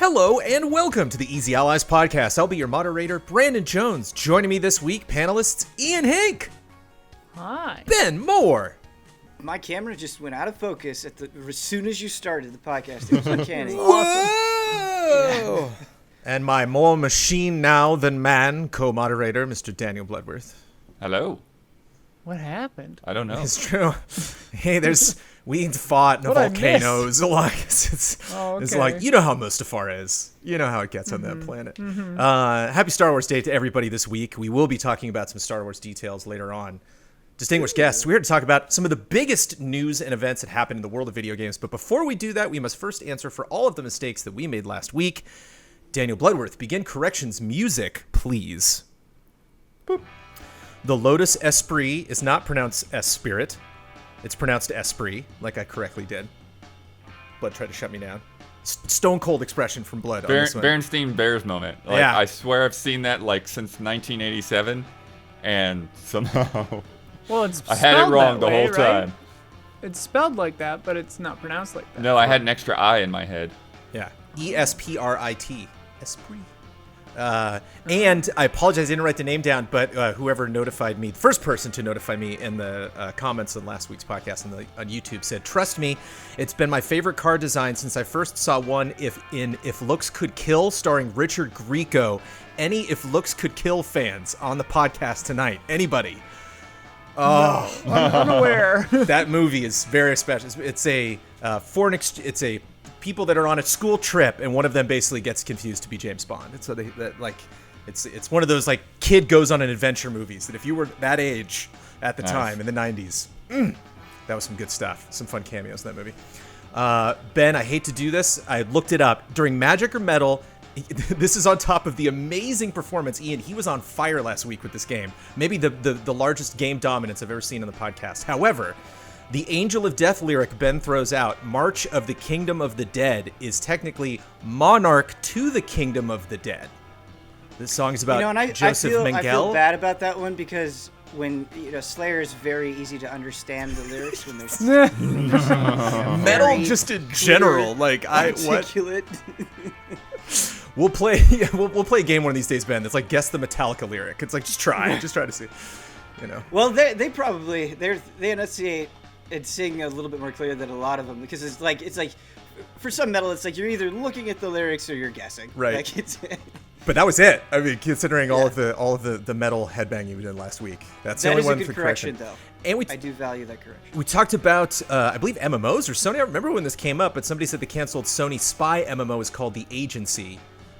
Hello and welcome to the Easy Allies podcast. I'll be your moderator, Brandon Jones. Joining me this week, panelists Ian Hink. Hi. Ben Moore. My camera just went out of focus as soon as you started the podcast. It was uncanny. Whoa! And my more machine now than man co-moderator, Mr. Daniel Bloodworth. Hello. What happened? I don't know. It's true. Hey, we fought in the volcanoes. It's like, you know how Mustafar is. You know how it gets on that planet. Happy Star Wars Day to everybody this week. We will be talking about some Star Wars details later on. Distinguished guests, we're here to talk about some of the biggest news and events that happened in the world of video games. But before we do that, we must first answer for all of the mistakes that we made last week. Daniel Bloodworth, begin corrections music, please. Boop. The Lotus Esprit is not pronounced Espirit. It's pronounced Esprit, like I correctly did. Blood tried to shut me down. Stone cold expression from Blood on this one. Bernstein Bears moment. Like, yeah. I swear I've seen that since 1987, and somehow I had it wrong the whole time. It's spelled like that, but it's not pronounced like that. No, I had an extra I in my head. Yeah, Esprit. Esprit. And I apologize, I didn't write the name down, but whoever notified me, the first person to notify me in the comments on last week's podcast on YouTube said, "Trust me, it's been my favorite car design since I first saw one If Looks Could Kill, starring Richard Grieco. Any If Looks Could Kill fans on the podcast tonight? Anybody?" Oh, no, I'm unaware. That movie is very special. It's a people that are on a school trip, and one of them basically gets confused to be James Bond. And so it's one of those like kid goes on an adventure movies that if you were that age at the time in the 90s, that was some good stuff. Some fun cameos in that movie. Ben, I hate to do this. I looked it up. During Magic or Metal, this is on top of the amazing performance. Ian, he was on fire last week with this game. Maybe the largest game dominance I've ever seen on the podcast. However, the Angel of Death lyric Ben throws out, March of the Kingdom of the Dead, is technically Monarch to the Kingdom of the Dead. This song is about Joseph Mengele. I feel bad about that one because when Slayer is very easy to understand the lyrics when there's metal just in general. Like articulate. We'll play a game one of these days, Ben. That's like guess the Metallica lyric. It's like just try to see. Well, they probably they enunciate and sing a little bit more clear than a lot of them because it's like for some metal it's like you're either looking at the lyrics or you're guessing. Right. Like but that was it. I mean, considering all of the metal headbanging we did last week, that's the only one for correction. Though. And I do value that correction. We talked about I believe MMOs or Sony. I don't remember when this came up, but somebody said the canceled Sony spy MMO is called The Agency.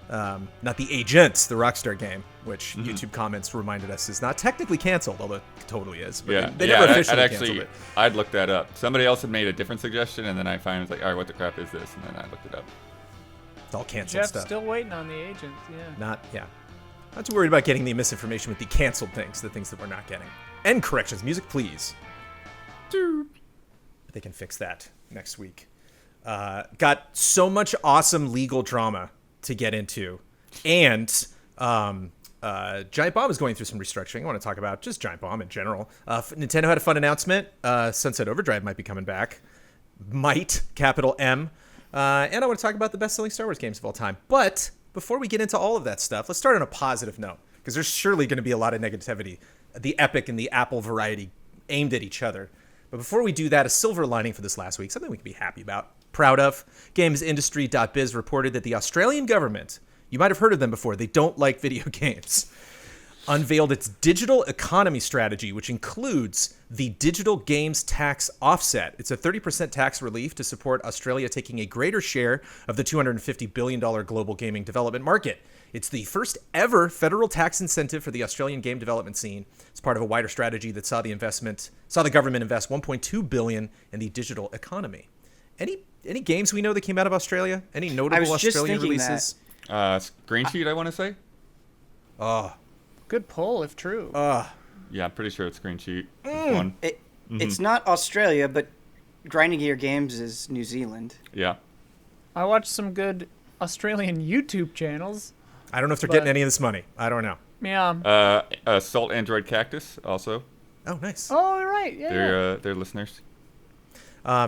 Not The Agents, the Rockstar game, which YouTube comments reminded us is not technically canceled, although it totally is. But they never officially canceled it. I'd looked that up. Somebody else had made a different suggestion, and then I finally was like, all right, what the crap is this? And then I looked it up. It's all canceled Jeff's stuff. Still waiting on The Agents, yeah. Not too worried about getting the misinformation with the canceled things, the things that we're not getting. End corrections. Music, please. But they can fix that next week. Got so much awesome legal drama to get into, and Giant Bomb is going through some restructuring. I want to talk about just Giant Bomb in general. Nintendo had a fun announcement. Sunset Overdrive might be coming back. Might, capital M. And I want to talk about the best-selling Star Wars games of all time. But before we get into all of that stuff, let's start on a positive note, because there's surely going to be a lot of negativity, the Epic and the Apple variety aimed at each other. But before we do that, a silver lining for this last week, something we can be happy about, proud of. GamesIndustry.biz reported that the Australian government, you might have heard of them before, they don't like video games, unveiled its digital economy strategy, which includes the digital games tax offset. It's a 30% tax relief to support Australia taking a greater share of the $250 billion global gaming development market. It's the first ever federal tax incentive for the Australian game development scene. It's part of a wider strategy that saw the government invest $1.2 billion in the digital economy. Any games we know that came out of Australia? Any notable Australian releases? Green Sheet, I want to say. Good pull, if true. Yeah, I'm pretty sure it's Green Sheet. One. It's not Australia, but Grinding Gear Games is New Zealand. Yeah. I watched some good Australian YouTube channels. I don't know if they're getting any of this money. I don't know. Yeah. Salt Android Cactus also. Oh, nice. Oh, right. Yeah. They're listeners.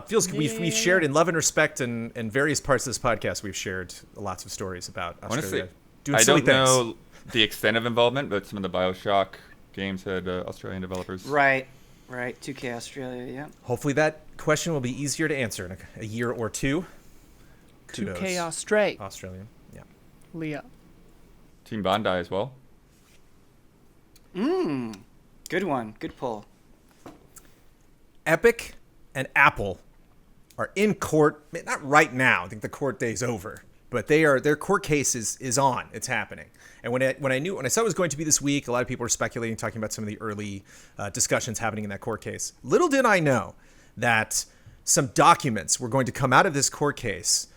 Feels good. We've shared in love and respect and various parts of this podcast. We've shared lots of stories about Australia doing silly things. I don't know the extent of involvement, but some of the BioShock games had Australian developers. Right. 2K Australia, yeah. Hopefully that question will be easier to answer in a year or two. 2K Australia. Australian, yeah. Leah. Team Bondi as well. Good one. Good pull. Epic and Apple are in court, not right now. I think the court day's over, but their court case is on. It's happening. And when I saw it was going to be this week, a lot of people were speculating, talking about some of the early discussions happening in that court case. Little did I know that some documents were going to come out of this court case.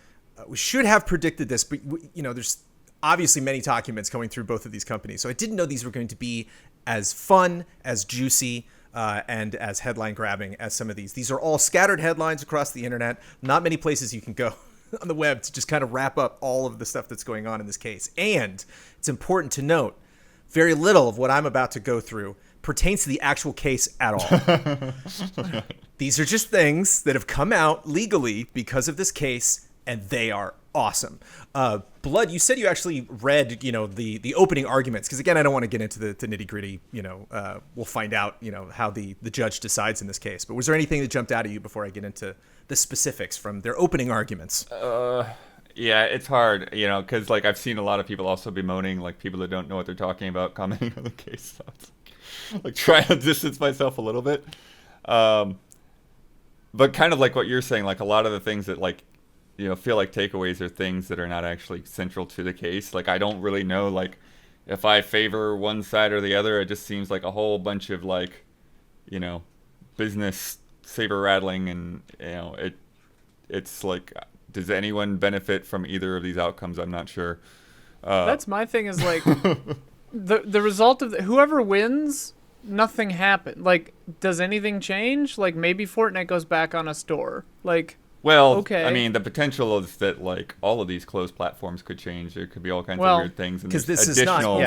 We should have predicted this, but there's obviously many documents going through both of these companies. So I didn't know these were going to be as fun, as juicy, and as headline grabbing as some of these. These are all scattered headlines across the internet. Not many places you can go on the web to just kind of wrap up all of the stuff that's going on in this case. And it's important to note, very little of what I'm about to go through pertains to the actual case at all. These are just things that have come out legally because of this case, and they are awesome. Blood, you said you actually read, the opening arguments, because again, I don't want to get into the nitty gritty. We'll find out, how the judge decides in this case. But was there anything that jumped out at you before I get into the specifics from their opening arguments? Yeah, it's hard, because I've seen a lot of people also bemoaning, people that don't know what they're talking about, commenting on the case. So it's trying to distance myself a little bit. But kind of like what you're saying, a lot of the things that feel like takeaways are things that are not actually central to the case. I don't really know, if I favor one side or the other. It just seems like a whole bunch of, business saber rattling, and, it's does anyone benefit from either of these outcomes? I'm not sure. That's my thing is, the result of whoever wins, nothing happened. Does anything change? Maybe Fortnite goes back on a store. Well, okay. I mean, the potential is that all of these closed platforms could change. There could be all kinds of weird things, and there's additional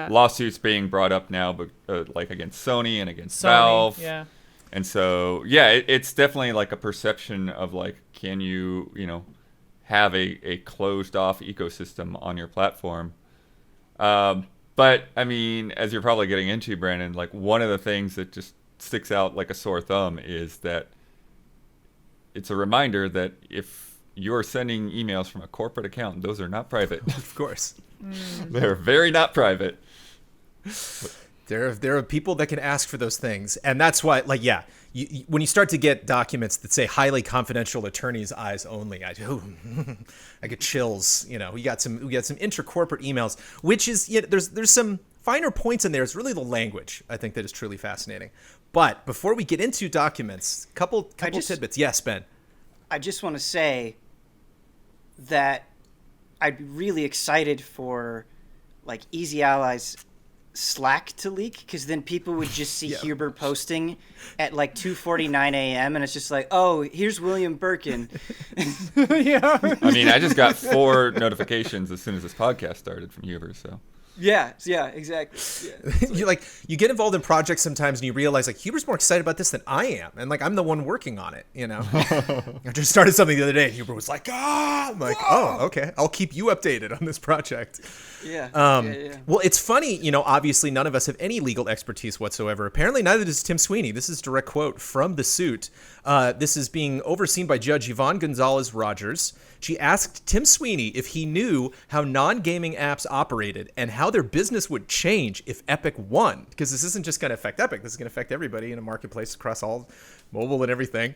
lawsuits being brought up now, but against Sony and against Valve. Yeah. And so, yeah, it's definitely a perception of can you have a closed off ecosystem on your platform? But I mean, as you're probably getting into, Brandon, one of the things that just sticks out like a sore thumb is that it's a reminder that if you're sending emails from a corporate account, those are not private. Of course. They're very not private. There are people that can ask for those things. And that's why, when you start to get documents that say highly confidential attorney's eyes only, I get chills. We got some intra-corporate emails, which is, there's some finer points in there. It's really the language, I think, that is truly fascinating. But before we get into documents, couple tidbits. Yes, Ben. I just want to say that I'd be really excited for Easy Allies Slack to leak, because then people would just see Huber posting at 2:49 a.m. and it's just oh, here's William Birkin. Yeah. I mean, I just got 4 notifications as soon as this podcast started from Huber, so. Yeah, exactly. Yeah. You get involved in projects sometimes and you realize Huber's more excited about this than I am, and I'm the one working on it. I just started something the other day and Huber was I'm oh, okay, I'll keep you updated on this project. Yeah. Well, it's funny, obviously none of us have any legal expertise whatsoever. Apparently neither does Tim Sweeney. This is a direct quote from the suit. This is being overseen by Judge Yvonne Gonzalez Rogers. She asked Tim Sweeney if he knew how non-gaming apps operated and how their business would change if Epic won. Because this isn't just going to affect Epic. This is going to affect everybody in a marketplace across all mobile and everything.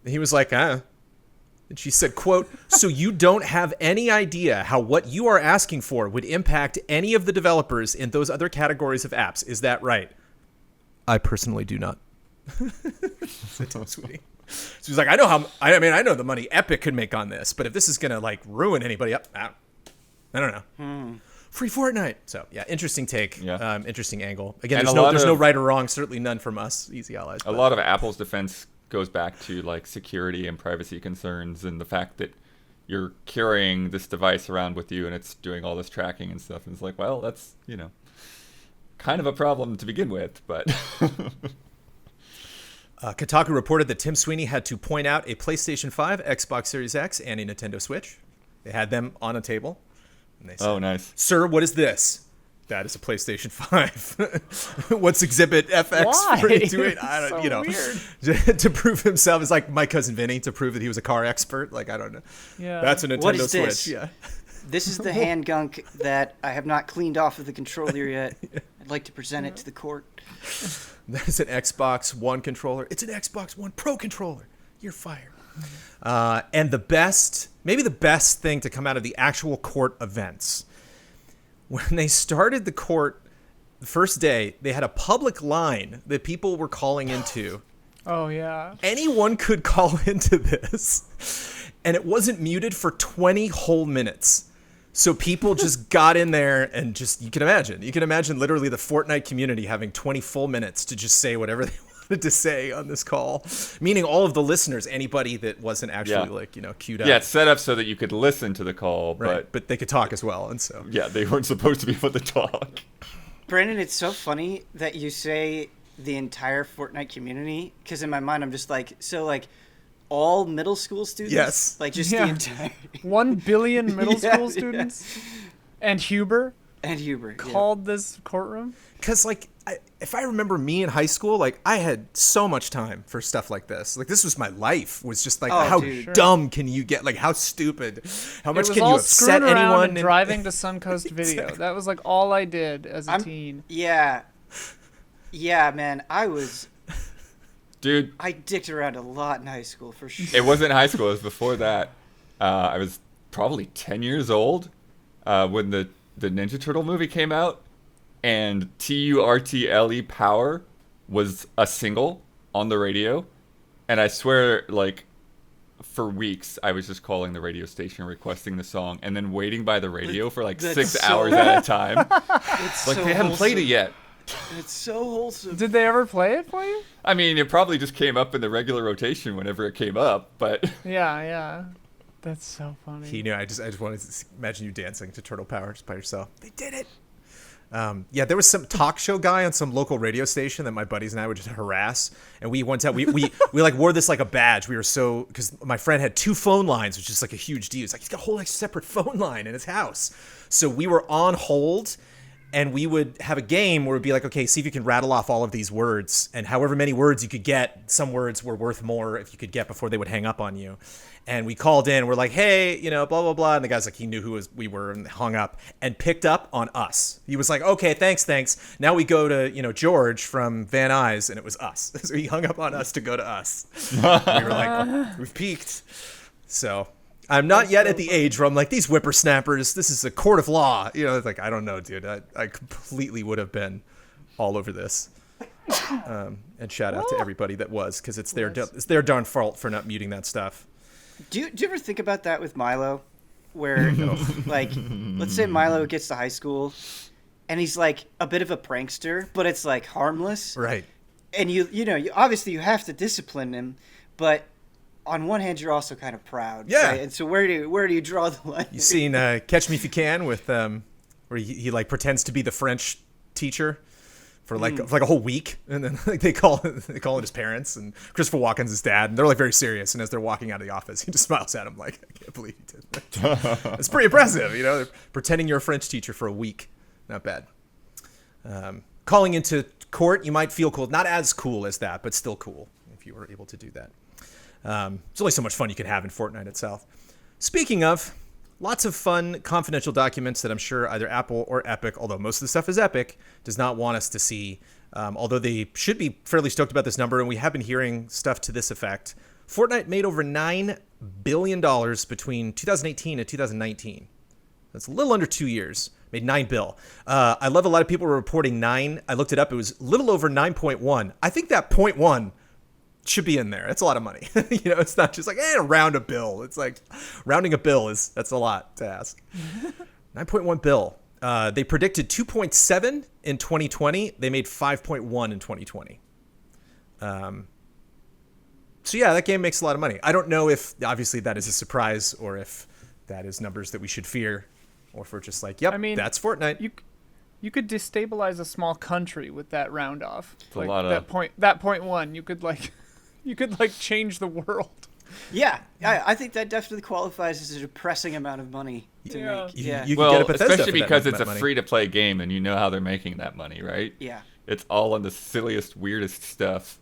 He was And she said, quote, "So you don't have any idea how what you are asking for would impact any of the developers in those other categories of apps. Is that right?" I personally do not. Said Tim Sweeney. So he's I know the money Epic could make on this, but if this is going to ruin anybody up, I don't know. Free Fortnite. So yeah, interesting take. Yeah. Interesting angle. Again, there's no right or wrong, certainly none from us, Easy Allies. A lot of Apple's defense goes back to security and privacy concerns and the fact that you're carrying this device around with you and it's doing all this tracking and stuff. And it's well, that's, kind of a problem to begin with, but Kotaku reported that Tim Sweeney had to point out a PlayStation 5, Xbox Series X, and a Nintendo Switch. They had them on a table. And they said, Oh, nice. Sir, what is this? That is a PlayStation 5. What's Exhibit FX Why? 428? I don't, So you know, weird. to prove himself. It's like my cousin Vinny to prove that he was a car expert. Like, I don't know. Yeah. That's a Nintendo What is Switch. this? Yeah. This is the handgunk that I have not cleaned off of the controller yet. I'd like to present it to the court. That's an Xbox One controller. It's an Xbox One Pro controller. You're fired. And the best, maybe the best thing to come out of the actual court events, when they started the court the first day, they had a public line that people were calling into. Oh yeah. Anyone could call into this, and it wasn't muted for 20 whole minutes. So people just got in there and just, you can imagine literally the Fortnite community having 20 full minutes to just say whatever they wanted to say on this call, meaning all of the listeners, anybody that wasn't actually queued up. Yeah, it's set up so that you could listen to the call, Right, but they could talk as well, and so. yeah, they weren't supposed to be able to talk. Brandon, it's so funny that you say the entire Fortnite community, because in my mind I'm just like, so like all middle school students? Yes. Like just Yeah. the entire... 1 billion middle Yeah, school students and Huber And Huber. yeah. called this courtroom. Because, like, if I remember me in high school, like, I had so much time for stuff like this. Like, this was my life. Was just like, Oh, how dude. dumb can you get? Like, how stupid? How much it was can all you upset screwing around anyone? and driving to Suncoast Video. Exactly. That was like all I did as a teen. Yeah. Yeah, man. Dude, I dicked around a lot in high school, for sure. it wasn't high school. It was before that. I was probably 10 years old when the Ninja Turtle movie came out. And TURTLE Power was a single on the radio. And I swear, like, for weeks, I was just calling the radio station requesting the song and then waiting by the radio for like That's 6 so- hours at a time. It's Like, so they haven't played it wholesome. yet. It's so wholesome. Did they ever play it for you? I mean, it probably just came up in the regular rotation whenever it came up, but Yeah. That's so funny. He knew. I just wanted to imagine you dancing to Turtle Power just by yourself. They did it. Yeah, there was some talk show guy on some local radio station that my buddies and I would just harass, and we went out. We like wore this like a badge. We were so, because my friend had 2 phone lines, which is like a huge deal. It's like he's got a whole like separate phone line in his house. So we were on hold, and we would have a game where it'd be like, okay, see if you can rattle off all of these words, and however many words you could get, some words were worth more if you could get before they would hang up on you. And we called in, we're like, hey, blah, blah, blah. And the guy's like, he knew we were, and hung up and picked up on us. He was like, okay, thanks. Now we go to, George from Van Nuys, and it was us. So he hung up on us to go to us. We were like, we've peaked. So I'm not yet at the age where I'm like, these whippersnappers, this is a court of law. It's like, I don't know, dude. I completely would have been all over this. And shout out to everybody that was, because it's their darn fault for not muting that stuff. Do you ever think about that with Milo? Where, like, let's say Milo gets to high school, and he's, like, a bit of a prankster, but it's, like, harmless. Right. And you obviously you have to discipline him, but on one hand, you're also kind of proud. Yeah. Right? And so where do you draw the line? You seen Catch Me If You Can with where he like pretends to be the French teacher for like a whole week, and then like they call it his parents, and Christopher Walken's his dad, and they're like very serious, and as they're walking out of the office, he just smiles at him like, I can't believe he did that. It's pretty impressive, They're pretending you're a French teacher for a week. Not bad. Calling into court, you might feel cool. Not as cool as that, but still cool if you were able to do that. There's only so much fun you can have in Fortnite itself. Speaking of, lots of fun confidential documents that I'm sure either Apple or Epic, although most of the stuff is Epic, does not want us to see. Although they should be fairly stoked about this number, and we have been hearing stuff to this effect. Fortnite made over $9 billion between 2018 and 2019. That's a little under 2 years. Made $9 billion. I love a lot of people were reporting 9. I looked it up. It was a little over 9.1. I think that 0.1 should be in there. That's a lot of money. It's not just like, round a bill. It's like rounding a bill that's a lot to ask. 9.1 bill. They predicted 2.7 in 2020. They made 5.1 in 2020. So yeah, that game makes a lot of money. I don't know if obviously that is a surprise or if that is numbers that we should fear, or if we're just like, yep, that's Fortnite. You could destabilize a small country with that round off. a lot of- that point 1. You could like You could like change the world. Yeah, I think that definitely qualifies as a depressing amount of money to Yeah. make. You, Yeah, you could get a Bethesda especially for that because it's amount a of money. free-to-play game, and you know how they're making that money, right? yeah. It's all on the silliest, weirdest stuff.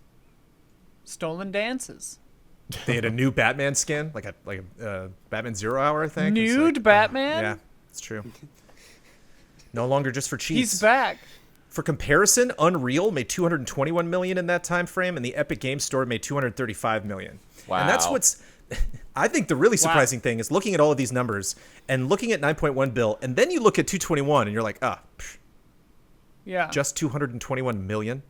Stolen dances. They had a new Batman skin, like a Batman Zero Hour, I think. It's Nude like, Batman? yeah, it's true. No longer just for cheats. He's back. For comparison, Unreal made 221 million in that time frame, and the Epic Games Store made 235 million. Wow. And that's what's, I think, the really surprising thing is looking at all of these numbers and looking at 9.1 bill, and then you look at 221, and you're like, Yeah. just 221 million.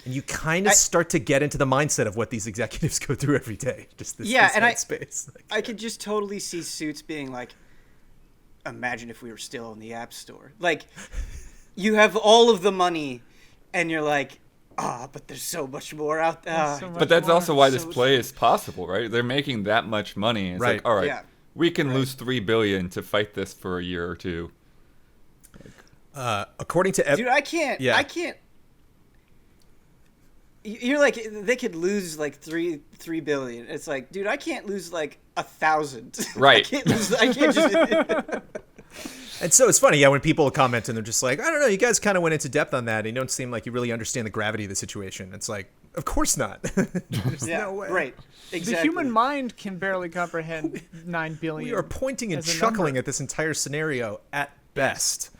And you kind of start to get into the mindset of what these executives go through every day. Just this, Yeah, this and headspace. Like, I could just totally see Suits being like, imagine if we were still in the App Store. Like, you have all of the money, and you're like, but there's so much more out there. so much But that's more. also why this So- play is possible, right? They're making that much money. It's Right. like, all right, Yeah. we can lose $3 billion to fight this for a year or two. according to Dude, I can't. Yeah. I can't. You're like, they could lose like three billion. It's like, dude, I can't lose like 1,000. Right. I can't just. And so it's funny, yeah, when people comment and they're just like, I don't know, you guys kind of went into depth on that, and you don't seem like you really understand the gravity of the situation. It's like, of course not. There's Yeah, no way. right. Exactly. The human mind can barely comprehend 9 billion. We are pointing and as a chuckling number. at this entire scenario at best.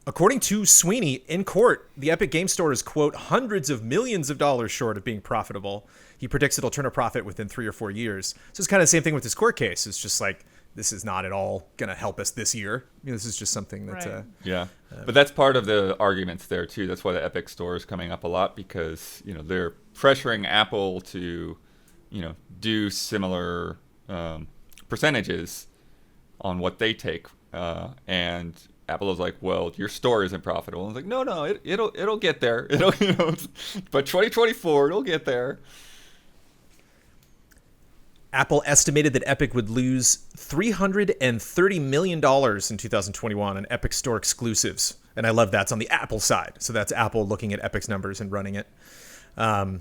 According to Sweeney in court, the Epic Game Store is, quote, hundreds of millions of dollars short of being profitable. He predicts it'll turn a profit within 3 or 4 years. So it's kind of the same thing with this court case. It's just like, this is not at all going to help us this year. This is just something that... Right. Yeah. But that's part of the arguments there, too. That's why the Epic Store is coming up a lot, because, they're pressuring Apple to, do similar percentages on what they take. And Apple is like, well, your store isn't profitable. And it's like, no, it'll get there. But 2024, it'll get there. Apple estimated that Epic would lose $330 million in 2021 on Epic Store exclusives. And I love that's on the Apple side. So that's Apple looking at Epic's numbers and running it. A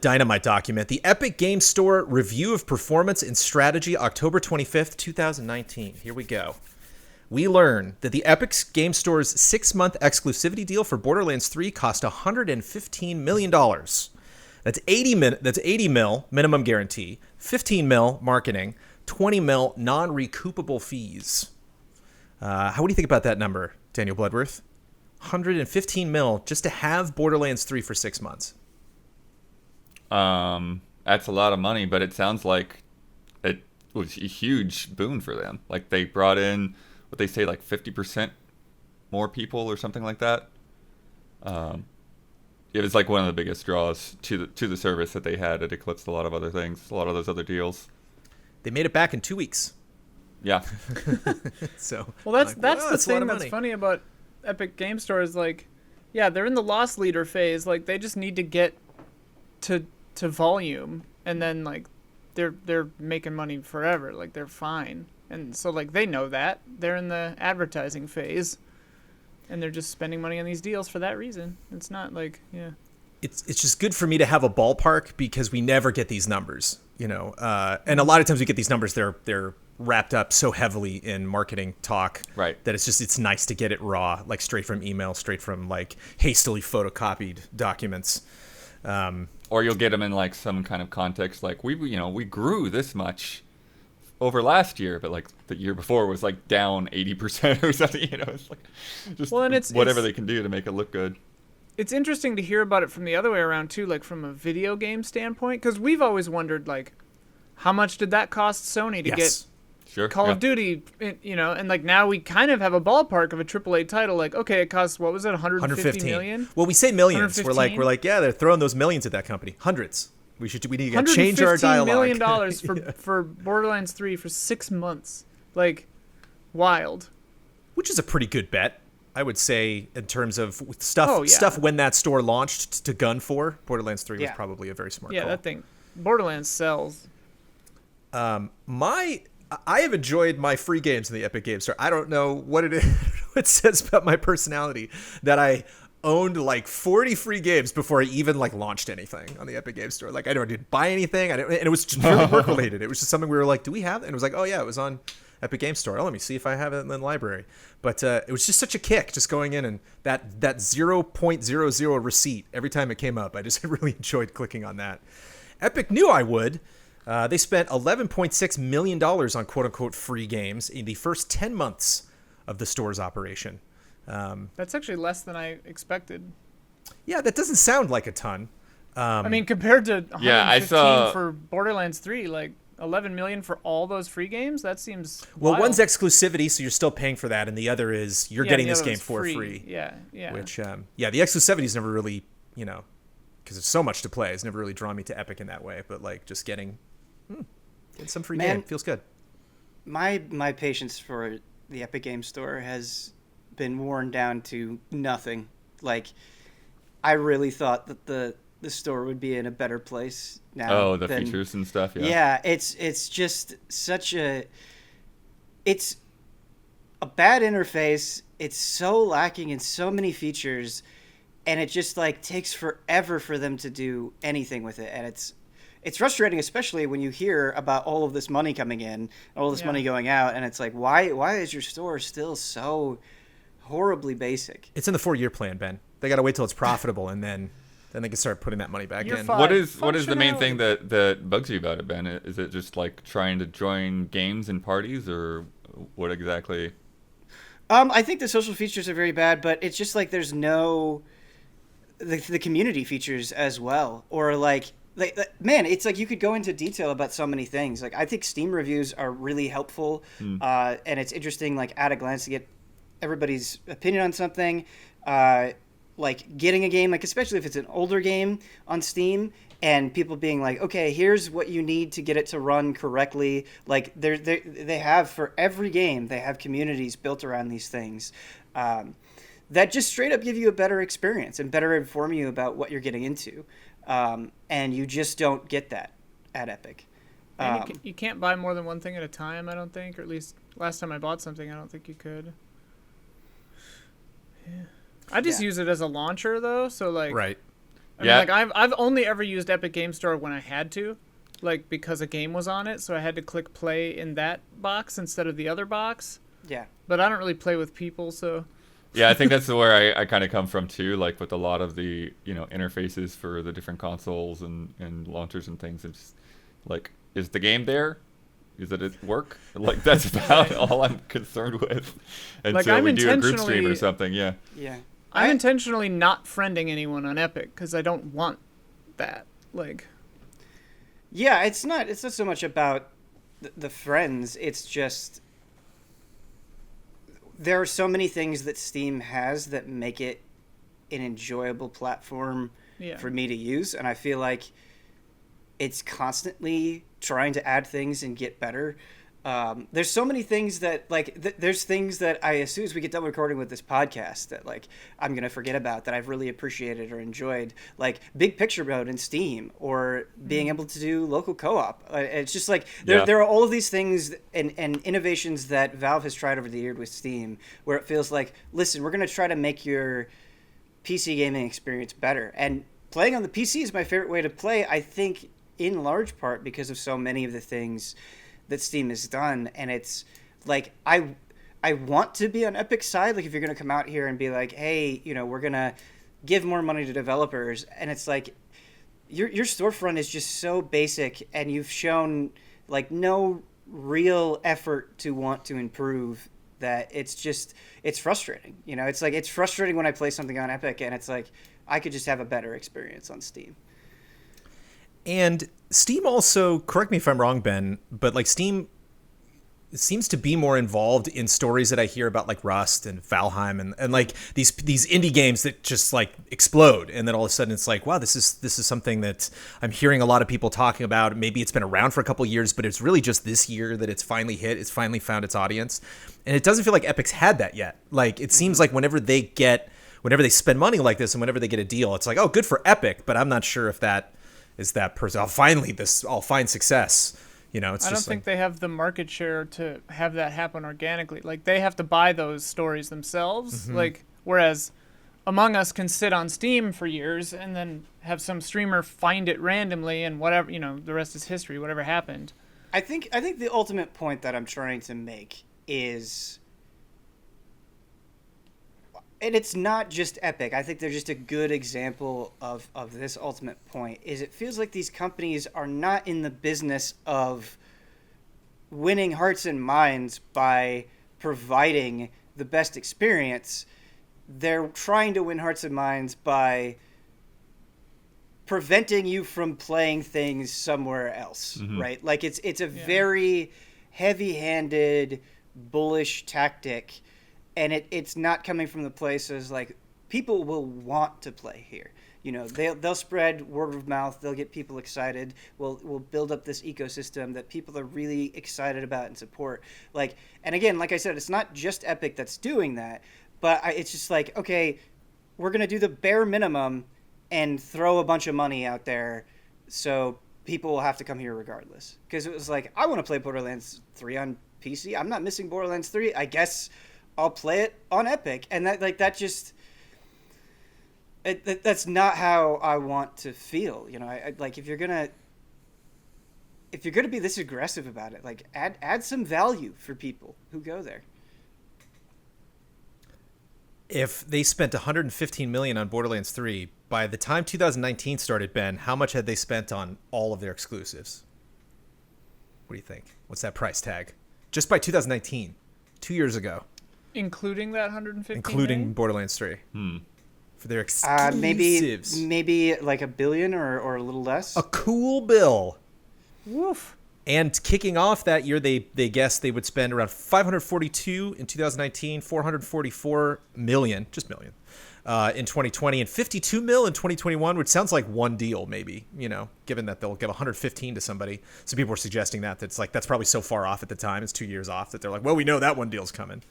Dynamite document. The Epic Game Store Review of Performance and Strategy, October 25th, 2019. Here we go. We learn that the Epic Game Store's 6-month exclusivity deal for Borderlands 3 cost $115 million. That's 80 mil minimum guarantee, 15 mil marketing, 20 mil non-recoupable fees. How do you think about that number, Daniel Bloodworth? 115 mil just to have Borderlands 3 for 6 months. That's a lot of money, but it sounds like it was a huge boon for them. Like they brought in, what they say, like 50% more people or something like that. It was like one of the biggest draws to the service that they had. It eclipsed a lot of other things, a lot of those other deals. They made it back in 2 weeks. Yeah. So Well, that's like, that's wow, the a lot thing of that's money. funny about Epic Game Store is like, yeah, they're in the loss leader phase. Like they just need to get to volume, and then like they're making money forever. Like they're fine, and so like they know that they're in the advertising phase, and they're just spending money on these deals for that reason. It's not like It's just good for me to have a ballpark because we never get these numbers, and a lot of times we get these numbers, they're wrapped up so heavily in marketing talk, Right. that it's nice to get it raw, like straight from email, straight from like hastily photocopied documents. Or you'll get them in like some kind of context, like we grew this much over last year, but like the year before was like down 80% or something. It's like just Well, and whatever it's- they can do to make it look good. it's interesting to hear about it from the other way around too, like from a video game standpoint, because we've always wondered like, how much did that cost Sony to get Sure. Call yeah. of Duty, and like now we kind of have a ballpark of a AAA title. Like, okay, it costs, what was it, 150 million? Well, we say millions. We're 115? like, yeah, they're throwing those millions at that company. Hundreds. We need to change our $115 dialogue. million dollars for Borderlands 3 for 6 months. Like, wild. Which is a pretty good bet, I would say, in terms of stuff. Oh, yeah. Stuff when that store launched to gun for. Borderlands 3 was Yeah. probably a very smart Yeah, call. that thing. Borderlands sells. I have enjoyed my free games in the Epic Game Store. I don't know what it is, what it says about my personality that I owned like 40 free games before I even like launched anything on the Epic Game Store. Like I didn't buy anything. And it was just purely work related. It was just something we were like, do we have it? And it was like, oh yeah, it was on Epic Game Store. Oh, let me see if I have it in the library. But it was just such a kick just going in, and that 0.00 receipt every time it came up. I just really enjoyed clicking on that. Epic knew I would. They spent $11.6 million on quote-unquote free games in the first 10 months of the store's operation. That's actually less than I expected. Yeah, that doesn't sound like a ton. I mean, compared to 115 I saw for Borderlands 3, like 11 million for all those free games, that seems Well, wild. one's exclusivity, so you're still paying for that, and the other is you're getting the this other game was for free. Yeah. Which, the exclusivity is never really, because there's so much to play, it's never really drawn me to Epic in that way. But like just getting some free game feels good. My patience for the Epic Game Store has been worn down to nothing. Like, I really thought that the store would be in a better place now. Oh, the features and stuff. Yeah, it's just such it's a bad interface. It's so lacking in so many features, and it just like takes forever for them to do anything with it. And it's frustrating, especially when you hear about all of this money coming in, all this money going out, and it's like, why is your store still so horribly basic? It's in the 4-year plan, Ben. They got to wait till it's profitable, and then they can start putting that money back You're in. fine. What is the main thing that bugs you about it, Ben? Is it just like trying to join games and parties, or what exactly? I think the social features are very bad, but it's just like there's no the community features as well, or like man, it's like you could go into detail about so many things. Like I think Steam reviews are really helpful, and it's interesting, like at a glance, to get everybody's opinion on something. Like getting a game, like especially if it's an older game on Steam, and people being like, okay, here's what you need to get it to run correctly. Like they have, for every game, they have communities built around these things that just straight up give you a better experience and better inform you about what you're getting into. And you just don't get that at Epic. And you can't buy more than one thing at a time, I don't think, or at least last time I bought something, I don't think you could. Yeah. I just use it as a launcher, though, so like, Right. I mean, like I've only ever used Epic Game Store when I had to, like because a game was on it, so I had to click play in that box instead of the other box. Yeah. But I don't really play with people, so. Yeah, I think that's where I kind of come from too. Like with a lot of the interfaces for the different consoles and launchers and things, it's like, is the game there? Is it at work? Like that's about all I'm concerned with. And like, so I'm we do a group stream or intentionally- something. Yeah. Yeah. I'm intentionally not friending anyone on Epic because I don't want that. Like, Yeah, it's not so much about the friends. It's just there are so many things that Steam has that make it an enjoyable platform for me to use, and I feel like it's constantly trying to add things and get better. There's so many things that like there's things that as soon as we get done recording with this podcast that like I'm gonna forget about that I've really appreciated or enjoyed, like big picture mode in Steam, or being able to do local co-op. It's just like there are all of these things and innovations that Valve has tried over the years with Steam, where it feels like, listen, we're gonna try to make your PC gaming experience better. And playing on the PC is my favorite way to play, I think, in large part because of so many of the things that Steam has done. And it's like I want to be on Epic's side. Like if you're going to come out here and be like, hey, we're going to give more money to developers, and it's like your storefront is just so basic, and you've shown like no real effort to want to improve, that it's frustrating. It's like it's frustrating when I play something on Epic and it's like I could just have a better experience on Steam. And Steam also, correct me if I'm wrong, Ben, but like Steam seems to be more involved in stories that I hear about, like Rust and Valheim and like these indie games that just like explode, and then all of a sudden it's like, wow, this is something that I'm hearing a lot of people talking about. Maybe it's been around for a couple of years, but it's really just this year that it's finally hit. It's finally found its audience, and it doesn't feel like Epic's had that yet. Like it seems like whenever they spend money like this and whenever they get a deal, it's like, oh, good for Epic, but I'm not sure if that is that person. I'll find success. It's I don't think they have the market share to have that happen organically. Like they have to buy those stories themselves. Mm-hmm. Like whereas Among Us can sit on Steam for years and then have some streamer find it randomly and whatever, the rest is history, whatever happened. I think the ultimate point that I'm trying to make is, and it's not just Epic, I think they're just a good example of this ultimate point, is it feels like these companies are not in the business of winning hearts and minds by providing the best experience. They're trying to win hearts and minds by preventing you from playing things somewhere else, right? Like it's a very heavy-handed, bullish tactic, and it's not coming from the places like people will want to play here. They'll spread word of mouth. They'll get people excited. We'll build up this ecosystem that people are really excited about and support. And again, like I said, it's not just Epic that's doing that. But it's just like, okay, we're going to do the bare minimum and throw a bunch of money out there so people will have to come here regardless. Because it was like, I want to play Borderlands 3 on PC. I'm not missing Borderlands 3. I guess I'll play it on Epic. And that's not how I want to feel. If you're going to be this aggressive about it, add some value for people who go there. If they spent $115 million on Borderlands 3, by the time 2019 started, Ben, how much had they spent on all of their exclusives? What do you think? What's that price tag? Just by 2019, 2 years ago. Including that 115 Including million? Borderlands 3. For their exclusives. Maybe like $1 billion or a little less. A cool bill. Woof. And kicking off that year, they guessed they would spend around 542 in 2019, 444 million, just million, in 2020, and 52 mil in 2021, which sounds like one deal, maybe, given that they'll give 115 to somebody. So people were suggesting that's probably so far off at the time. It's 2 years off that they're like, well, we know that one deal's coming.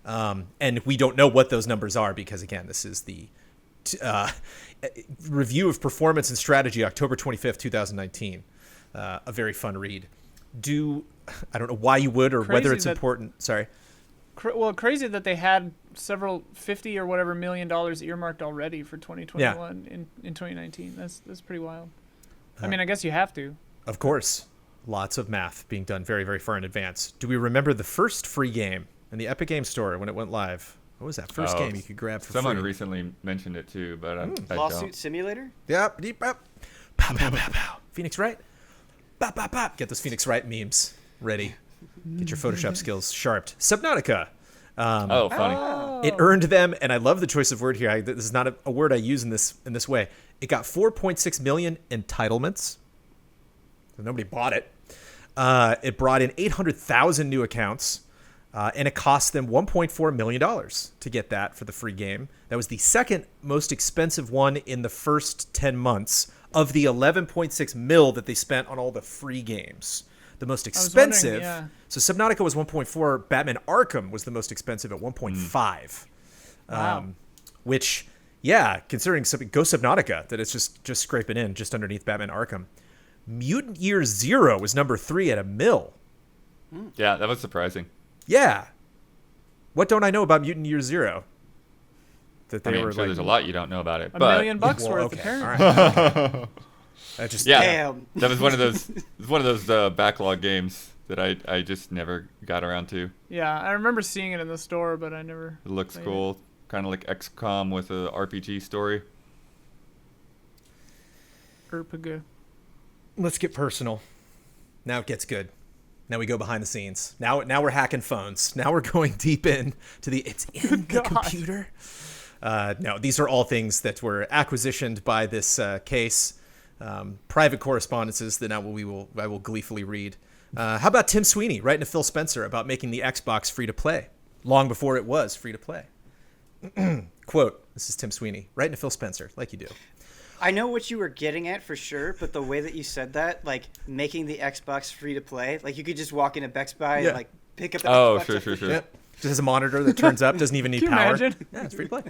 And we don't know what those numbers are because, again, this is the review of performance and strategy, October 25th, 2019. A very fun read. I don't know why you would or whether it's important. Sorry. Crazy that they had several 50 or whatever $1 million earmarked already for 2021 in 2019. That's pretty wild. I mean, I guess you have to. Of course. Lots of math being done very, very far in advance. Do we remember the first free game in the Epic Game Store when it went live? What was that first game you could grab for someone free? recently mentioned it too, but I Lawsuit don't. Simulator? Yep. Deep up. Pow, pow, pow, pow. Phoenix Wright. Bop, bop, bop. Get those Phoenix Wright memes ready. Get your Photoshop skills sharpened. Subnautica. Funny. It earned them, and I love the choice of word here. This is not a word I use in this way. It got 4.6 million entitlements. So nobody bought it. It brought in 800,000 new accounts, and it cost them $1.4 million to get that for the free game. That was the second most expensive one in the first 10 months of the 11.6 mil that they spent on all the free games. The most expensive. So Subnautica was 1.4. Batman Arkham was the most expensive at 1.5. Wow. Which, considering Go Subnautica, that it's just scraping in just underneath Batman Arkham. Mutant Year Zero was number 3 at $1 million. Yeah, that was surprising. Yeah. What don't I know about Mutant Year Zero? That they were there's a lot you don't know about it. $1 million worth, okay. apparently. All right. Damn. That was one of those backlog games that I just never got around to. Yeah, I remember seeing it in the store, but I never. It looks cool, kind of like XCOM with a RPG story. RPG. Let's get personal. Now it gets good. Now we go behind the scenes. Now we're hacking phones. Now we're going deep in to it's in the computer. No, these are all things that were acquisitioned by this case. Private correspondences that I will gleefully read. How about Tim Sweeney writing to Phil Spencer about making the Xbox free to play long before it was free to play? Quote, this is Tim Sweeney writing to Phil Spencer, like you do. I know what you were getting at for sure, but the way that you said that, like making the Xbox free to play, like you could just walk into Best Buy and like pick up the Xbox. Sure. Yep. Just has a monitor that turns up, doesn't even need Can you power. imagine? Yeah, it's free to play.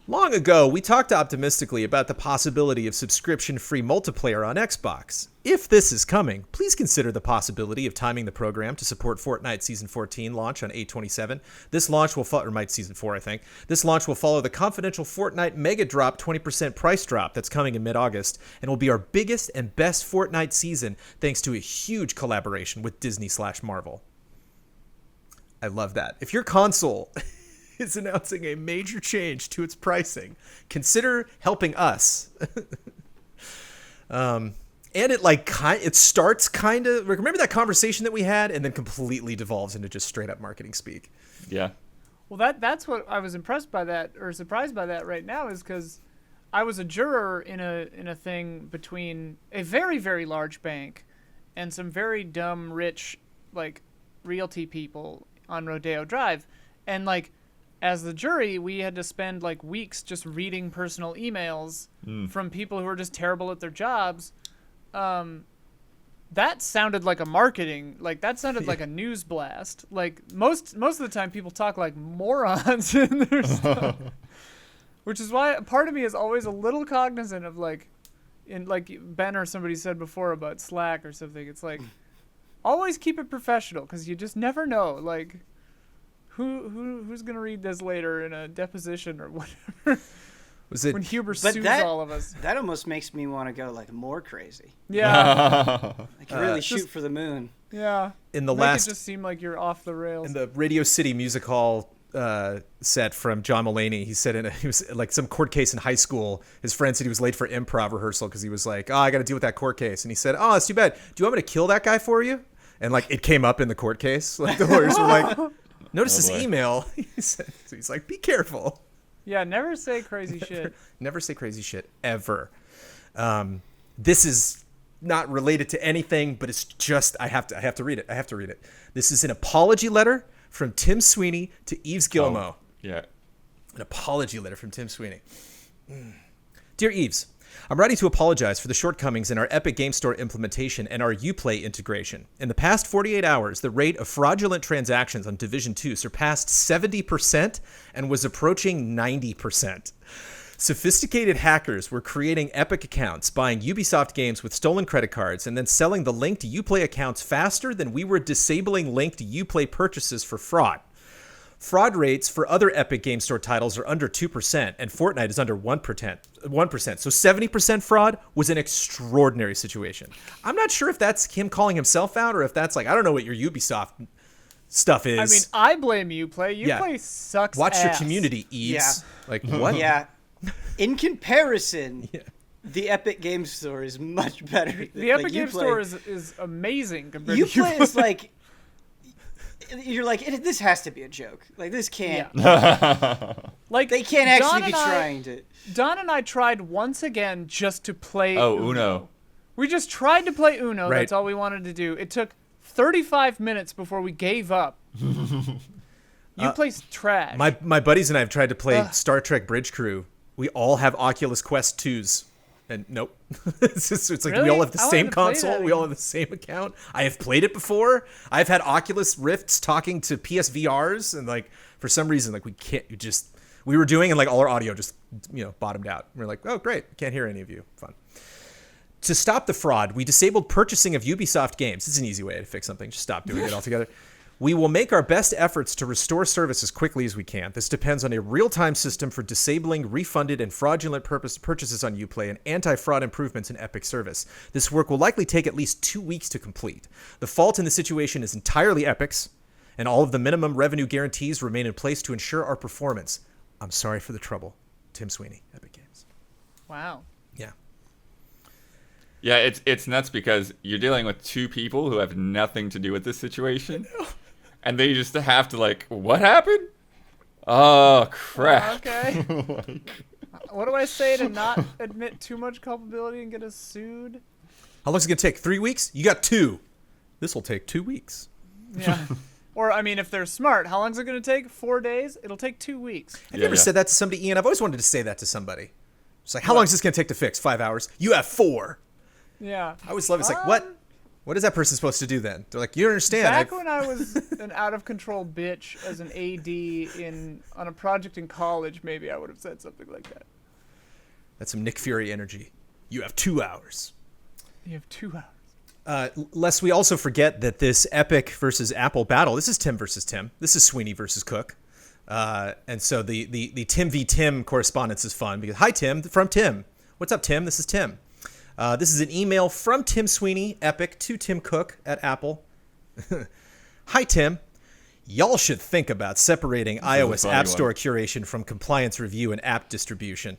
Long ago, we talked optimistically about the possibility of subscription-free multiplayer on Xbox. If this is coming, please consider the possibility of timing the program to support Fortnite Season 14 launch on 8/27. This launch will follow, or might Season 4, I think. This launch will follow the confidential Fortnite Mega Drop 20% price drop that's coming in mid-August, and will be our biggest and best Fortnite season thanks to a huge collaboration with Disney/Marvel. I love that. If your console is announcing a major change to its pricing, consider helping us. And it starts kind of, remember that conversation that we had, and then completely devolves into just straight up marketing speak. Yeah. Well, that's what I was impressed by that, or surprised by that right now, is because I was a juror in a thing between a very, very large bank and some very dumb, rich, like, realty people on Rodeo Drive. And, like, as the jury, we had to spend, like, weeks just reading personal emails from people who are just terrible at their jobs. That sounded like a marketing, like, that sounded like a news blast. Like, most of the time people talk like morons in their stuff. Which is why part of me is always a little cognizant of, like, in, like Ben or somebody said before about Slack or something, it's like, always keep it professional, because you just never know, like, who's gonna read this later in a deposition or whatever. Was it when Huber sues all of us? That almost makes me want to go, like, more crazy. Yeah. Like, really shoot for the moon. Yeah. In the Make last, it just seem like you're off the rails. in the Radio City Music Hall set from John Mulaney, he said he was like some court case in high school. His friend said he was late for improv rehearsal because he was like, "Oh, I got to deal with that court case," and he said, "Oh, it's too bad. Do you want me to kill that guy for you?" And, like, it came up in the court case. Like, the lawyers were like, "Notice this email." So he's like, "Be careful." Yeah, never say crazy shit. Never say crazy shit ever. This is not related to anything, but it's just I have to read it. I have to read it. This is an apology letter from Tim Sweeney to Eves Gilmo. Oh, yeah. An apology letter from Tim Sweeney. Dear Eves, I'm writing to apologize for the shortcomings in our Epic Game Store implementation and our Uplay integration. In the past 48 hours, the rate of fraudulent transactions on Division 2 surpassed 70% and was approaching 90%. Sophisticated hackers were creating Epic accounts, buying Ubisoft games with stolen credit cards, and then selling the linked Uplay accounts faster than we were disabling linked Uplay purchases for fraud. Fraud rates for other Epic Game Store titles are under 2%, and Fortnite is under 1%. So 70% fraud was an extraordinary situation. I'm not sure if that's him calling himself out, or if that's like, I don't know what your Ubisoft stuff is. I mean, I blame Uplay. Uplay sucks Watch ass. your community, Eves. Yeah. Like, what? Yeah. In comparison, the Epic Game Store is much better. The Epic Game Store is amazing compared You to play is like, you're like, this has to be a joke. Like, this can't. Yeah. Like, They can't actually Don be trying to. Don and I tried once again just to play Uno. We just tried to play Uno. Right. That's all we wanted to do. It took 35 minutes before we gave up. Uplay's trash. My buddies and I have tried to play Star Trek Bridge Crew. We all have Oculus Quest 2s. And nope. it's like Really? we all have the I wanted same to play console. that We all have the same account. I have played it before. I've had Oculus Rifts talking to PSVRs, and, like, for some reason, like, we were doing, and, like, all our audio just, bottomed out. We're like, oh, great. Can't hear any of you. Fun. To stop the fraud, we disabled purchasing of Ubisoft games. It's an easy way to fix something. Just stop doing it altogether. We will make our best efforts to restore service as quickly as we can. This depends on a real-time system for disabling refunded and fraudulent purchases on Uplay and anti-fraud improvements in Epic service. This work will likely take at least 2 weeks to complete. The fault in the situation is entirely Epic's, and all of the minimum revenue guarantees remain in place to ensure our performance. I'm sorry for the trouble. Tim Sweeney, Epic Games. Wow. Yeah. Yeah, it's nuts because you're dealing with two people who have nothing to do with this situation. And they just have to, like, what happened? Oh, crap. Okay. What do I say to not admit too much culpability and get us sued? How long is it going to take? 3 weeks? You got 2. This will take 2 weeks. Yeah. Or, I mean, if they're smart, how long is it going to take? 4 days? It'll take 2 weeks. Have you ever said that to somebody, Ian? I've always wanted to say that to somebody. It's like, how long is this going to take to fix? 5 hours? You have 4. Yeah. I always love it. It's like, what? What is that person supposed to do then? They're like, you don't understand. Back when I was an out of control bitch as an AD on a project in college, maybe I would have said something like that. That's some Nick Fury energy. You have 2 hours. You have 2 hours. Lest we also forget that this Epic versus Apple battle, this is Tim versus Tim. This is Sweeney versus Cook. And so the Tim v. Tim correspondence is fun because, hi, Tim, from Tim. What's up, Tim? This is Tim. This is an email from Tim Sweeney, Epic, to Tim Cook at Apple. Hi, Tim. Y'all should think about separating iOS App Store curation from compliance review and app distribution.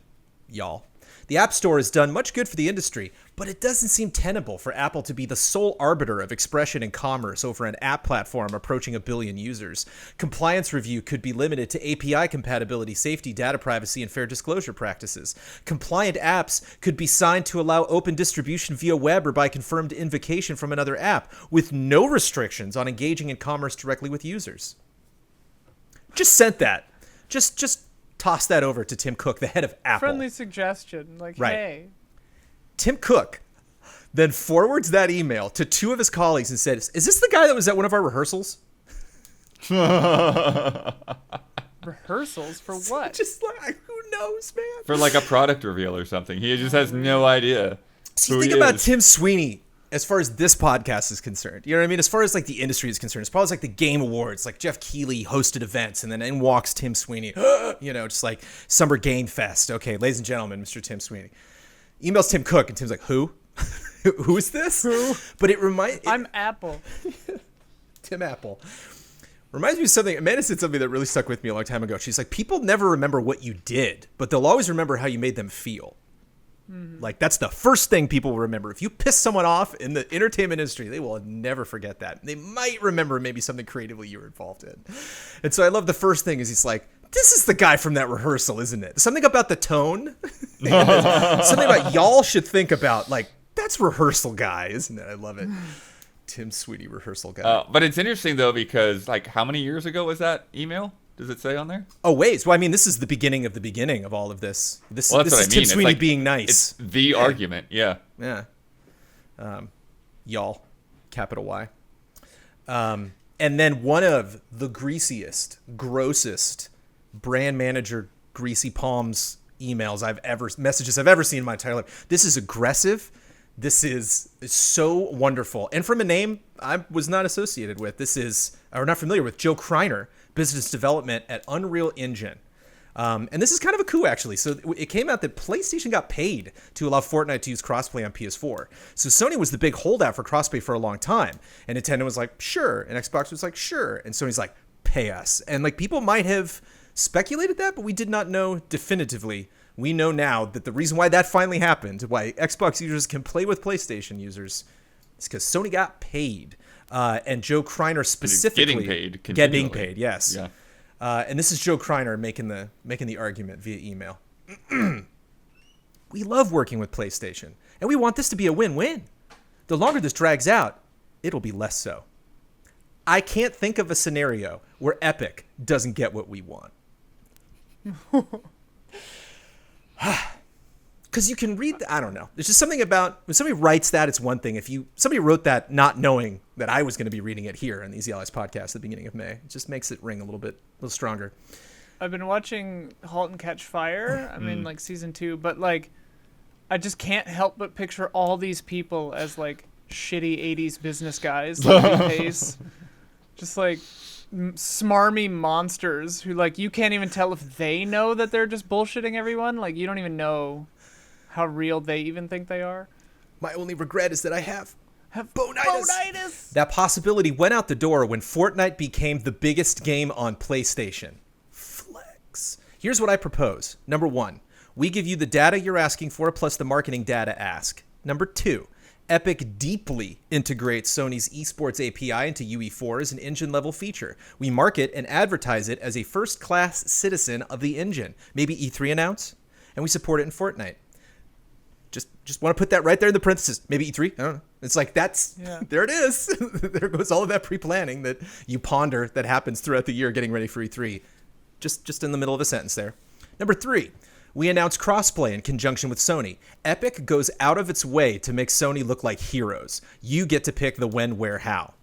Y'all. The App Store has done much good for the industry, but it doesn't seem tenable for Apple to be the sole arbiter of expression and commerce over an app platform approaching 1 billion users. Compliance review could be limited to API compatibility, safety, data privacy, and fair disclosure practices. Compliant apps could be signed to allow open distribution via web or by confirmed invocation from another app, with no restrictions on engaging in commerce directly with users. Just sent that. Just toss that over to Tim Cook, the head of Apple. Friendly suggestion, like, Right. hey. Tim Cook then forwards that email to 2 of his colleagues and says, is this the guy that was at one of our rehearsals? Rehearsals for what? Just like, who knows, man? For like a product reveal or something. He just has no idea. See, who think he about is. Tim Sweeney as far as this podcast is concerned. You know what I mean? As far as like the industry is concerned, as far as like the Game Awards, like Jeff Keighley hosted events, and then in walks Tim Sweeney. You know, just like Summer Game Fest. Okay, ladies and gentlemen, Mr. Tim Sweeney. Emails Tim Cook, and Tim's like, who? Who is this? Who? But it reminds... I'm Apple. Tim Apple. Reminds me of something. Amanda said something that really stuck with me a long time ago. She's like, people never remember what you did, but they'll always remember how you made them feel. Like, that's the first thing people will remember. If you piss someone off in the entertainment industry, they will never forget that. They might remember maybe something creatively you were involved in. And so I love the first thing is he's like, this is the guy from that rehearsal, isn't it? Something about the tone. Something about y'all should think about, like, that's rehearsal guy, isn't it? I love it. Tim Sweeney, rehearsal guy. But it's interesting, though, because, like, how many years ago was that email? Does it say on there? Oh, wait. Well, I mean, this is the beginning of all of this. This Well, that's is what I Tim mean. Sweeney It's like, being nice. It's the argument, yeah. Yeah. Y'all, capital Y. And then one of the greasiest, grossest brand manager greasy palms messages I've ever seen in my entire life. This is aggressive. This is so wonderful. And from a name I was not associated with. Or not familiar with, Joe Kreiner, business development at Unreal Engine. And this is kind of a coup, actually. So it came out that PlayStation got paid to allow Fortnite to use crossplay on PS4. So Sony was the big holdout for crossplay for a long time. And Nintendo was like, sure. And Xbox was like, sure. And Sony's like, pay us. And like people might have speculated that, but we did not know definitively. We know now that the reason why that finally happened, why Xbox users can play with PlayStation users, is because Sony got paid. And Joe Kreiner specifically Getting paid. Getting paid, yes. Yeah. And this is Joe Kreiner making the argument via email. We love working with PlayStation, and we want this to be a win-win. The longer this drags out, it'll be less so. I can't think of a scenario where Epic doesn't get what we want. Because you can read, I don't know. There's just something about, when somebody writes that, it's one thing. If somebody wrote that not knowing that I was going to be reading it here on the Easy Allies podcast at the beginning of May, it just makes it ring a little stronger. I've been watching *Halt and Catch Fire*. I'm in like season 2, but like, I just can't help but picture all these people as like shitty '80s business guys, like Pace, just like smarmy monsters who like you can't even tell if they know that they're just bullshitting everyone. Like you don't even know how real they even think they are. My only regret is that I have bonitis. Bonitis. That possibility went out the door when Fortnite became the biggest game on PlayStation. Flex. Here's what I propose. Number 1, we give you the data you're asking for plus the marketing data ask. Number 2, Epic deeply integrates Sony's esports API into UE4 as an engine-level feature. We market and advertise it as a first-class citizen of the engine. Maybe E3 announce, and we support it in Fortnite. Just want to put that right there in the parentheses. Maybe E3? I don't know. It's like, there it is. There goes all of that pre-planning that you ponder that happens throughout the year getting ready for E3. Just in the middle of a sentence there. Number 3, We announce crossplay in conjunction with Sony. Epic goes out of its way to make Sony look like heroes. You get to pick the when, where, how.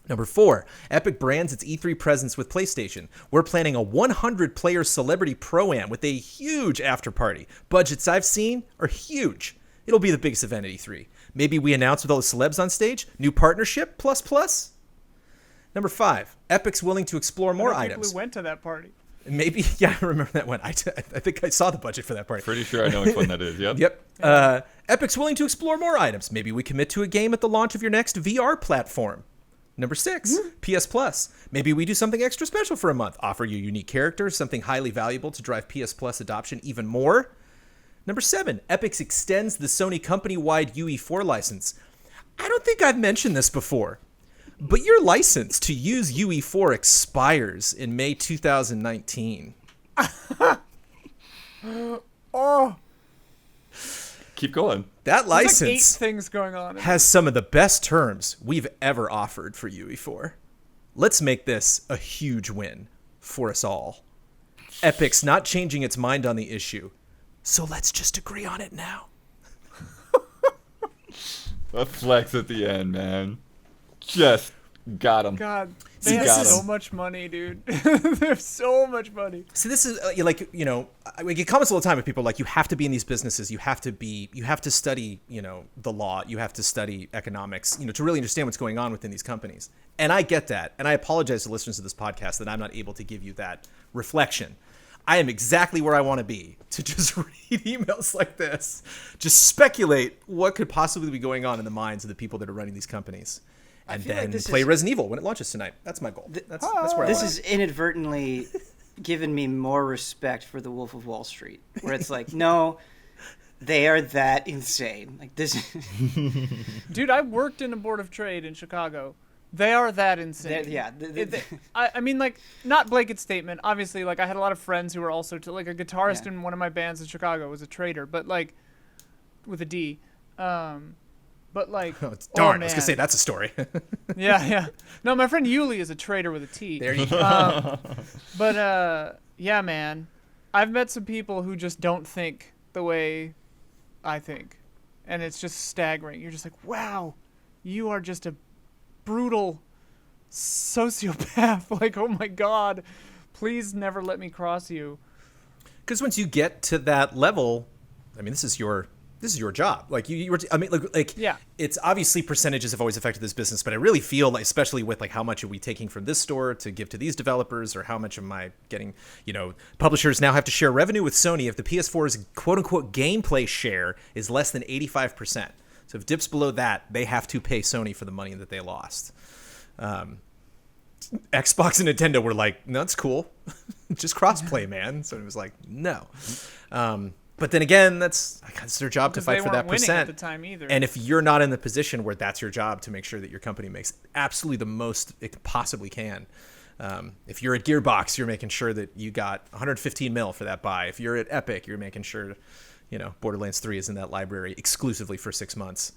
Number 4, Epic brands its E3 presence with PlayStation. We're planning a 100-player celebrity pro-am with a huge after-party. Budgets I've seen are huge. It'll be the biggest event at E3. Maybe we announce with all the celebs on stage? New partnership? Plus. Number 5, Epic's willing to explore more items. People who went to that party. Maybe, yeah, I remember that one. I think I saw the budget for that party. Pretty sure I know which one that is. Yep. Yep. Epic's willing to explore more items. Maybe we commit to a game at the launch of your next VR platform. Number 6, PS Plus. Maybe we do something extra special for a month. Offer you unique characters, something highly valuable to drive PS Plus adoption even more. Number 7, Epic extends the Sony company-wide UE4 license. I don't think I've mentioned this before, but your license to use UE4 expires in May 2019. Oh, Keep going. That there's like 8 license things going on. has some of the best terms we've ever offered for UE4. Let's make this a huge win for us all. Epic's not changing its mind on the issue, so let's just agree on it now. A flex at the end, man. Just got him. God, See, they this have is- so much money, dude. They have so much money. So this is we get comments all the time of people like, you have to be in these businesses, you have to study, the law, you have to study economics, to really understand what's going on within these companies. And I get that. And I apologize to listeners of this podcast that I'm not able to give you that reflection. I am exactly where I want to be, to just read emails like this, just speculate what could possibly be going on in the minds of the people that are running these companies. And feel like then this play is- Resident Evil when it launches tonight. That's my goal. That's where I This want is inadvertently given me more respect for the Wolf of Wall Street, where it's like, no, they are that insane. Like this. Dude, I worked in a board of trade in Chicago. They are that insane. Yeah. I mean, like, not blanket statement. Obviously, like, I had a lot of friends who were also, like, a guitarist Yeah. in one of my bands in Chicago was a trader, but, like, with a D. But, like, Oh, darn, I was man. gonna say that's a story. Yeah. No, my friend Yuli is a trader with a T. There you go. But, yeah, man. I've met some people who just don't think the way I think. And it's just staggering. You're just like, wow, you are just a brutal sociopath. Like, oh my God, please never let me cross you. Because once you get to that level, I mean, this is your job. Like you were, I mean, like Yeah. It's obviously percentages have always affected this business, but I really feel like, especially with like how much are we taking from this store to give to these developers, or how much am I getting? Publishers now have to share revenue with Sony if the PS4's quote unquote gameplay share is less than 85%. So if it dips below that, they have to pay Sony for the money that they lost. Xbox and Nintendo were like, no, that's cool. Just crossplay, man. So it was like, no. But then again, that's their job to Because fight they for that weren't winning percent. at the time either. And if you're not in the position where that's your job to make sure that your company makes absolutely the most it possibly can. If you're at Gearbox, you're making sure that you got 115 mil for that buy. If you're at Epic, you're making sure, Borderlands 3 is in that library exclusively for 6 months.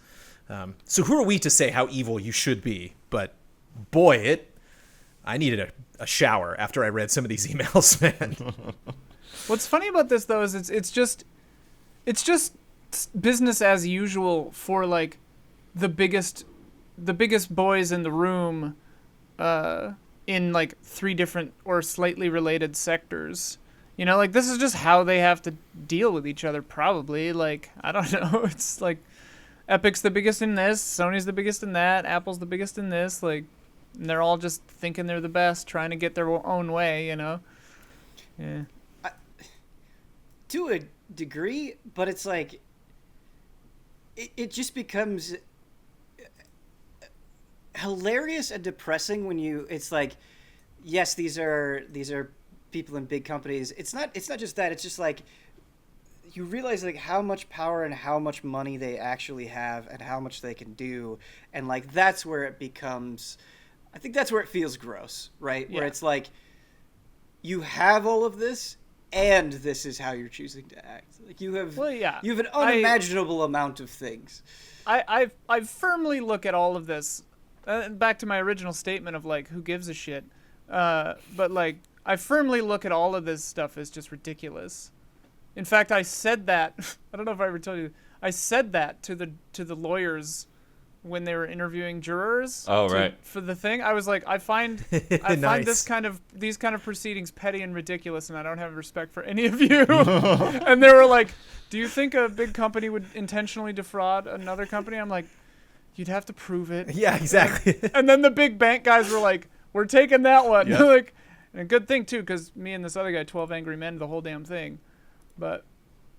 So who are we to say how evil you should be? But boy, I needed a shower after I read some of these emails, man. What's funny about this though is it's just business as usual for like the biggest boys in the room in like 3 different or slightly related sectors. Like this is just how they have to deal with each other probably. Like, I don't know. It's like Epic's the biggest in this, Sony's the biggest in that, Apple's the biggest in this, like, and they're all just thinking they're the best, trying to get their own way, Yeah. To a degree, but it's like it just becomes hilarious and depressing when it's like, yes, these are people in big companies. It's not just that. It's just like you realize like how much power and how much money they actually have and how much they can do, and like that's where it becomes. I think that's where it feels gross, right? Yeah. Where it's like you have all of this, and this is how you're choosing to act. Like you have, you have an unimaginable amount of things. I firmly look at all of this. Back to my original statement of like, who gives a shit? But like, I firmly look at all of this stuff as just ridiculous. In fact, I said that. I don't know if I ever told you. I said that to the lawyers when they were interviewing jurors. Oh, right. For the thing, I was like, I find find Nice. these kind of proceedings petty and ridiculous, and I don't have respect for any of you. And they were like, "Do you think a big company would intentionally defraud another company?" I'm like, "You'd have to prove it." Yeah, exactly. And then the big bank guys were like, "We're taking that one." Yep. Like, and a good thing too, because me and this other guy, 12 Angry Men, the whole damn thing. But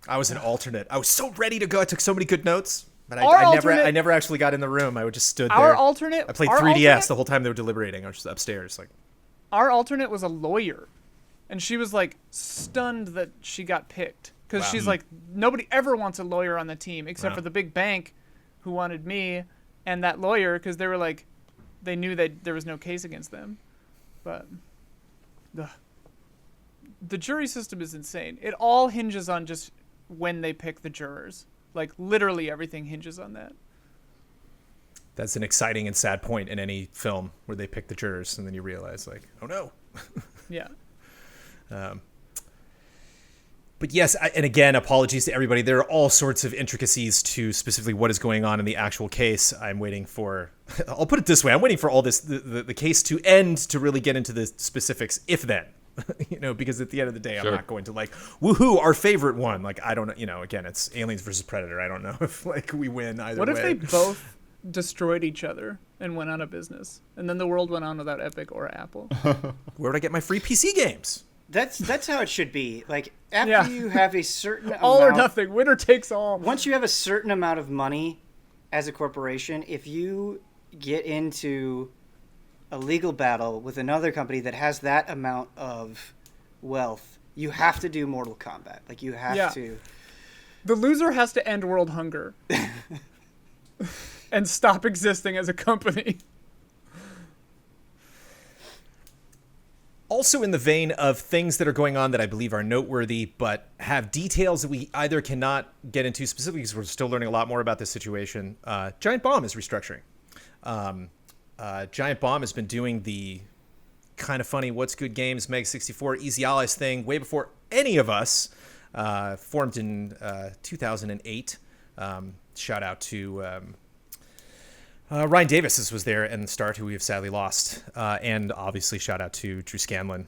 I was an alternate. I was so ready to go. I took so many good notes, but Our I never actually got in the room. I would just stood our there. alternate, I played our 3DS alternate- the whole time they were deliberating. I was just upstairs, like. Our alternate was a lawyer, and she was like stunned that she got picked because Wow. she's like, nobody ever wants a lawyer on the team except Wow. for the big bank, who wanted me and that lawyer because they were like, they knew that there was no case against them, but the jury system is insane. It all hinges on just when they pick the jurors. Like literally everything hinges on that. That's an exciting and sad point in any film where they pick the jurors and then you realize, like, oh no. Yeah. But yes, and again, apologies to everybody. There are all sorts of intricacies to specifically what is going on in the actual case. I'm waiting for, I'll put it this way, I'm waiting for all this, the case to end to really get into the specifics, if then. Because at the end of the day, Sure. I'm not going to like, woohoo, our favorite one. Like, I don't know, again, it's Aliens versus Predator. I don't know if like we win either What way. if they both destroyed each other and went out of business, and then the world went on without Epic or Apple? Where would I get my free PC games? That's how it should be. Like after Yeah. you have a certain All or amount, nothing. Winner takes all. once you have a certain amount of money as a corporation, if you get into a legal battle with another company that has that amount of wealth, you have to do Mortal Kombat. Like you have Yeah. to. The loser has to end world hunger and stop existing as a company. Also in the vein of things that are going on that I believe are noteworthy, but have details that we either cannot get into specifically because we're still learning a lot more about this situation. Giant Bomb is restructuring. Giant Bomb has been doing the kind of funny What's Good Games, Meg 64, Easy Allies thing way before any of us. Formed in 2008. Shout out to Ryan Davis was there and the start, who we have sadly lost. And obviously shout out to Drew Scanlon,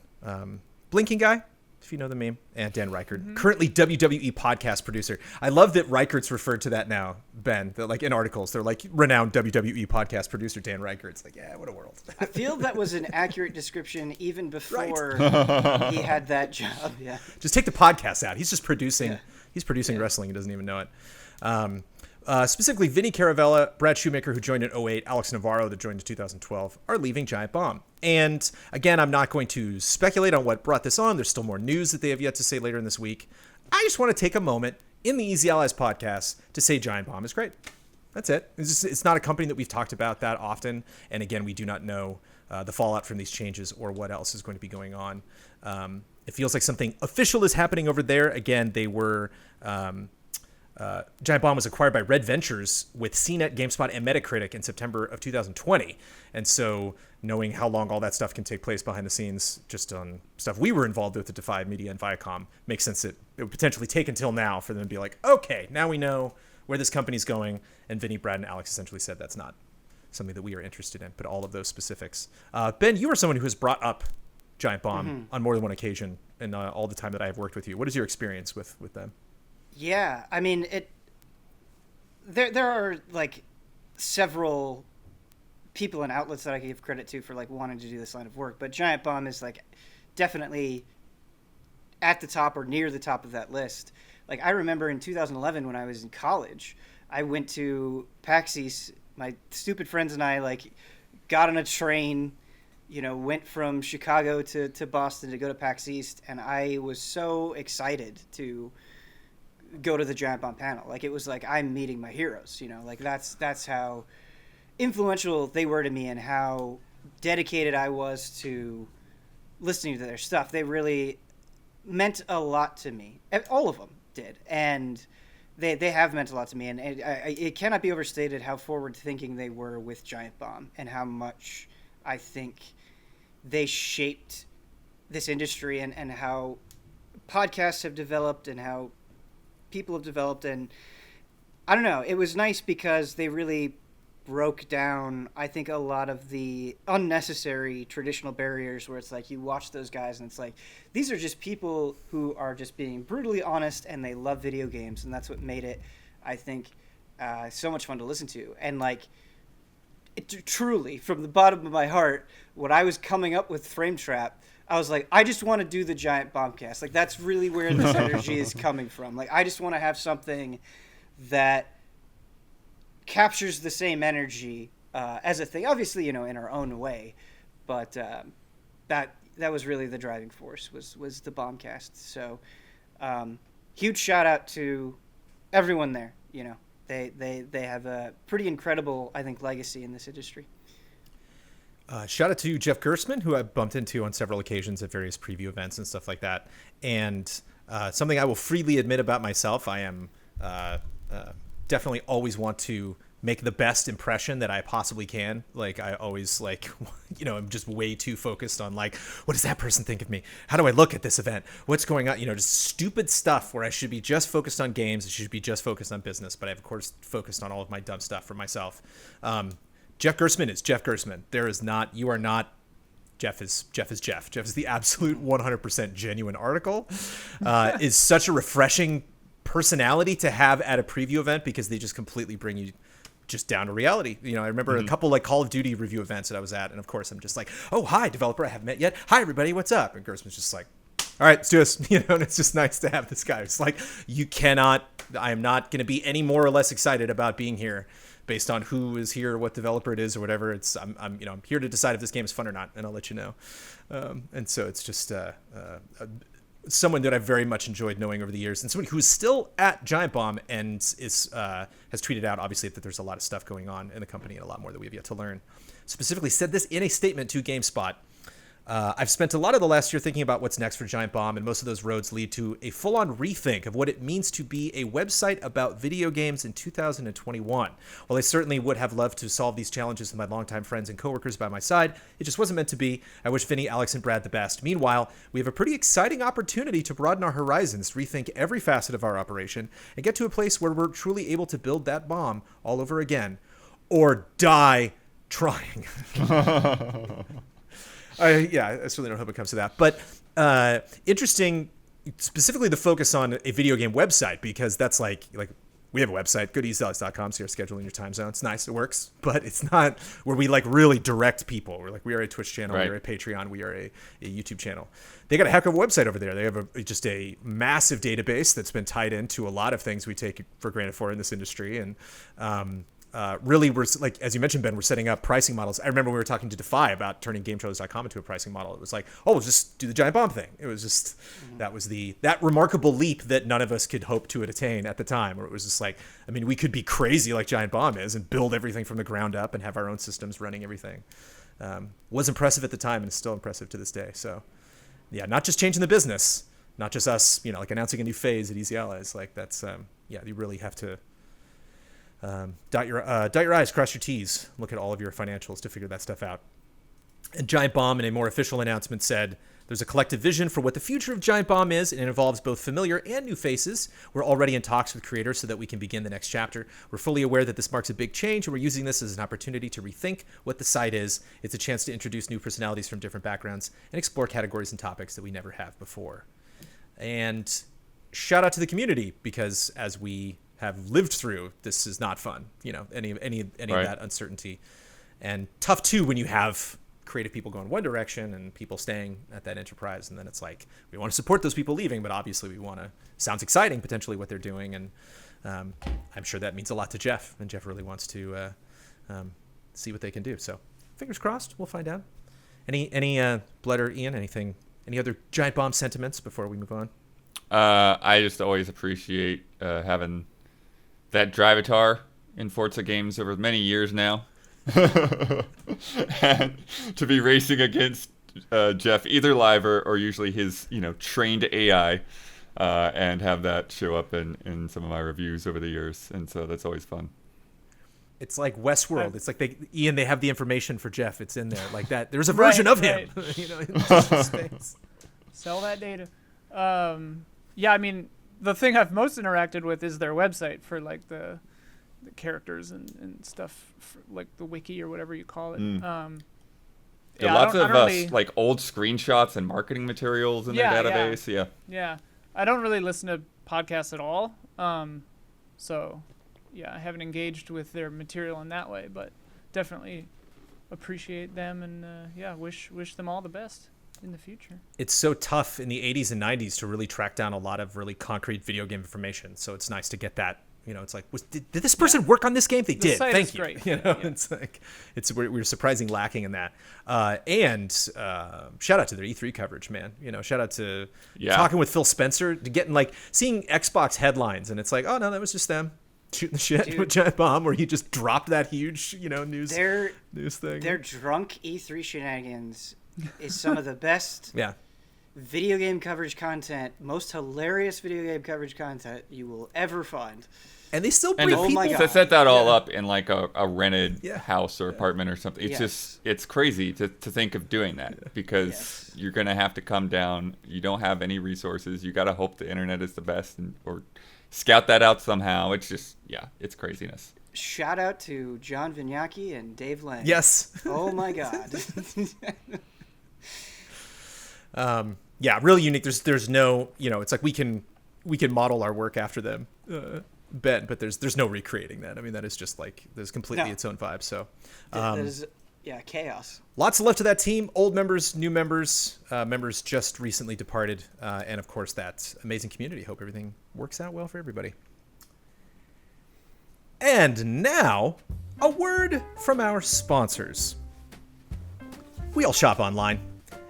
Blinking Guy, if you know the meme, and Dan Reichert, currently WWE podcast producer. I love that Reichert's referred to that now, Ben, that like in articles, they're like renowned WWE podcast producer Dan Reichert. It's like, yeah, what a world. I feel that was an accurate description even before he had that job. Yeah. Just take the podcast out. He's just producing. Yeah. He's producing wrestling. He doesn't even know it. Specifically, Vinny Caravella, Brad Shoemaker, who joined in 2008, Alex Navarro, that joined in 2012, are leaving Giant Bomb. And again, I'm not going to speculate on what brought this on. There's still more news that they have yet to say later in this week. I just want to take a moment in the Easy Allies podcast to say Giant Bomb is great. That's it. It's not a company that we've talked about that often. And again, we do not know the fallout from these changes or what else is going to be going on. It feels like something official is happening over there. Again, they were... Giant Bomb was acquired by Red Ventures with CNET, GameSpot, and Metacritic in September of 2020. And so knowing how long all that stuff can take place behind the scenes, just on stuff we were involved with at Defy Media and Viacom, makes sense that it would potentially take until now for them to be like, okay, now we know where this company's going. And Vinny, Brad, and Alex essentially said that's not something that we are interested in, but all of those specifics. Ben, you are someone who has brought up Giant Bomb on more than one occasion in all the time that I have worked with you. What is your experience with them? Yeah, I mean, there are like several people and outlets that I give credit to for like wanting to do this line of work, but Giant Bomb is like definitely at the top or near the top of that list. Like I remember in 2011 when I was in college, I went to PAX East. My stupid friends and I like got on a train, went from Chicago to Boston to go to PAX East, and I was so excited to go to the Giant Bomb panel. Like it was like I'm meeting my heroes, like that's how influential they were to me and how dedicated I was to listening to their stuff. They really meant a lot to me. All of them did, and they have meant a lot to me. And it cannot be overstated how forward thinking they were with Giant Bomb and how much I think they shaped this industry and how podcasts have developed and how people have developed, and I don't know, it was nice because they really broke down, I think, a lot of the unnecessary traditional barriers where it's like you watch those guys and it's like, these are just people who are just being brutally honest and they love video games, and that's what made it, I think, so much fun to listen to. And like, truly, from the bottom of my heart, when I was coming up with Frame Trap, I was like, I just want to do the Giant Bombcast. Like, that's really where this energy is coming from. Like, I just want to have something that captures the same energy as a thing. Obviously, in our own way. But that was really the driving force, was the Bombcast. So, huge shout out to everyone there. They have a pretty incredible, I think, legacy in this industry. Shout out to Jeff Gersman, who I bumped into on several occasions at various preview events and stuff like that. And something I will freely admit about myself, I am definitely always want to make the best impression that I possibly can. Like, I always, like, I'm just way too focused on, like, what does that person think of me? How do I look at this event? What's going on? Just stupid stuff where I should be just focused on games. I should be just focused on business. But I've, of course, focused on all of my dumb stuff for myself. Jeff Gersman is Jeff Gersman. You are not. Jeff is Jeff. Jeff is the absolute 100% genuine article. Is such a refreshing personality to have at a preview event because they just completely bring you just down to reality. I remember a couple like Call of Duty review events that I was at, and of course I'm just like, oh, hi, developer I haven't met yet. Hi, everybody, what's up? And Gersman's just like, all right, let's do this. And it's just nice to have this guy. It's like, I am not going to be any more or less excited about being here based on who is here, what developer it is, or whatever. I'm here to decide if this game is fun or not, and I'll let you know. And so it's just someone that I've very much enjoyed knowing over the years, and someone who's still at Giant Bomb and has tweeted out, obviously, that there's a lot of stuff going on in the company and a lot more that we have yet to learn. Specifically said this in a statement to GameSpot. I've spent a lot of the last year thinking about what's next for Giant Bomb, and most of those roads lead to a full-on rethink of what it means to be a website about video games in 2021. While I certainly would have loved to solve these challenges with my longtime friends and coworkers by my side, it just wasn't meant to be. I wish Vinny, Alex, and Brad the best. Meanwhile, we have a pretty exciting opportunity to broaden our horizons, rethink every facet of our operation, and get to a place where we're truly able to build that bomb all over again. Or die trying. I certainly don't hope it comes to that. But interesting, specifically the focus on a video game website, because that's like we have a website, go to easyallies.com, so you're scheduling your time zone. It's nice, it works, but it's not where we like really direct people. We are a Twitch channel, right. We are a Patreon, we are a YouTube channel. They got a heck of a website over there. They have just a massive database that's been tied into a lot of things we take for granted in this industry, and really, we're like, as you mentioned, Ben, we're setting up pricing models. I remember we were talking to Defy about turning GameTrailers.com into a pricing model. It was like, oh, we'll just do the Giant Bomb thing. It was just, that was that remarkable leap that none of us could hope to attain at the time, where it was just like, I mean, we could be crazy like Giant Bomb is and build everything from the ground up and have our own systems running everything. Was impressive at the time and is still impressive to this day. So yeah, not just changing the business, not just us, like announcing a new phase at Easy Allies. Like that's, you really have to, dot your I's, cross your T's, look at all of your financials to figure that stuff out. And Giant Bomb, in a more official announcement, said there's a collective vision for what the future of Giant Bomb is, and it involves both familiar and new faces. We're already in talks with creators so that we can begin the next chapter. We're fully aware that this marks a big change, and we're using this as an opportunity to rethink what the site is. It's a chance to introduce new personalities from different backgrounds and explore categories and topics that we never have before. And shout out to the community, because as we have lived through, this is not fun, any right. of that uncertainty, and tough too when you have creative people going one direction and people staying at that enterprise, and then it's like, we want to support those people leaving, but obviously we want to, sounds exciting potentially what they're doing, and I'm sure that means a lot to Jeff, and Jeff really wants to see what they can do. So fingers crossed, we'll find out. Any Blood or Ian, any other Giant Bomb sentiments before we move on? I just always appreciate having that Drivatar in Forza games over many years now. And to be racing against Jeff, either live or usually his trained AI, and have that show up in some of my reviews over the years. And so that's always fun. It's like Westworld. It's like they have the information for Jeff. It's in there like that. There's a version of him. Sell that data. Yeah, I mean, the thing I've most interacted with is their website for like the characters and stuff, for, like the wiki or whatever you call it. Yeah, lots of like old screenshots and marketing materials in their database. Yeah. I don't really listen to podcasts at all. So yeah, I haven't engaged with their material in that way, but definitely appreciate them and wish them all the best in the future. It's so tough in the 80s and 90s to really track down a lot of really concrete video game information. So it's nice to get that. You know, it's like, did this person work on this game? They did. Thank you. Great. You know, it's like we're surprisingly lacking in that. And shout out to their E3 coverage, man. You know, shout out to talking with Phil Spencer, to getting like seeing Xbox headlines, and it's like, oh no, that was just them shooting the shit with Giant Bomb, where he just dropped that huge, news thing. Their drunk E3 shenanigans is some of the best. Yeah. Video game coverage content, most hilarious video game coverage content you will ever find. And they still bring people. To set that all up in like a rented house or apartment or something, it's it's crazy to think of doing that, because you're going to have to come down. You don't have any resources. You got to hope the internet is the best or scout that out somehow. It's just, it's craziness. Shout out to John Vignacchi and Dave Lang. Yes. Oh my God. Really unique. There's no, it's like we can model our work after them, Ben, but there's no recreating that. I mean, that is just like, there's completely its own vibe. So, there's chaos. Lots of love to that team. Old members, new members, members just recently departed, and of course that amazing community. Hope everything works out well for everybody. And now, a word from our sponsors. We all shop online,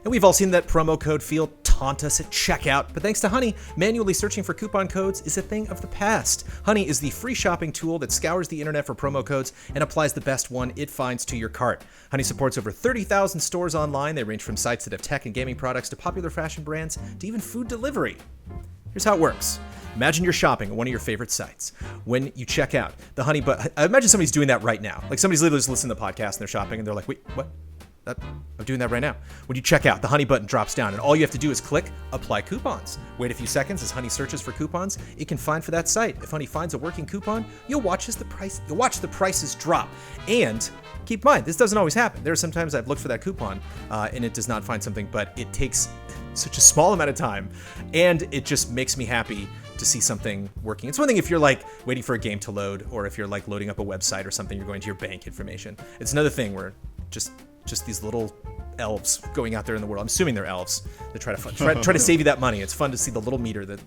and we've all seen that promo code field taunt us at checkout, but thanks to Honey, manually searching for coupon codes is a thing of the past. Honey is the free shopping tool that scours the internet for promo codes and applies the best one it finds to your cart. Honey supports over 30,000 stores online. They range from sites that have tech and gaming products to popular fashion brands to even food delivery. Here's how it works. Imagine you're shopping at one of your favorite sites. When you check out, the Honey button, I imagine somebody's doing that right now. Like somebody's literally just listening to the podcast and they're shopping and they're like, wait, what? I'm doing that right now. When you check out, the Honey button drops down, and all you have to do is click Apply Coupons. Wait a few seconds as Honey searches for coupons it can find for that site. If Honey finds a working coupon, you'll watch the prices drop. And keep in mind, this doesn't always happen. There are sometimes I've looked for that coupon and it does not find something, but it takes such a small amount of time, and it just makes me happy to see something working. It's one thing if you're like waiting for a game to load, or if you're like loading up a website or something, you're going to your bank information. It's another thing where just these little elves going out there in the world. I'm assuming they're elves. They try to save you that money. It's fun to see the little meter that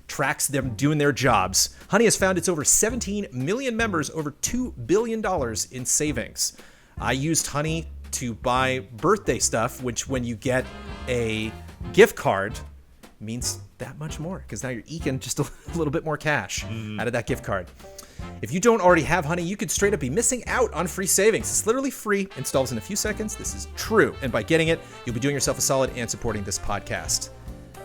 tracks them doing their jobs. Honey has found its over 17 million members, over $2 billion in savings. I used Honey to buy birthday stuff, which when you get a gift card means that much more, because now you're eking just a little bit more cash out of that gift card. If you don't already have Honey, you could straight up be missing out on free savings. It's literally free, installs in a few seconds. This is true. And by getting it, you'll be doing yourself a solid and supporting this podcast.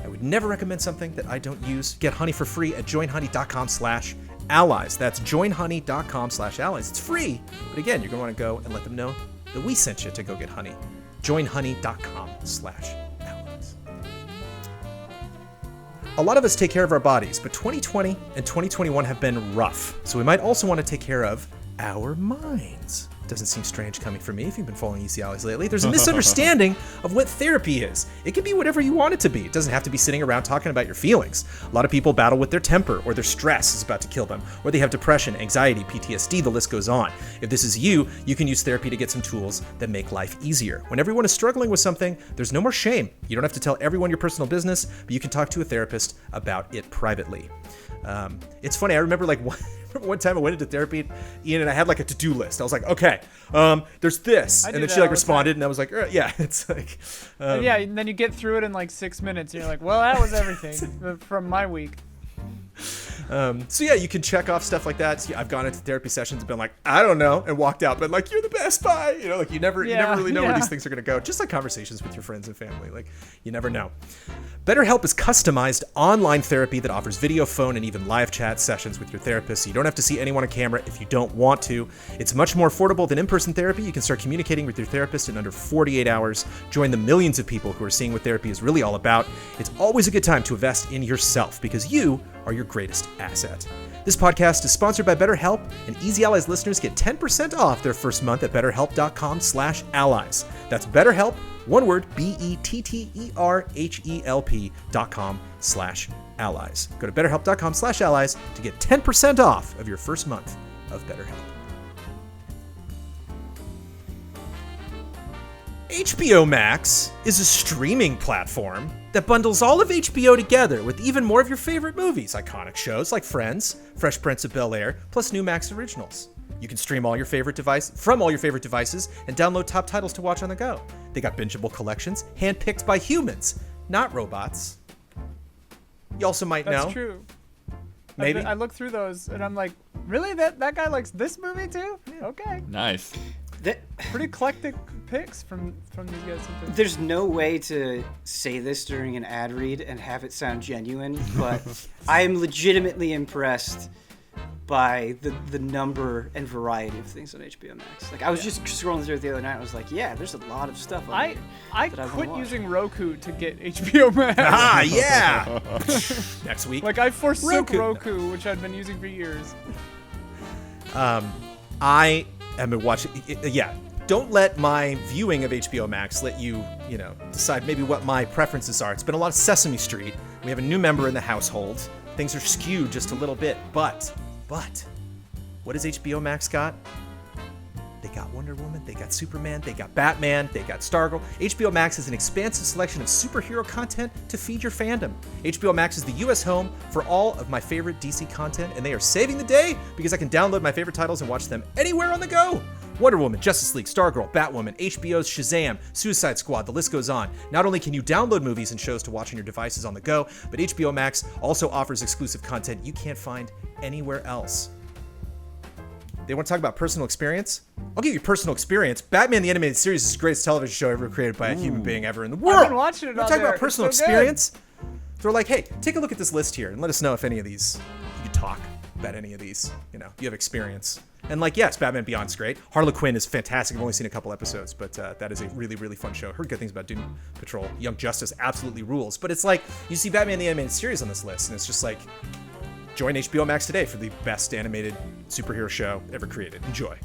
I would never recommend something that I don't use. Get Honey for free at joinhoney.com/allies. That's joinhoney.com/allies. It's free. But again, you're going to want to go and let them know that we sent you to go get Honey. joinhoney.com/allies. A lot of us take care of our bodies, but 2020 and 2021 have been rough, so we might also want to take care of our minds. Doesn't seem strange coming from me if you've been following Easy Allies lately. There's a misunderstanding of what therapy is. It can be whatever you want it to be. It doesn't have to be sitting around talking about your feelings. A lot of people battle with their temper, or their stress is about to kill them, or they have depression, anxiety, PTSD, the list goes on. If this is you, you can use therapy to get some tools that make life easier. When everyone is struggling with something, there's no more shame. You don't have to tell everyone your personal business, but you can talk to a therapist about it privately. It's funny, I remember one time I went into therapy, Ian, and I had like a to-do list. I was like, okay, there's this. And then she like responded, and I was like, yeah, it's like... yeah, and then you get through it in like 6 minutes, and you're like, well, that was everything from my week. So yeah, you can check off stuff like that. So I've gone into therapy sessions and been like, I don't know, and walked out, but like, you're the best, bye. Like you never really know where these things are going to go. Just like conversations with your friends and family, like you never know. BetterHelp is customized online therapy that offers video, phone, and even live chat sessions with your therapist, so you don't have to see anyone on camera if you don't want to. It's much more affordable than in-person therapy. You can start communicating with your therapist in under 48 hours. Join the millions of people who are seeing what therapy is really all about. It's always a good time to invest in yourself, because you are your greatest asset. This podcast is sponsored by BetterHelp, and Easy Allies listeners get 10% off their first month at betterhelp.com/allies. That's BetterHelp, one word, BetterHelp.com/allies. Go to betterhelp.com/allies to get 10% off of your first month of BetterHelp. HBO Max is a streaming platform that bundles all of HBO together with even more of your favorite movies, iconic shows like Friends, Fresh Prince of Bel-Air, plus new Max originals. You can stream all your favorite from all your favorite devices and download top titles to watch on the go. They got bingeable collections handpicked by humans, not robots. You also might know. That's true. Maybe. I look through those and I'm like, really? That guy likes this movie too? Yeah. Okay. Nice. Pretty eclectic picks from these guys. There's no way to say this during an ad read and have it sound genuine, but I am legitimately impressed by the number and variety of things on HBO Max. Like I was just scrolling through it the other night. I was like, yeah, there's a lot of stuff on here. I quit using Roku to get HBO Max. Ah, yeah. Next week. Like I forsook Roku, which I'd been using for years. I am watching. Yeah. Don't let my viewing of HBO Max let you, decide maybe what my preferences are. It's been a lot of Sesame Street. We have a new member in the household. Things are skewed just a little bit. But, what has HBO Max got? They got Wonder Woman, they got Superman, they got Batman, they got Stargirl. HBO Max is an expansive selection of superhero content to feed your fandom. HBO Max is the US home for all of my favorite DC content, and they are saving the day because I can download my favorite titles and watch them anywhere on the go. Wonder Woman, Justice League, Stargirl, Batwoman, HBO's Shazam, Suicide Squad, the list goes on. Not only can you download movies and shows to watch on your devices on the go, but HBO Max also offers exclusive content you can't find anywhere else. They want to talk about personal experience? I'll give you personal experience. Batman the Animated Series is the greatest television show ever created by a human being ever in the world. I've been watching it We're on talking there. about personal It's so experience. They're like, hey, take a look at this list here and let us know if any of these, you can talk about any of these, you have experience. And yes, Batman Beyond's great. Harley Quinn is fantastic. I've only seen a couple episodes, but that is a really, really fun show. Heard good things about Doom Patrol. Young Justice absolutely rules. But it's like, you see Batman the Animated Series on this list, and it's just like, join HBO Max today for the best animated superhero show ever created. Enjoy.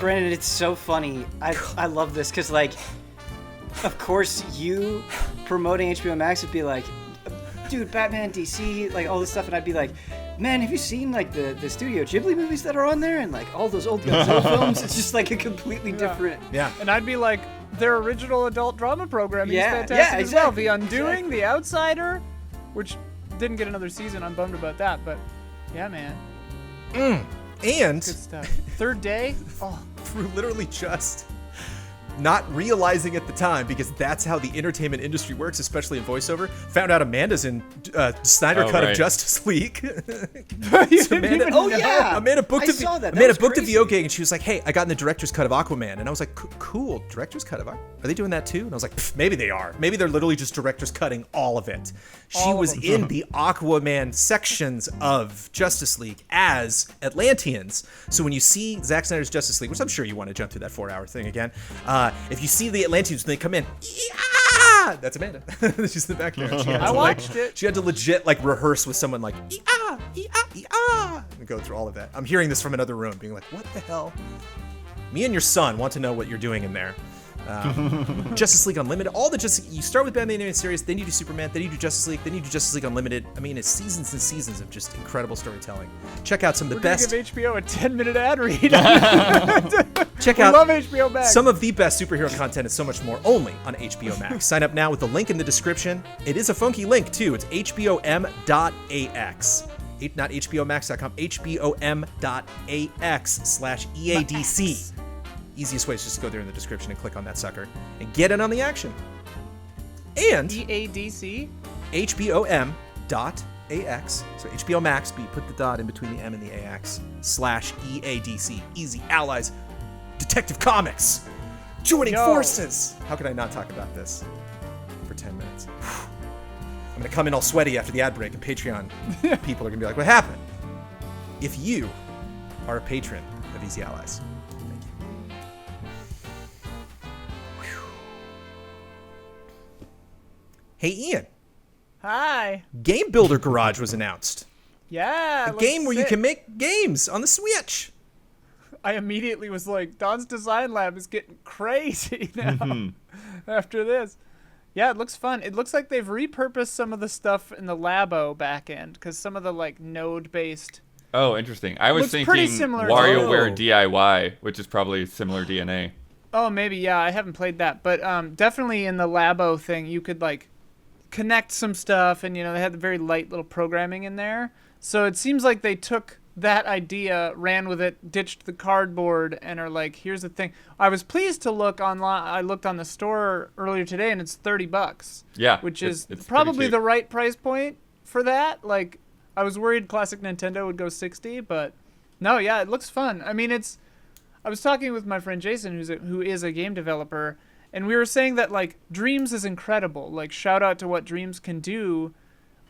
Brandon, it's so funny. I love this because, of course, you promoting HBO Max would be like, dude, Batman, DC, all this stuff, and I'd be like, man, have you seen the Studio Ghibli movies that are on there and all those old Godzilla films? It's just a completely different. Yeah. And I'd be like, their original adult drama programming is Yeah, fantastic yeah, as well. exactly, The Undoing, exactly. The Outsider, which didn't get another season. I'm bummed about that, but yeah, man, And good stuff. Third Day, oh, through literally just not realizing at the time, because that's how the entertainment industry works, especially in voiceover, found out Amanda's in Snyder Cut right. of Justice League. you So didn't Amanda- even Oh know. yeah, Amanda booked I saw that. That Amanda was booked a crazy. VO gig, and she was like, "Hey, I got in the director's cut of Aquaman," and I was like, "Cool, director's cut of Aquaman? Are they doing that too?" And I was like, "Maybe they are. Maybe they're literally just director's cutting all of it." She All of was them. in the Aquaman sections of Justice League as Atlanteans. So when you see Zack Snyder's Justice League, which I'm sure you want to jump through that 4-hour thing again, if you see the Atlanteans when they come in, yeah, that's Amanda. She's in the back there. She had I to, watched it. She had to legit rehearse with someone like and go through all of that. I'm hearing this from another room, being like, "What the hell?" Me and your son want to know what you're doing in there. Justice League Unlimited, you start with Batman the Animated Series, then you do Superman, then you do Justice League, then you do Justice League Unlimited. I mean, it's seasons and seasons of just incredible storytelling. Check out some of the We're gonna best. give HBO a 10-minute ad read. Check We out love HBO Max. some of the best superhero content and so much more only on HBO Max. Sign up now with the link in the description. It is a funky link too. It's hbom.ax. Not hbomax.com, hbom.ax/EADC. Easiest way is just to go there in the description and click on that sucker and get in on the action. And EADC. hbom.ax. So HBO Max, but you put the dot in between the M and the AX /EADC. Easy Allies. Detective Comics. Joining Yo. forces. How could I not talk about this for 10 minutes? I'm going to come in all sweaty after the ad break, and Patreon people are going to be like, what happened? If you are a patron of Easy Allies, thank you. Whew. Hey, Ian. Hi. Game Builder Garage was announced. Yeah, A game where you can make games on the Switch. I immediately was like, Don's Design Lab is getting crazy now after this. Yeah, it looks fun. It looks like they've repurposed some of the stuff in the Labo backend because some of the like node-based. Oh, interesting. I was Looks thinking pretty similar to- WarioWare DIY, which is probably similar DNA. Oh, maybe, yeah. I haven't played that. But definitely in the Labo thing, you could, like, connect some stuff. And, they had the very light little programming in there. So it seems like they took that idea, ran with it, ditched the cardboard, and are like, here's the thing. I was pleased to look online. I looked on the store earlier today, and it's $30. Yeah. Which it's is pretty probably cheap. the right price point for that. Like, I was worried classic Nintendo would go 60, but no, yeah, it looks fun. I mean, I was talking with my friend Jason, who is a game developer, and we were saying that like Dreams is incredible. Like shout out to what Dreams can do,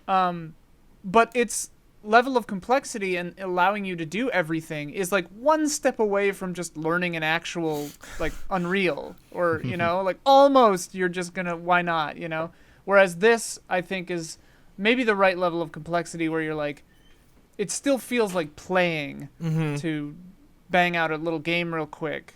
but its level of complexity and allowing you to do everything is like one step away from just learning an actual like Unreal or like almost you're just gonna why not whereas this I think is maybe the right level of complexity where you're like it still feels like playing to bang out a little game real quick.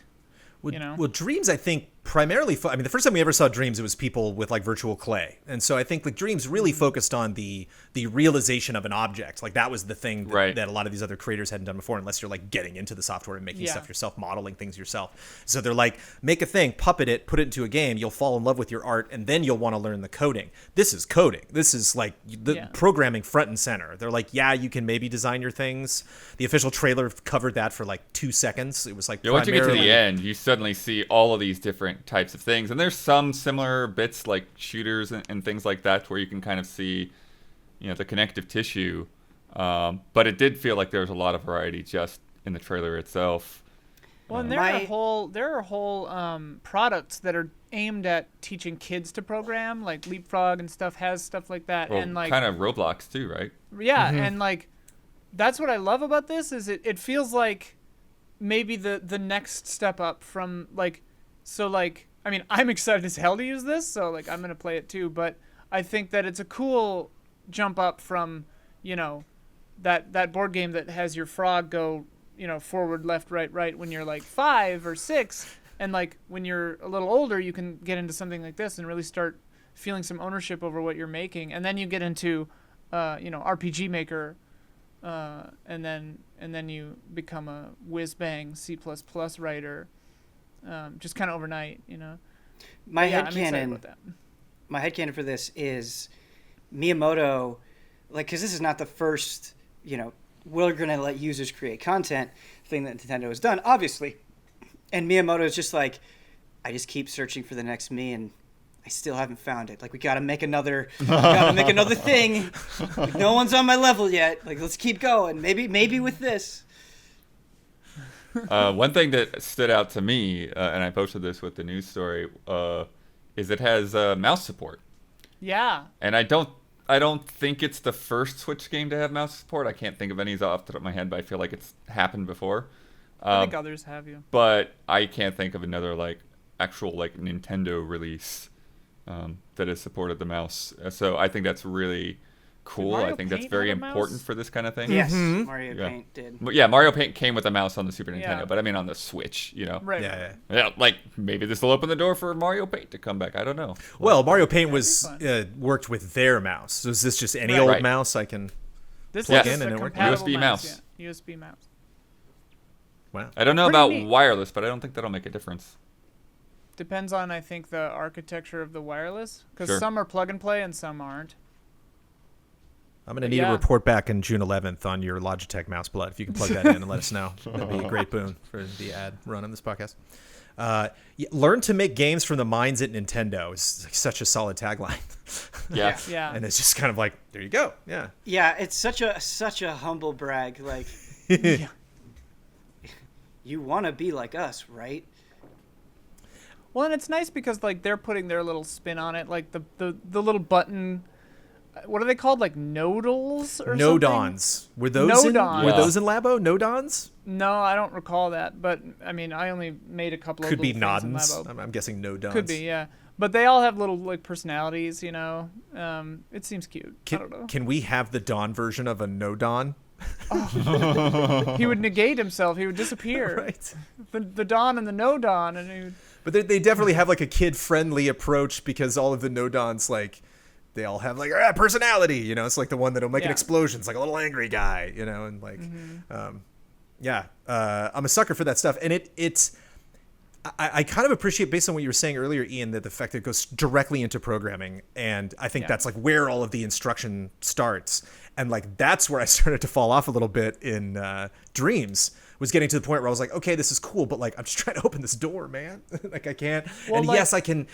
Well, Dreams, I think, primarily, the first time we ever saw Dreams, it was people with like virtual clay. And so I think like Dreams really focused on the realization of an object. Like that was the thing that a lot of these other creators hadn't done before, unless you're like getting into the software and making stuff yourself, modeling things yourself. So they're like, make a thing, puppet it, put it into a game, you'll fall in love with your art, and then you'll want to learn the coding. This is coding. This is like the programming front and center. They're like, yeah, you can maybe design your things. The official trailer covered that for like 2 seconds. It was like once you get to the end, you suddenly see all of these different types of things, and there's some similar bits like shooters and things like that where you can kind of see the connective tissue, but it did feel like there was a lot of variety just in the trailer itself. Well, and there are whole products that are aimed at teaching kids to program, like Leapfrog and stuff has stuff like that. Well, and like kind of Roblox too, right? Yeah, and like that's what I love about this is it feels like maybe the next step up from like I'm excited as hell to use this, so like I'm gonna play it too, but I think that it's a cool jump up from that board game that has your frog go forward, left, right when you're like 5 or 6, and like when you're a little older you can get into something like this and really start feeling some ownership over what you're making, and then you get into RPG Maker, and then you become a whiz bang C++ writer, just kind of overnight, My I'm excited headcanon. about that. My headcanon for this is Miyamoto, because this is not the first, we're going to let users create content thing that Nintendo has done, obviously. And Miyamoto is just like, I just keep searching for the next me, and I still haven't found it. Like, we got to make another thing. Like, no one's on my level yet. Like, let's keep going. Maybe with this. One thing that stood out to me, and I posted this with the news story, is it has mouse support. Yeah. And I don't think it's the first Switch game to have mouse support. I can't think of any off the top of my head, but I feel like it's happened before. I think others have you. But I can't think of another like actual like Nintendo release that has supported the mouse. So I think that's really cool. Mario I think that's Paint very have a mouse? important for this kind of thing. Yes, Mario Paint did. But yeah, Mario Paint came with a mouse on the Super Nintendo, Yeah. but I mean on the Switch, Right. Yeah, like maybe this will open the door for Mario Paint to come back. I don't know. Well, Mario Paint fun. worked with their mouse. So is this just any Right. old Right. mouse I can This plug is in a and it works? compatible USB mouse. Yeah. USB mouse. Wow. I don't know Pretty about neat. wireless, but I don't think that'll make a difference. Depends on, I think, the architecture of the wireless, because Sure. some are plug and play and some aren't. I'm going to need Yeah. a report back on June 11th on your Logitech mouse blood. If you can plug that in and let us know. That'd be a great boon for the ad run on this podcast. Learn to make games from the minds at Nintendo is like such a solid tagline. Yeah. Yeah. And it's just kind of like, there you go. Yeah. Yeah, it's such a humble brag. Like, you want to be like us, right? Well, and it's nice because like they're putting their little spin on it, like the little button. what are they called? Like nodals or Nodons. Were those Nodons. were those in Labo? Nodons? No, I don't recall that. But I mean, I only made a couple of Could be little things in Nodons. Labo. I'm guessing Nodons. Could be, yeah. But they all have little like personalities, you know. It seems cute. I don't know. Can we have the Dawn version of a Nodon? He would negate himself. He would disappear. Right. The Dawn and the no Dawn, and he would. But they definitely have like a kid-friendly approach because all of the Nodons, like, they all have like personality. You know, it's like the one that'll make an explosion. It's like a little angry guy. You know, and like, I'm a sucker for that stuff, and it's. I kind of appreciate, based on what you were saying earlier, Ian, that the fact that it goes directly into programming, and I think that's like where all of the instruction starts, and like that's where I started to fall off a little bit in Dreams, was getting to the point where I was like, okay, this is cool, but like I'm just trying to open this door, man. Like I can't. Well, and like, yes, I can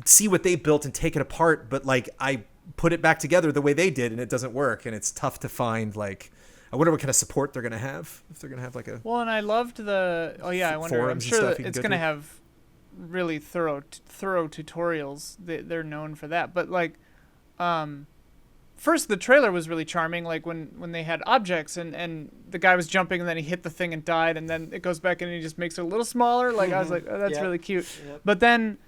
see what they built and take it apart, but like I put it back together the way they did, and it doesn't work, and it's tough to find like. I wonder what kind of support they're going to have, if they're going to have like a... Well, and I loved the... Oh, yeah, I wonder... I'm sure that it's going to have really thorough tutorials. They're known for that. But, like, first, the trailer was really charming, like, when they had objects, and the guy was jumping, and then he hit the thing and died, and then it goes back, and he just makes it a little smaller. Like, I was like, oh, that's really cute. Yep. But then,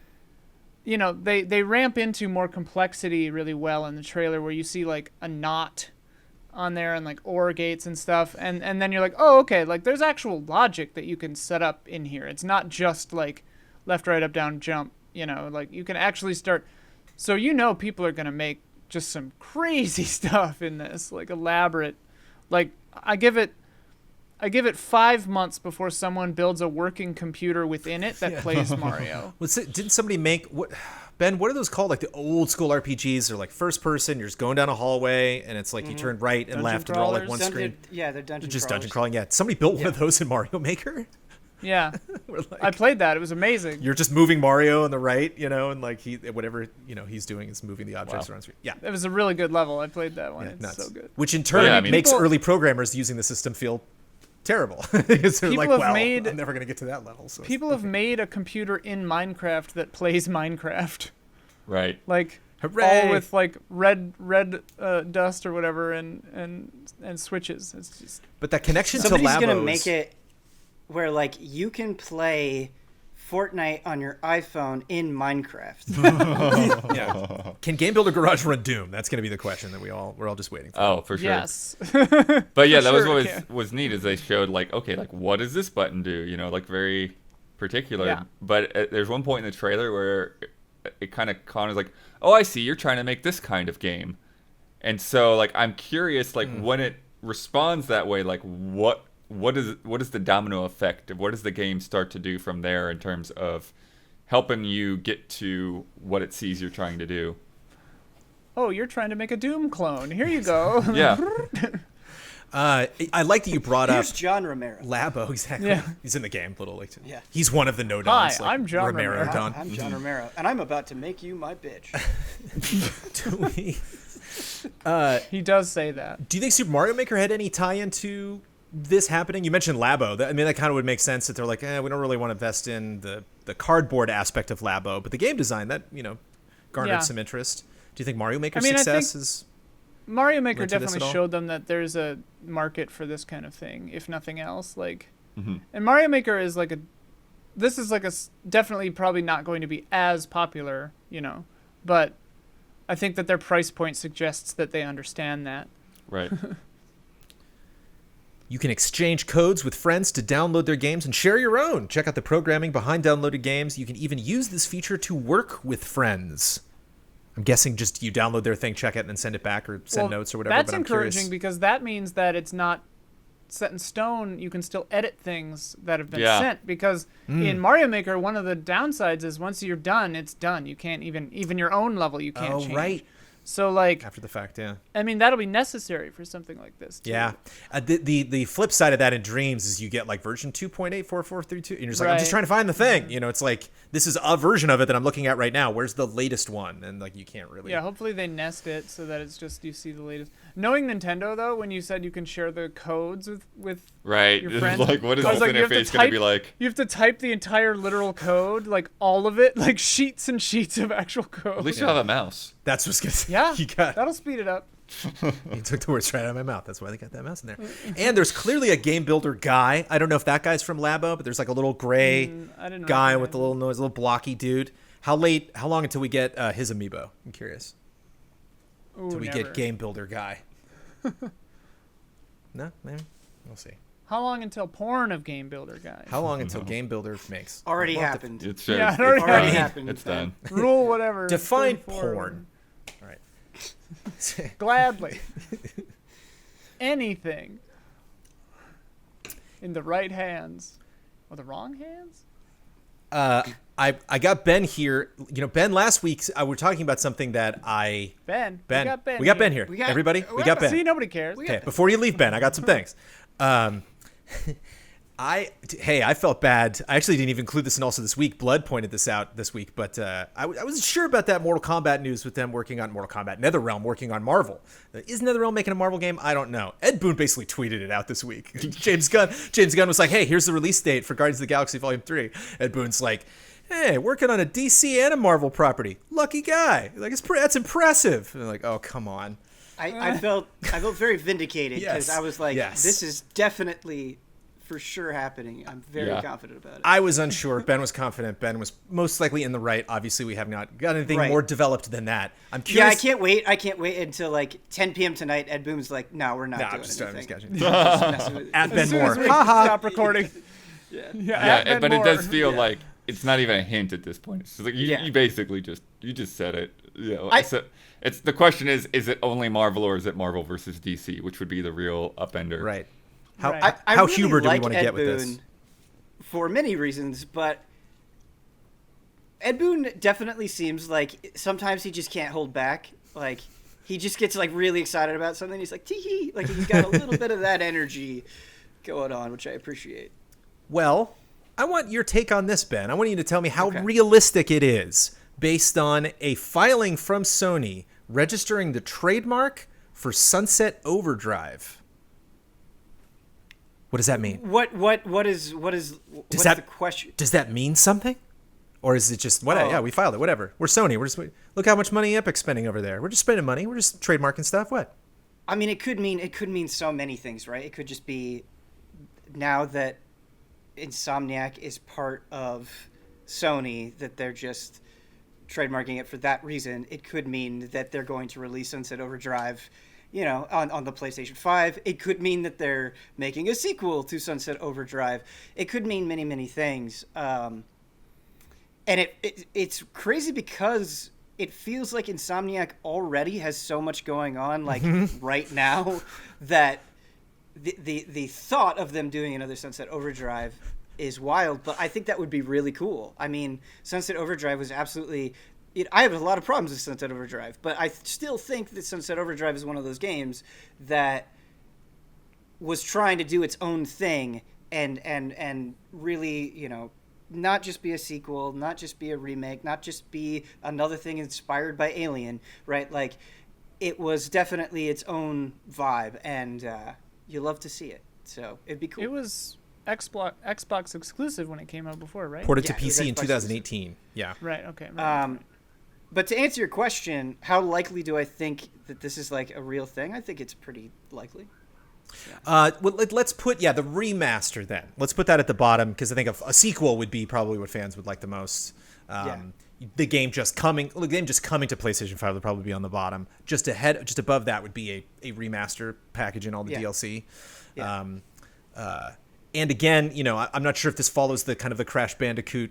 you know, they ramp into more complexity really well in the trailer, where you see, like, a knot on there and like OR gates and stuff, and then you're like, oh, okay, like there's actual logic that you can set up in here. It's not just like left, right, up, down, jump, you know, like you can actually start. So you know people are gonna make just some crazy stuff in this, like elaborate. Like I give it 5 months before someone builds a working computer within it that plays Mario. Didn't somebody make what? Ben, what are those called? Like the old school RPGs? They're like first person. You're just going down a hallway, and it's like you turn right and left, and they're all like one screen. Yeah, they're dungeon. Just dungeon crawling. Yeah, somebody built one of those in Mario Maker. Yeah, like, I played that. It was amazing. You're just moving Mario on the right, you know, and like whatever he's doing is moving the objects around. Yeah, it was a really good level. I played that one. Yeah, it's nuts. so good. Which in turn makes early programmers using the system feel terrible. Because they're like, well, I'm never going to get to that level. So people have made a computer in Minecraft that plays Minecraft. Right. Like hooray! All with like red dust or whatever and switches. It's just. But that connection to Labos. Somebody's gonna make it where like you can play Fortnite on your iPhone in Minecraft. Yeah. Can Game Builder Garage run Doom? That's going to be the question that we're all just waiting for. Oh, for sure. Yes. But yeah, that was what was neat, is they showed like, okay, like what does this button do? You know, like very particular. Yeah. But there's one point in the trailer where it kind of is like, oh, I see, you're trying to make this kind of game. And so like I'm curious, like when it responds that way, like what is the domino effect? What does the game start to do from there in terms of helping you get to what it sees you're trying to do? Oh, you're trying to make a Doom clone. Here you go. Yeah. I like that you brought Here's up John Romero. Labo, exactly. Yeah. He's in the game, little like. Yeah. He's one of the Nodons. Hi, like I'm John Romero. Don. I'm John Romero, and I'm about to make you my bitch. He does say that. Do you think Super Mario Maker had any tie into this happening? You mentioned Labo. I mean, that kind of would make sense that they're like, we don't really want to invest in the cardboard aspect of Labo, but the game design that garnered some interest. Do you think Mario Maker's success is? Mario Maker definitely showed them that there's a market for this kind of thing, if nothing else. Like, and Mario Maker is like this is like definitely probably not going to be as popular, but I think that their price point suggests that they understand that. Right. You can exchange codes with friends to download their games and share your own. Check out the programming behind downloaded games. You can even use this feature to work with friends. I'm guessing just you download their thing, check it, and then send it back or send notes or whatever. That's but I'm encouraging curious. Because that means that it's not set in stone. You can still edit things that have been sent. Because in Mario Maker, one of the downsides is once you're done, it's done. You can't even your own level you can't change. Right. So like after the fact, yeah. I mean that'll be necessary for something like this too. Yeah. The flip side of that in Dreams is you get like version 2.84432 and you're just like, I'm just trying to find the thing. It's like this is a version of it that I'm looking at right now. Where's the latest one? And like you can't really. Yeah, hopefully they nest it so that it's just you see the latest. Knowing Nintendo though, when you said you can share the codes with Right. your It's friends, like, what is I was this like, you have to interface going to be type- like? You have to type the entire literal code, like all of it, like sheets and sheets of actual code. At least you have a mouse. That's what's gonna. Yeah, You got. that'll speed it up. You took the words right out of my mouth. That's why they got that mouse in there. And there's clearly a game builder guy. I don't know if that guy's from Labo, but there's like a little gray I didn't guy recognize with the little nose, little blocky dude. How long until we get his amiibo? I'm curious. Ooh, Until we never. get game builder guy. No, maybe we'll see. How long until porn of game builder guys? How long until game builder makes? Already Well, happened. It's Yeah, it's it already Already done. happened. It's done. Rule whatever. Define 34. porn. All right. Gladly. Anything. In the right hands. Or the wrong hands? I got Ben here. You know, Ben last week we were talking about something that Ben. Ben. We got Ben. We got Ben here. We got- Everybody, we we got Ben. See, nobody cares. Okay, before you leave, Ben, I got some things. I felt bad. I actually didn't even include this in also this week. Blood pointed this out this week, but I wasn't sure about that Mortal Kombat news with them working on Mortal Kombat. NetherRealm working on Marvel. Is NetherRealm making a Marvel game? I don't know. Ed Boon basically tweeted it out this week. James Gunn was like, hey, here's the release date for Guardians of the Galaxy Volume 3. Ed Boon's like, hey, working on a DC and a Marvel property. Lucky guy. Like, that's impressive. And they're like, oh, come on. I felt very vindicated because Yes. I was like, Yes. this is definitely for sure happening. I'm very Yeah. confident about it. I was unsure. Ben was confident. Ben was most likely in the right. Obviously, we have not got anything Right. more developed than that. I'm Yeah, curious. I can't wait until like 10 p.m. tonight. Ed Boom's like, no, we're not Nah, doing I'm just anything. catching. Just messing with it. At Ben As soon Moore. as we Haha. stop recording. Yeah. Yeah, Yeah, at Ben but it does Moore. feel Yeah. like it's not even a hint at this point. It's just like Yeah. you basically just said it. You know, I- so it's the question is it only Marvel or is it Marvel versus DC, which would be the real upender. Right. How Right. I how really Huber do like we want to Ed get with Boon this? for many reasons, but Ed Boon definitely seems like sometimes he just can't hold back. Like he just gets like really excited about something. He's like tee hee, like he's got a little bit of that energy going on, which I appreciate. Well, I want your take on this, Ben. I want you to tell me how Okay. realistic it is based on a filing from Sony registering the trademark for Sunset Overdrive. What does that mean? What is what's that- the question? Does that mean something? Or is it just whatever? Oh. Yeah, we filed it. Whatever. We're Sony. We're just look how much money Epic's spending over there. We're just spending money. We're just trademarking stuff. What? I mean, it could mean so many things, right? It could just be now that Insomniac is part of Sony that they're just trademarking it for that reason. It could mean that they're going to release Sunset Overdrive, you know, on the PlayStation 5. It could mean that they're making a sequel to Sunset Overdrive. It could mean many, many things. And it's crazy because it feels like Insomniac already has so much going on, like right now, that the thought of them doing another Sunset Overdrive is wild. But I think that would be really cool. I mean, Sunset Overdrive was absolutely. I have a lot of problems with Sunset Overdrive, but I still think that Sunset Overdrive is one of those games that was trying to do its own thing and really, you know, not just be a sequel, not just be a remake, not just be another thing inspired by Alien, right? Like, it was definitely its own vibe, and you love to see it. So it'd be cool. It was Xbox exclusive when it came out before, right? Ported to Yeah, it was PC in Xbox 2018. Yeah. Right. Okay. Right. But to answer your question, how likely do I think that this is like a real thing? I think it's pretty likely. Well, let's put the remaster then. Let's put that at the bottom because I think a sequel would be probably what fans would like the most. The game just coming to PlayStation 5 would probably be on the bottom. Just above that would be a remaster package and all the Yeah. DLC. Yeah. And again, you know, I'm not sure if this follows the kind of the Crash Bandicoot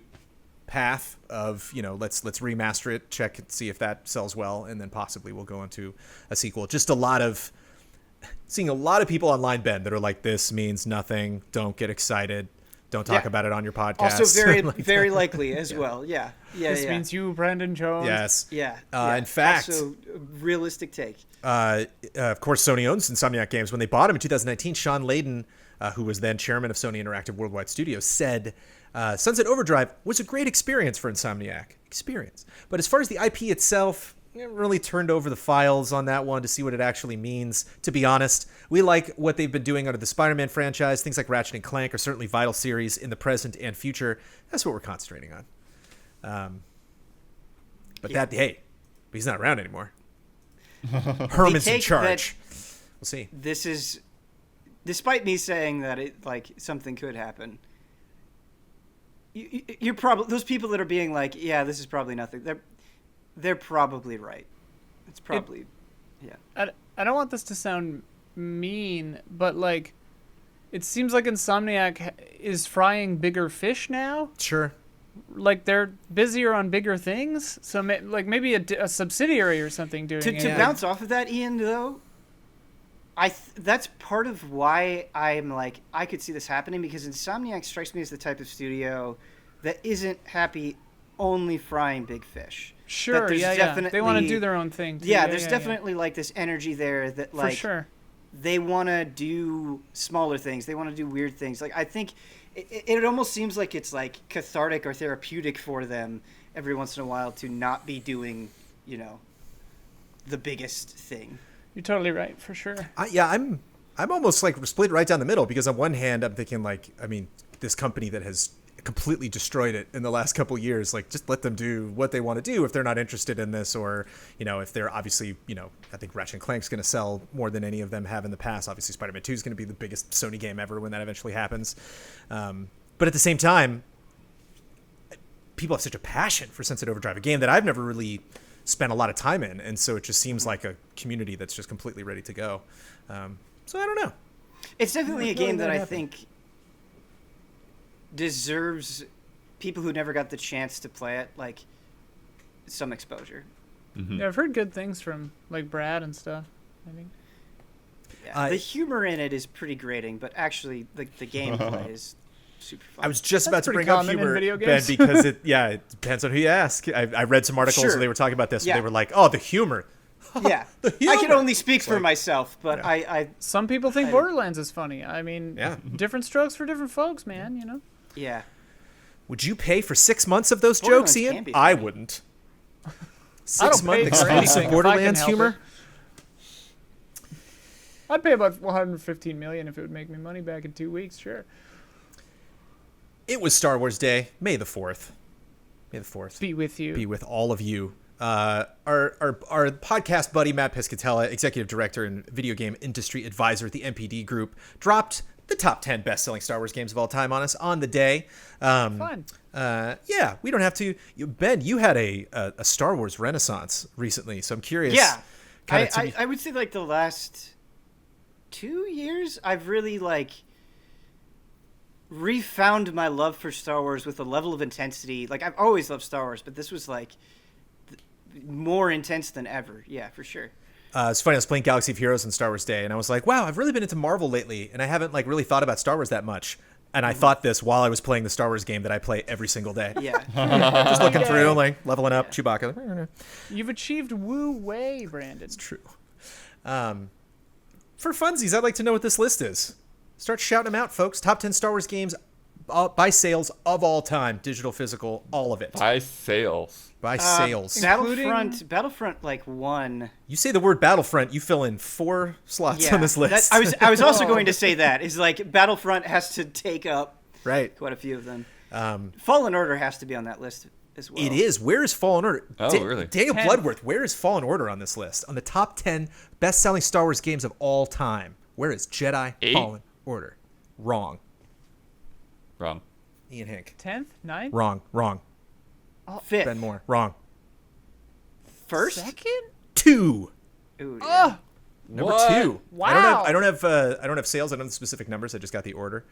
path of, you know, let's remaster it, check and see if that sells well, and then possibly we'll go into a sequel. Just seeing a lot of people online, Ben, that are like, this means nothing, don't get excited, don't talk Yeah. about it on your podcast. Also very likely as well. Yeah. Yeah. this yeah. means you, Brandon Jones. Yes. Yeah. In fact, also realistic take. of course, Sony owns Insomniac Games. When they bought him in 2019, Sean Layden, who was then chairman of Sony Interactive Worldwide Studios, said Sunset Overdrive was a great experience for Insomniac. But as far as the IP itself, haven't really turned over the files on that one to see what it actually means. To be honest, we like what they've been doing under the Spider-Man franchise. Things like Ratchet and Clank are certainly vital series in the present and future. That's what we're concentrating on. But he's not around anymore. Herman's in charge. We'll see. This is, despite me saying that something could happen. You're probably those people that are being like, yeah, this is probably nothing. They're probably right. It's probably, yeah. I don't want this to sound mean, but like, it seems like Insomniac is frying bigger fish now. Sure. Like they're busier on bigger things, so maybe a subsidiary or something doing it. To bounce off of that, Ian, though, that's part of why I'm like, I could see this happening, because Insomniac strikes me as the type of studio that isn't happy only frying big fish. Sure, yeah. They want to do their own thing, too. Yeah, there's definitely like this energy there that like, for sure, they want to do smaller things. They want to do weird things. Like, I think it almost seems like it's like cathartic or therapeutic for them every once in a while to not be doing, the biggest thing. You're totally right, for sure. I'm almost like split right down the middle, because on one hand I'm thinking like, I mean, this company that has completely destroyed it in the last couple of years, like, just let them do what they want to do if they're not interested in this, or if they're obviously, I think Ratchet and Clank's going to sell more than any of them have in the past. Obviously Spider-Man 2 is going to be the biggest Sony game ever when that eventually happens, but at the same time, people have such a passion for Sunset Overdrive, a game that I've never really spent a lot of time in, and so it just seems like a community that's just completely ready to go. So I don't know. It's definitely a game that I think deserves people who never got the chance to play it, like, some exposure. Mm-hmm. Yeah, I've heard good things from like Brad and stuff, I think. Yeah, the humor in it is pretty grating, but actually the gameplay is super fun. I was just about to pretty bring up common in humor, video Ben, games. because it depends on who you ask. I read some articles Sure. where they were talking about this, Yeah. where they were like, oh, the humor. Yeah, The I can humor. only speak for like- myself, but Yeah. I Some people think Borderlands is funny. I mean, Yeah. different strokes for different folks, man. yeah. Would you pay for 6 months of those Borderlands jokes, can Ian? be I funny. wouldn't. I 6 don't month pay for anything exclusive if I Borderlands can help humor? I'd pay about $115 million if it would make me money back in 2 weeks. Sure. It was Star Wars Day, May the 4th. May the 4th Be with you. be with all of you. Our podcast buddy, Matt Piscatella, executive director and video game industry advisor at the MPD Group, dropped the top 10 best-selling Star Wars games of all time on us on the day. Fun. Yeah, we don't have to. Ben, you had a Star Wars renaissance recently, so I'm curious. Yeah, kinda I would say like the last 2 years, I've really like refound my love for Star Wars with a level of intensity. Like, I've always loved Star Wars, but this was like more intense than ever. Yeah, for sure. It's funny, I was playing Galaxy of Heroes on Star Wars Day, and I was like, wow, I've really been into Marvel lately, and I haven't like really thought about Star Wars that much. And I thought this while I was playing the Star Wars game that I play every single day. Yeah. Just looking through, like, leveling up, Chewbacca. You've achieved Wu Wei, Brandon. It's true. For funsies, I'd like to know what this list is. Start shouting them out, folks. Top 10 Star Wars games by sales of all time. Digital, physical, all of it. By sales. By sales. Battlefront like won. You say the word Battlefront, you fill in 4 slots on this list. I was also going to say that is like Battlefront has to take up right. quite a few of them. Fallen Order has to be on that list as well. It is. Where is Fallen Order? Oh, really? Daniel 10. Bloodworth, where is Fallen Order on this list? On the top 10 best-selling Star Wars games of all time, where is Jedi 8? Fallen Order? Wrong. Wrong. Ian Hink. 10th? 9th? Wrong. Fifth. Ben Moore. Wrong. First? Second? 2. Ooh, yeah. Oh, Number What? 2. Wow. I don't have sales. I don't have specific numbers. I just got the order.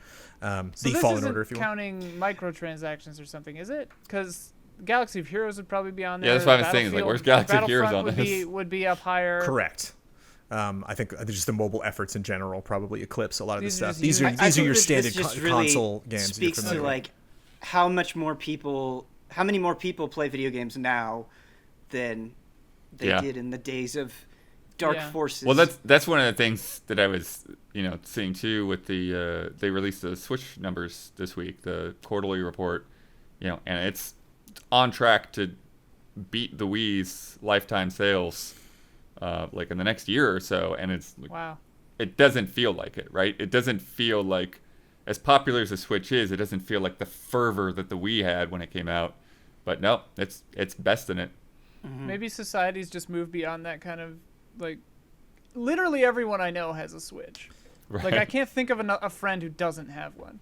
so The this Fallen isn't Order, if you want. counting microtransactions or something, is it? Because Galaxy of Heroes would probably be on there. Yeah, that's what I was saying, like, where's Galaxy of Heroes on Battlefront this? would be up higher. Correct. I think just the mobile efforts in general probably eclipse a lot of this These are stuff. just These are using- I these are think your this standard just really console games. that you're Speaks to familiar with. like how many more people play video games now than they Yeah. did in the days of Dark Yeah. Forces. Well, that's one of the things that I was, seeing too with the they released the Switch numbers this week, the quarterly report, and it's on track to beat the Wii's lifetime sales, like in the next year or so, and it's like, Wow. it doesn't feel like it, right? It doesn't feel like, as popular as the Switch is, it doesn't feel like the fervor that the Wii had when it came out. But no, it's besting it. Maybe society's just moved beyond that kind of like. Literally everyone I know has a Switch. Right? Like I can't think of a friend who doesn't have one.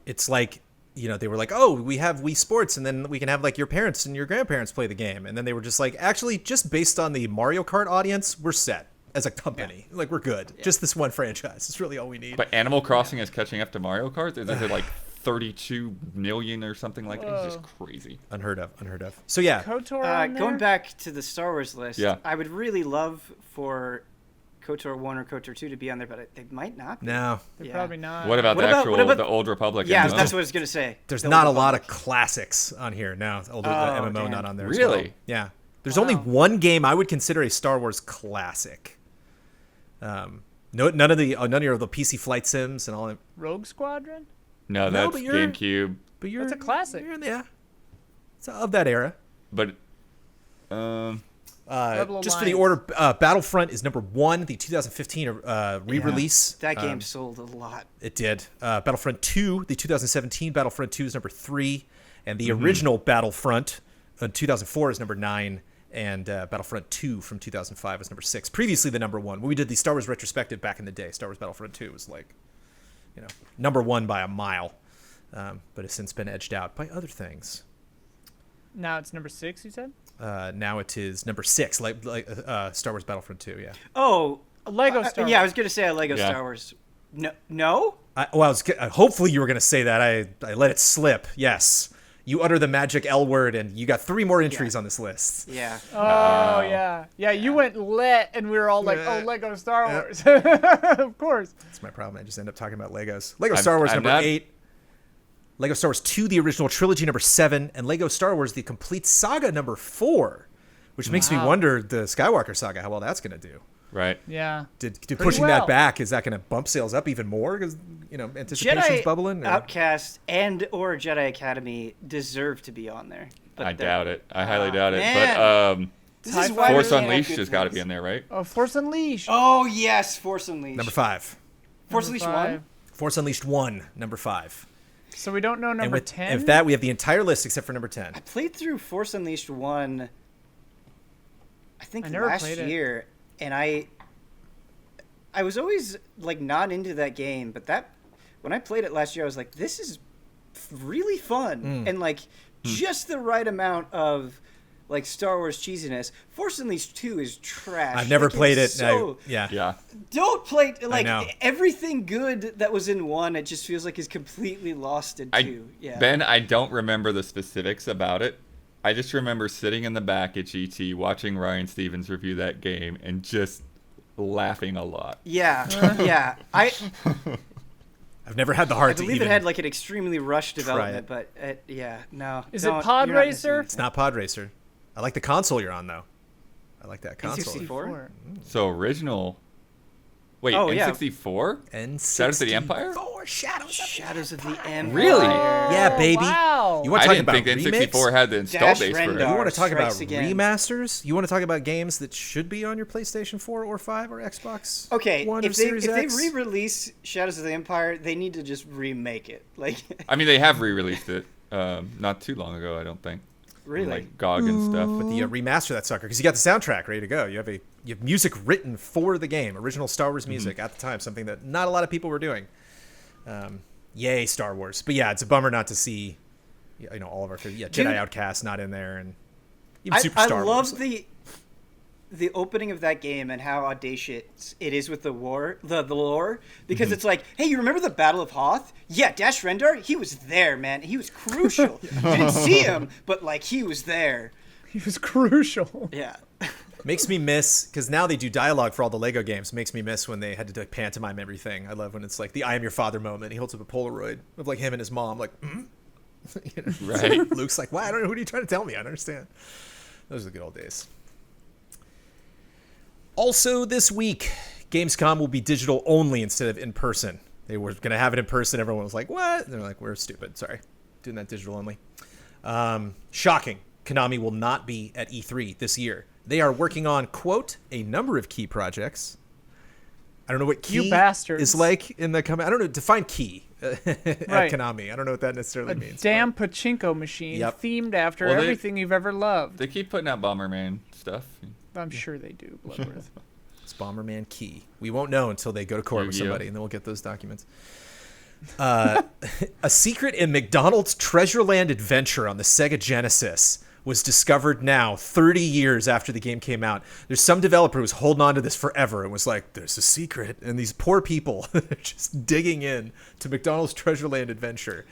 It's like, they were like, oh, we have Wii Sports, and then we can have like your parents and your grandparents play the game. And then they were just like, actually, just based on the Mario Kart audience, we're set as a company. Like, we're good. Just this one franchise. It's really all we need. But Animal Crossing is catching up to Mario Kart? Is it like 32 million or something like that? It's just crazy. Unheard of. So, yeah. KOTOR on there? Going back to the Star Wars list, Yeah. I would really love for KOTOR 1 or KOTOR 2 to be on there, but they might not be. No. They're Yeah. probably not. What about What the about- actual, what about- the Old Republic? Yeah, MMO? that's what I was going to say. There's The not a Old lot of Republic. classics on here. No. The Oh, MMO damn. not on there as well. Really? Yeah. There's only one game I would consider a Star Wars classic. None of the PC flight sims and all that. Rogue Squadron? No, No, that's but you're- GameCube. But you're That's a classic. You're in the, it's of that era. But Rebel Just for the Alliance. order, Battlefront is number 1, the 2015 re-release. That game sold a lot. It did. Battlefront 2, the 2017 Battlefront 2 is number 3, and the original Battlefront in 2004 is number 9, and Battlefront 2 from 2005 is number 6. Previously the number 1. When we did the Star Wars retrospective back in the day, Star Wars Battlefront 2 was like, number 1 by a mile, but has since been edged out by other things. Now it's number 6, you said? Now it is number 6, like Star Wars Battlefront 2. Yeah. Oh, A Lego Star yeah, I Wars. was going to say a Lego Yeah. Star Wars. No? Hopefully you were going to say that. I let it slip. Yes. You utter the magic L word, and you got 3 more entries on this list. Yeah. Oh, yeah. Yeah, you went let, and we were all like, Yeah. oh, Lego Star Wars. Of course. That's my problem. I just end up talking about Legos. Lego Star Wars I'm number not- 8. Lego Star Wars 2, the original trilogy, number 7. And Lego Star Wars, the complete saga, number 4. Which makes me Wow. wonder the Skywalker saga, how well that's going to do. right. Yeah. Did Pretty pushing well. that back, is that going to bump sales up even more? Because, anticipation's Jedi bubbling? Or- Outcast and or Jedi Academy deserve to be on there. But I they're- doubt it. I highly doubt it. man. But This TIE is why we Force can't have Unleashed good has got to things. be in there, right? Oh, Force Unleashed. Oh, yes, Force Unleashed. number 5. Force Number Unleashed 5. 1? Force Unleashed 1, number 5. So we don't know And number with 10? if that, we have the entire list except for number 10. I played through Force Unleashed 1, I think I never last played it. year, and I was always like not into that game, but when I played it last year, I was like, this is really fun and like just the right amount of like Star Wars cheesiness. Force Unleashed 2 is trash. I've never Like, played it. it's So, Yeah. don't play like know. everything good that was in 1. It just feels like is completely lost in 2. Yeah. Ben, I don't remember the specifics about it. I just remember sitting in the back at GT watching Ryan Stevens review that game and just laughing a lot. Yeah, yeah. I've never had the I heart to believe even... it had like an extremely rushed try development, but yeah, no. Is it don't- Pod you're not missing Racer? It's not Pod Racer. I like the console you're on, though. I like that console. N64? So original. Wait, Oh, yeah. N64? N64. Shadows of the Empire? Shadows of the Empire. Really? Yeah, baby. Wow. You want to I talk didn't about think remakes? N64 had the install Dash base for Rendar. it. You want to talk about Strikes again. remasters? You want to talk about games that should be on your PlayStation 4 or 5 or Xbox Okay, One or if they Series X? re-release Shadows of the Empire, they need to just remake it. Like, I mean, they have re-released it not too long ago, I don't think. really? Like GOG and stuff. But the remaster that sucker, because you got the soundtrack ready to go. You have music written for the game, original Star Wars music at the time, something that not a lot of people were doing. Yay, Star Wars! But yeah, it's a bummer not to see, all of our Jedi Dude. Outcast not in there, and even Super I Star love Wars. the opening of that game and how audacious it is with the lore, because it's like, hey, you remember the Battle of Hoth? Yeah, Dash Rendar, he was there, man. He was crucial. You didn't see him, but like he was there. He was crucial. Yeah. Makes me miss, because now they do dialogue for all the Lego games. Makes me miss when they had to pantomime everything. I love when it's like the "I am your father" moment. He holds up a Polaroid of like him and his mom, like, Right. Luke's like, "Why? I don't know. What are you trying to tell me? I don't understand." Those are the good old days. Also, this week, Gamescom will be digital only instead of in person. They were going to have it in person. Everyone was like, "What?" And they're like, "We're stupid. Sorry, doing that digital only." Shocking. Konami will not be at E3 this year. They are working on, quote, a number of key projects. I don't know what key is like in the comment. I don't know. Define key at Konami. I don't know what that necessarily means. Damn pachinko machine themed after everything you've ever loved. They keep putting out Bomberman stuff. I'm sure they do, Bloodworth. It's Bomberman key. We won't know until they go to court with somebody, and then we'll get those documents. A secret in McDonald's Treasureland adventure on the Sega Genesis was discovered now 30 years after the game came out. There's some developer who was holding on to this forever and was like, there's a secret. And these poor people are just digging in to McDonald's Treasureland adventure.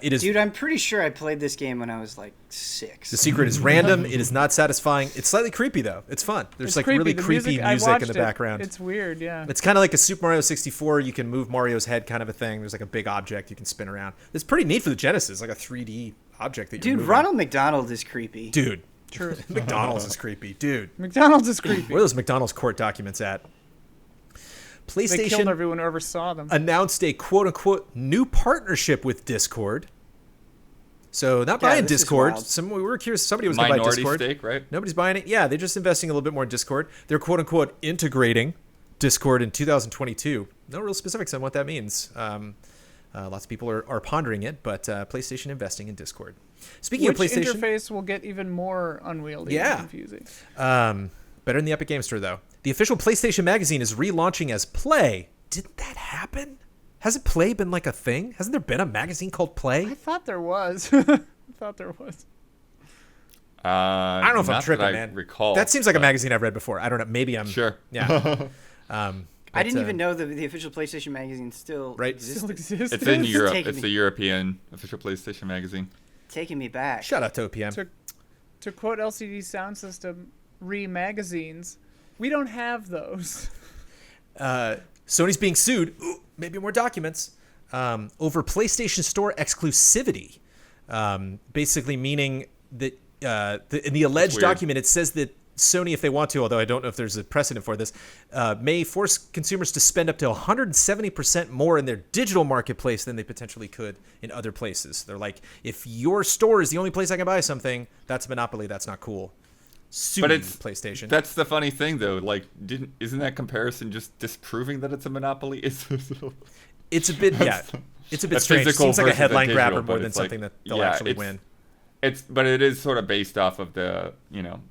It is, dude, I'm pretty sure I played this game when I was like 6. The secret is random. It is not satisfying. It's slightly creepy, though. It's fun. There's like really creepy music in the background. It's weird, yeah. It's kind of like a Super Mario 64. You can move Mario's head kind of a thing. There's like a big object you can spin around. It's pretty neat for the Genesis, like a 3D object that you're moving. Ronald McDonald is creepy. Dude. True. McDonald's is creepy. Dude. McDonald's is creepy. Where are those McDonald's court documents at? PlayStation they killed everyone who ever saw them. Announced a quote-unquote new partnership with Discord. So not buying Discord. We were curious. Somebody was going to buy Discord. Stake, right? Nobody's buying it. Yeah, they're just investing a little bit more in Discord. They're quote-unquote integrating Discord in 2022. No real specifics on what that means. Lots of people are pondering it, but PlayStation investing in Discord. Speaking of PlayStation, interface will get even more unwieldy and confusing. Better than the Epic Game Store, though. The official PlayStation magazine is relaunching as Play. Didn't that happen? Hasn't Play been like a thing? Hasn't there been a magazine called Play? I thought there was. I don't know if I'm tripping, man. Recall, that seems like a magazine I've read before. I don't know. Maybe I'm... Sure. Yeah. I didn't even know the official PlayStation magazine still existed. It's in Europe. It's the European official PlayStation magazine. Taking me back. Shout out to OPM. To quote LCD Sound System, magazines, we don't have those. Sony's being sued. Ooh, maybe more documents. Over PlayStation Store exclusivity. Basically meaning that in the alleged document, it says that Sony, if they want to, although I don't know if there's a precedent for this, may force consumers to spend up to 170% more in their digital marketplace than they potentially could in other places. They're like, if your store is the only place I can buy something, that's a monopoly. That's not cool. But it's PlayStation. That's the funny thing, though. Like, isn't that comparison just disproving that it's a monopoly? It's a bit, it's a bit strange. It seems like a headline grabber more than something that they'll actually win. But it is sort of based off of the,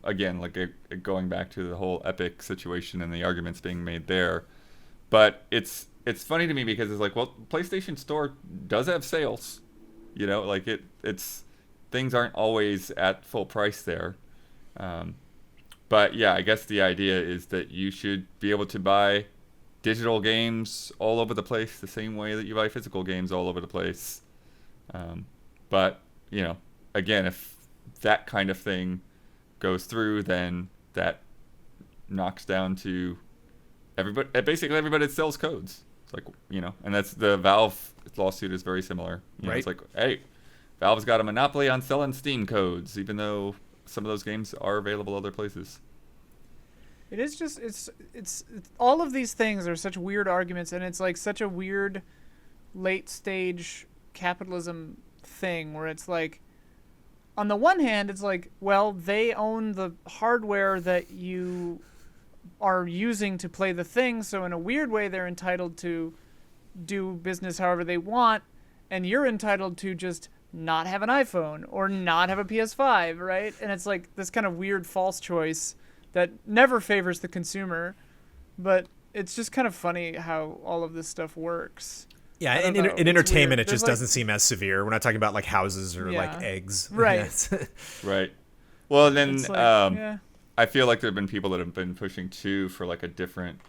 again, like going back to the whole Epic situation and the arguments being made there. But it's funny to me because it's like, well, PlayStation Store does have sales, like it's things aren't always at full price there. But yeah, I guess the idea is that you should be able to buy digital games all over the place the same way that you buy physical games all over the place. But, again, if that kind of thing goes through, then that knocks down to basically everybody that sells codes. It's like, and that's the Valve lawsuit is very similar. Right. It's like, hey, Valve's got a monopoly on selling Steam codes, even though some of those games are available other places. It is just it's all of these things are such weird arguments, and it's like such a weird late stage capitalism thing where it's like, on the one hand, it's like, well, they own the hardware that you are using to play the thing, so in a weird way they're entitled to do business however they want, and you're entitled to just not have an iPhone or not have a PS5, right? And it's like this kind of weird false choice that never favors the consumer, but it's just kind of funny how all of this stuff works. Yeah, in entertainment, it just doesn't seem as severe. We're not talking about like houses or like eggs. Right. Right. Well, then I feel like there have been people that have been pushing too for like a different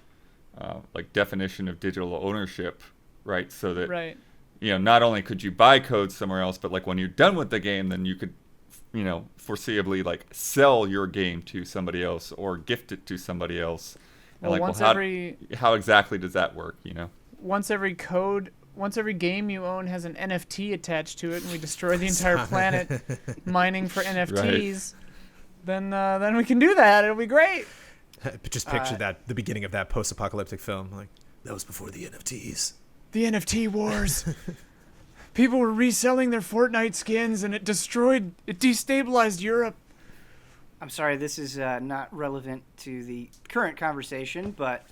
like definition of digital ownership, right? So that not only could you buy codes somewhere else, but like when you're done with the game, then you could, foreseeably like sell your game to somebody else or gift it to somebody else. Well, and how exactly does that work? Once every game you own has an NFT attached to it, and we destroy the entire planet mining for NFTs, then we can do that. It'll be great. Just picture the beginning of that post-apocalyptic film. Like, that was before the NFTs. The NFT wars. people were reselling their Fortnite skins, and it destabilized Europe. I'm sorry, this is not relevant to the current conversation, but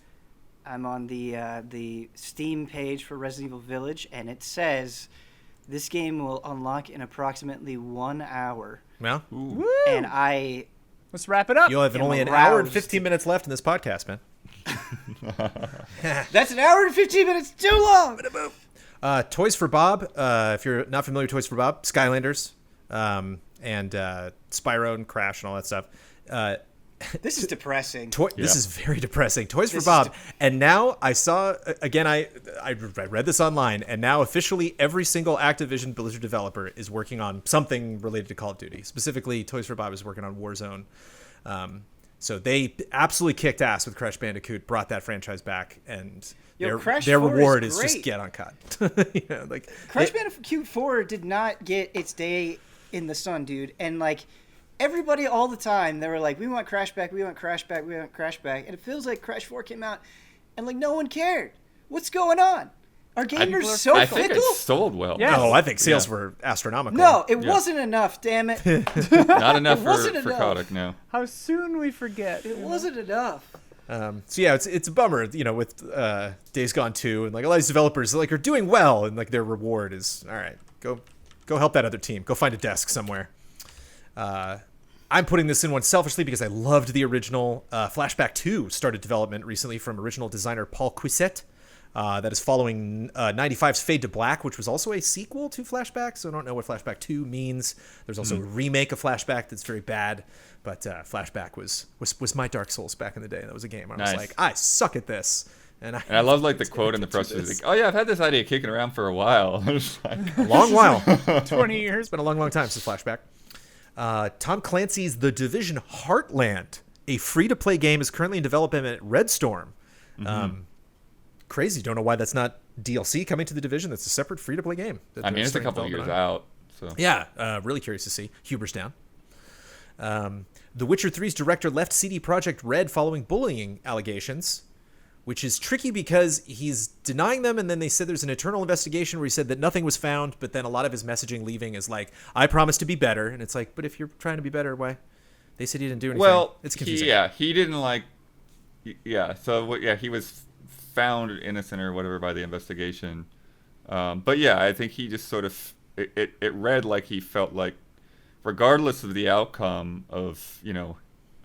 I'm on the Steam page for Resident Evil Village, and it says this game will unlock in approximately 1 hour. Well, Woo! And Let's wrap it up. you'll have I'm only an hour and aroused. 15 minutes left in this podcast, man. That's an hour and 15 minutes too long. Toys for Bob. If you're not familiar with Toys for Bob, Skylanders, and Spyro and Crash and all that stuff. This is depressing. This is very depressing. Toys for This is Bob. And now I saw, again, I read this online, and now officially every single Activision Blizzard developer is working on something related to Call of Duty. Specifically, Toys for Bob is working on Warzone. So they absolutely kicked ass with Crash Bandicoot, brought that franchise back, and Crash their 4 is reward is great. just get on COD. Like Crash Bandicoot 4 did not get its day in the sun, dude. And, like, everybody all the time, they were like, we want Crash back, we want Crash back, we want Crash back. And it feels like Crash 4 came out, and, like, no one cared. What's going on? Are gamers so I think fickle? it sold well. Yeah. Oh, I think sales were astronomical. No, it wasn't enough, damn it. Not enough It for wasn't enough. Kotick, no. How soon we forget. It wasn't enough. So yeah, it's a bummer, with Days Gone 2, and like a lot of these developers like are doing well, and like their reward is all right. Go help that other team. Go find a desk somewhere. I'm putting this in one selfishly because I loved the original. Flashback 2 started development recently from original designer Paul Cuisset. That is following 95's Fade to Black, which was also a sequel to Flashback, so I don't know what Flashback 2 means. There's also a remake of Flashback that's very bad, but Flashback was my Dark Souls back in the day. That was a game where I was Nice. like, I suck at this. And I love like the quote in the press release, like, "Oh yeah, I've had this idea kicking around for a while." It's like, a long while. 20 years. It's been a long, long time since Flashback. Tom Clancy's The Division Heartland, a free-to-play game, is currently in development at Red Storm. Crazy. Don't know why that's not DLC coming to The Division. That's a separate free-to-play game. I mean, it's a couple of years out, so Yeah, really curious to see. Huber's down. The Witcher 3's director left CD Projekt Red following bullying allegations, which is tricky because he's denying them, and then they said there's an internal investigation where he said that nothing was found, but then a lot of his messaging leaving is like, I promise to be better, and it's like, but if you're trying to be better, why? They said he didn't do anything. well, it's confusing. he didn't like, he was found innocent or whatever by the investigation, but yeah, I think he just sort of it read like he felt like, regardless of the outcome of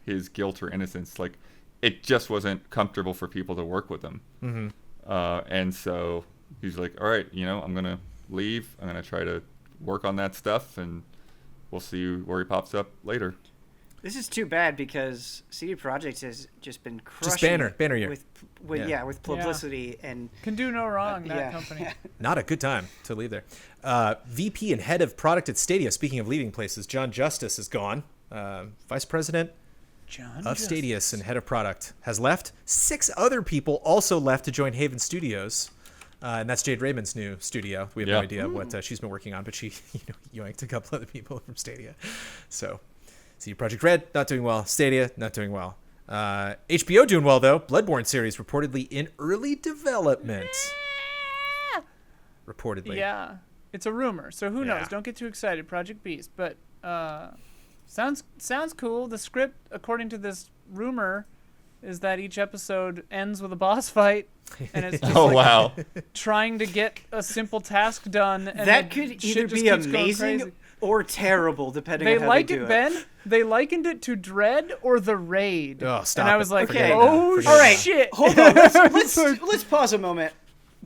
his guilt or innocence, like it just wasn't comfortable for people to work with him. And so he's like, all right, I'm gonna leave, I'm gonna try to work on that stuff, and we'll see where he pops up later. This is too bad because CD Projekt has just been crushing Just banner year. with publicity and Can do no wrong, that yeah. company. Not a good time to leave there. VP and head of product at Stadia, speaking of leaving places, John Justice is gone. Vice president of Stadia and head of product has left. 6 other people also left to join Haven Studios. And that's Jade Raymond's new studio. We have no idea what she's been working on, but she yoinked a couple other people from Stadia. So CD Projekt Red, not doing well. Stadia, not doing well. HBO doing well, though. Bloodborne series reportedly in early development. Reportedly. Yeah, it's a rumor, so who Yeah. knows? Don't get too excited, Project Beast. But sounds cool. The script, according to this rumor, is that each episode ends with a boss fight, and it's just Wow. trying to get a simple task done. And that the could shit either just be keeps going amazing crazy. or terrible, depending They on how like they do it, Ben. They likened it to Dread or The Raid. Oh, stop and I it. was like, Forget it now. oh Forget it now. shit. Hold on, let's pause a moment.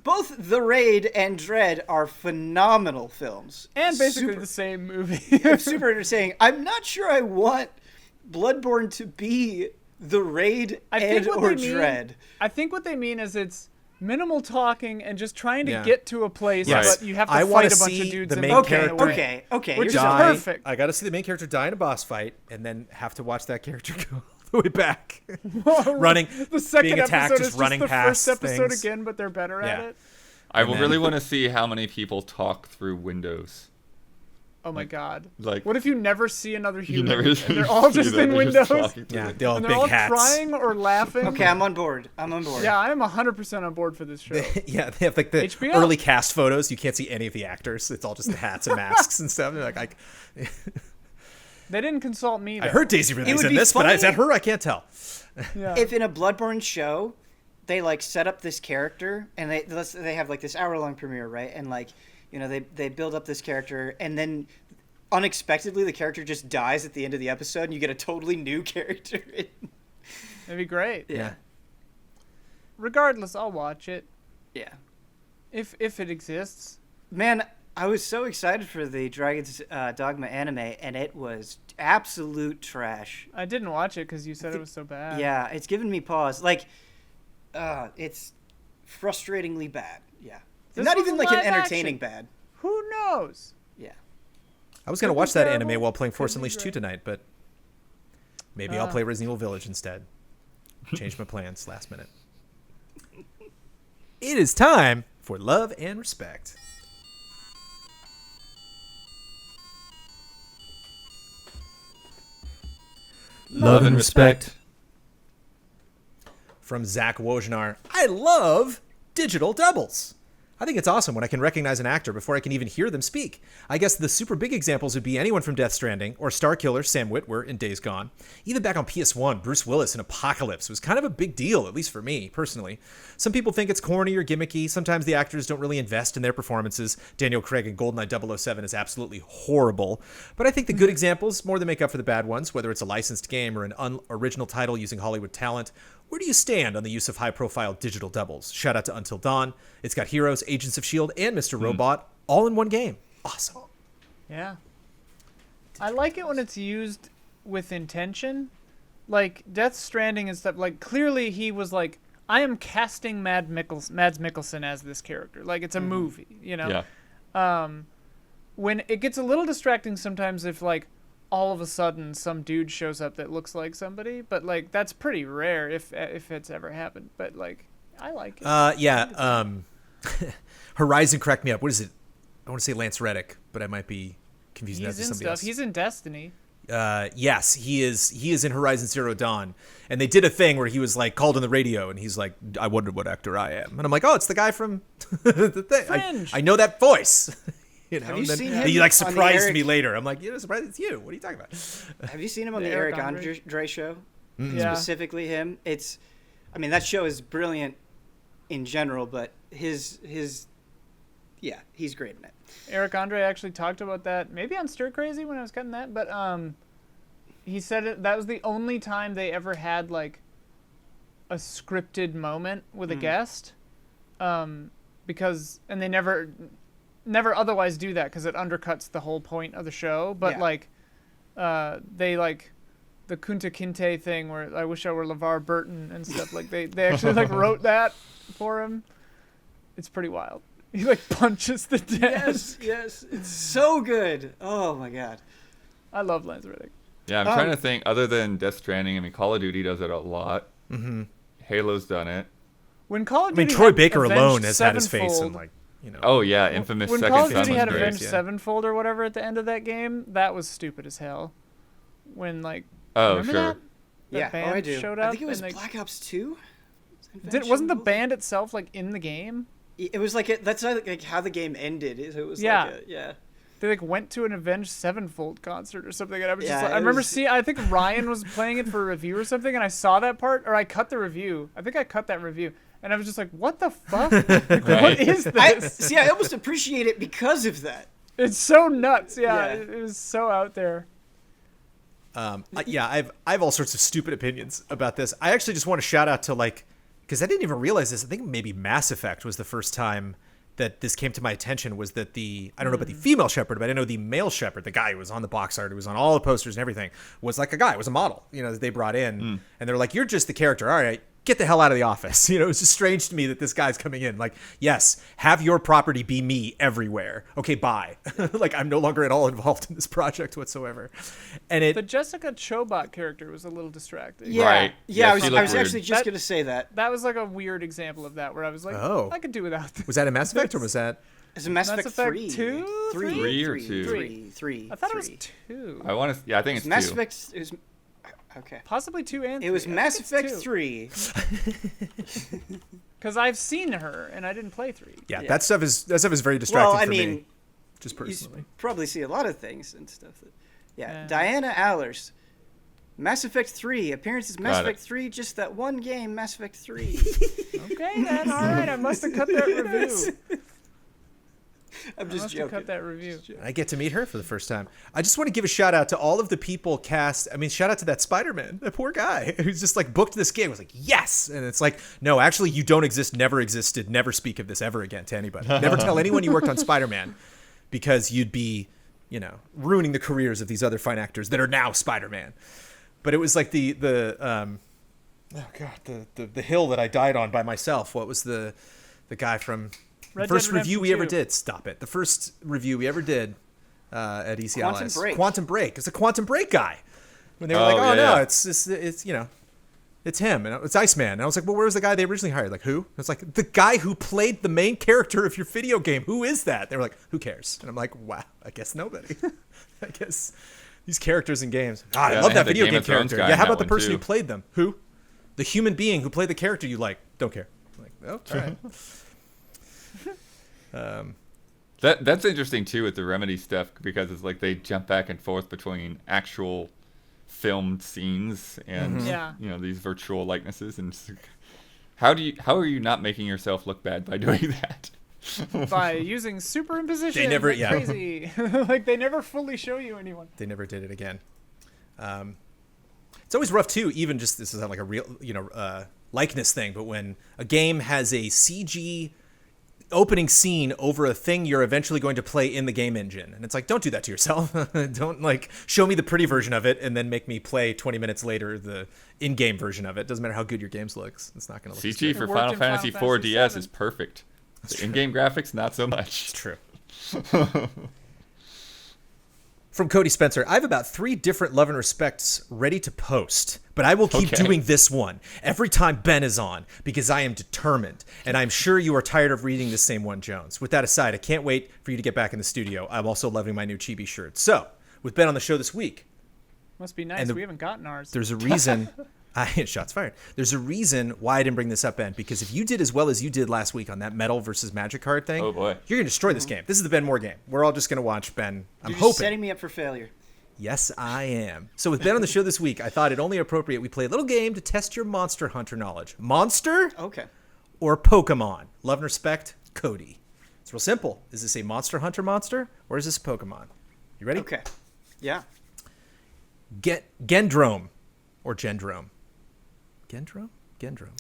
Both The Raid and Dread are phenomenal films. And basically Super- the same movie. super entertaining. I'm not sure I want Bloodborne to be The Raid I think what or they mean- Dread. I think what they mean is it's minimal talking and just trying to Yeah. get to a place, Yes. but you have to I fight wanna a bunch see of dudes the and main make Okay, it away. okay. Which you're is sorry. perfect. I got to see the main character die in a boss fight, and then have to watch that character go all the way back, running, The second being attacked, episode just is running just the past first episode things. again, but they're better at Yeah. it. I And will then- really want to see how many people talk through Windows. Oh my god. Like, What if you never see another you human never and they're all just in windows? Yeah, they all And have they're all big hats. crying or laughing. Okay, I'm on board. Yeah, I am 100% on board for this show. Yeah, they have like the HBO. early cast photos. You can't see any of the actors. It's all just the hats and masks and stuff. They're like, They didn't consult me. I Though. heard Daisy Ridley's would in be this, but is that funny- her? I can't tell. Yeah. If in a Bloodborne show, they like set up this character and they have like this hour-long premiere, right? And like, you know, they build up this character and then unexpectedly the character just dies at the end of the episode and you get a totally new character. It'd be great. Yeah. Regardless, I'll watch it Yeah. if it exists. Man, I was so excited for the Dragon's Dogma anime and it was absolute trash. I didn't watch it because you said it was so bad. Yeah, it's given me pause. Like, it's frustratingly bad. Yeah. This Not was even a like an live entertaining action. bad. Who knows? Yeah. I was gonna Could be watch that terrible, anime while playing Force could be Unleashed 2 great. tonight, but maybe I'll play Resident Evil Village instead. Changed my plans last minute. It is time for Love and Respect. Love and respect. From Zach Wojnar. I love digital doubles. I think it's awesome when I can recognize an actor before I can even hear them speak. I guess the super big examples would be anyone from Death Stranding or Starkiller Sam Witwer in Days Gone. Even back on PS1, Bruce Willis in Apocalypse was kind of a big deal, at least for me, personally. Some people think it's corny or gimmicky. Sometimes the actors don't really invest in their performances. Daniel Craig in GoldenEye 007 is absolutely horrible. But I think the good examples more than make up for the bad ones, whether it's a licensed game or an original title using Hollywood talent. Where do you stand on the use of high-profile digital doubles? Shout out to Until Dawn. It's got Heroes, Agents of S.H.I.E.L.D., and Mr. Robot all in one game. Awesome. Yeah. I like it when it's used with intention. Like, Death Stranding and stuff. Like, clearly he was like, I am casting Mads Mikkelsen as this character. Like, it's a movie, you know? Yeah. When it gets a little distracting sometimes if, like, all of a sudden some dude shows up that looks like somebody. But, like, that's pretty rare if it's ever happened. But, like, I like it. Yeah. Horizon cracked me up. What is it? I want to say Lance Reddick, but I might be confusing that He's to in somebody stuff. else. He's in Destiny. Yes, he is. He is in Horizon Zero Dawn, and they did a thing where he was like called on the radio, and he's like, "I wondered what actor I am," and I'm like, "Oh, it's the guy from the thing. Fringe. I know that voice." You know, Have you and then seen he him like on the surprised Eric- me later. I'm like, "Yeah, surprised it's you. What are you talking about?" Have you seen him on The the Eric Eric Andre show? Yeah. Specifically him. It's, I mean, that show is brilliant in general, but his, yeah, he's great in it. Eric Andre actually talked about that maybe on Stir Crazy when I was cutting that, but he said that was the only time they ever had like a scripted moment with a guest, because and they never otherwise do that because it undercuts the whole point of the show. But Yeah. like they like the Kunta Kinte thing where I wish I were LeVar Burton and stuff. Like they actually like wrote that for him. It's pretty wild. He like punches the desk. Yes, it's so good. Oh my god. I love Lance Reddick. Yeah, I'm trying to think. Other than Death Stranding, I mean, Call of Duty does it a lot. Mm-hmm. Halo's done it. When Call of I mean, Duty Troy had Baker Avenged alone has had his face in Sevenfold- like, you know. Oh yeah, Infamous when Second Call of Son Duty was had great. Avenged yeah. Sevenfold or whatever at the end of that game, that was stupid as hell. When like, Oh remember sure. that? That Yeah, band I do. showed up. I think it was and, like, Black Ops 2. wasn't the band itself like in the game? It was like that's like how the game ended. It was Yeah. like yeah. They like went to an Avenged Sevenfold concert or something, and I was Yeah, just like, it I remember was- seeing. I think Ryan was playing it for a review or something, and I saw that part, or I cut the review. I think I cut that review, and I was just like, "What the fuck? Like, What Right. is this? I almost appreciate it because of that. It's so nuts." Yeah, Yeah. It was so out there. Yeah, I've all sorts of stupid opinions about this. I actually just want to shout out to like, because I didn't even realize this. I think maybe Mass Effect was the first time that this came to my attention. Was that I don't know about the female Shepard, but I know the male Shepard, the guy who was on the box art, who was on all the posters and everything, was like a guy, was a model, you know, that they brought in, and they're like, "You're just the character. All right, get the hell out of the office." You know, it's just strange to me that this guy's coming in. Like, yes, have your property be me everywhere. Okay, bye. Like, I'm no longer at all involved in this project whatsoever. And The Jessica Chobot character was a little distracting. Yeah, Right. yeah. Yeah, I was she looked actually weird. just That- gonna say that. That was like a weird example of that, where I was like, Oh. I could do without this. was that in Mass Effect or was that? Is it Mass Effect 3? 2? Three or two? Three. I thought it was 2. I want to. Yeah, I think it's Mass 2. Effect. It was, okay. Possibly 2 and 3. It was Mass Effect 2. 3. Because I've seen her and I didn't play 3. Yeah, Yeah. that stuff is very distracting Well, I for mean, me, just personally. you probably see a lot of things and stuff. Yeah. Yeah. Diana Allers. Mass Effect 3. Appearances Mass Got it. Effect 3. Just that one game, Mass Effect 3. Okay, then. All right. I must have cut that review. I'm I just must joking. have cut that review. I get to meet her for the first time. I just want to give a shout out to all of the people cast. I mean, shout out to that Spider-Man, that poor guy who's just like booked this gig. Was like, yes, and it's like, no, actually, you don't exist, never existed, never speak of this ever again to anybody. Never tell anyone you worked on Spider-Man, because you'd be, ruining the careers of these other fine actors that are now Spider-Man. But it was like the hill that I died on by myself. What was the guy from? Red First Dead review we Redemption ever 2. did. Stop it. The first review we ever did at Easy Quantum Allies. Break. Quantum Break. It's a Quantum Break guy. When they were Oh, like, oh yeah, no, yeah. it's him, and it's Iceman. And I was like, well, where was the guy they originally hired? Like, who? And it's like, the guy who played the main character of your video game. Who is that? They were like, who cares? And I'm like, wow, I guess nobody. I guess these characters in games. God, Yeah, I love they that had the video Game game of Thrones character. guy Yeah, in how that about the one, person who too. played them? Who? The human being who played the character you like. Don't care. I'm like, oh, all right. That's interesting too with the Remedy stuff, because it's like they jump back and forth between actual filmed scenes and Yeah. these virtual likenesses, and it's like, how are you not making yourself look bad by doing that? By using superimposition. They never- like yeah. crazy. Like they never fully show you anyone. They never did it again. It's always rough too. Even just, this is not like a real, likeness thing, but when a game has a CG opening scene over a thing you're eventually going to play in the game engine, and it's like, don't do that to yourself. Don't like show me the pretty version of it and then make me play 20 minutes later the in-game version of it. Doesn't matter how good your games looks. It's not going to look as CG good. for It worked Final in Fantasy Final IV Fantasy DS VII. is perfect. The in-game graphics, not so much. It's true. From Cody Spencer, I have about 3 different love and respects ready to post, but I will keep Okay. doing this one every time Ben is on, because I am determined, and I'm sure you are tired of reading the same one, Jones. With that aside, I can't wait for you to get back in the studio. I'm also loving my new Chibi shirt. So, with Ben on the show this week, Must be nice. the- We haven't gotten ours. there's a reason. Shots fired. There's a reason why I didn't bring this up, Ben, because if you did as well as you did last week on that metal versus magic card thing, Oh, boy. you're gonna destroy this game. This is the Ben Moore game. We're all just gonna watch Ben. I'm You're hoping. just setting me up for failure. Yes, I am. So with Ben on the show this week, I thought it only appropriate we play a little game to test your Monster Hunter knowledge. Monster Okay. or Pokemon? Love and respect, Cody. It's real simple. Is this a Monster Hunter monster or is this a Pokemon? You ready? Okay. Yeah. Gendrome or Gendrome? Gendrome? Gendrome.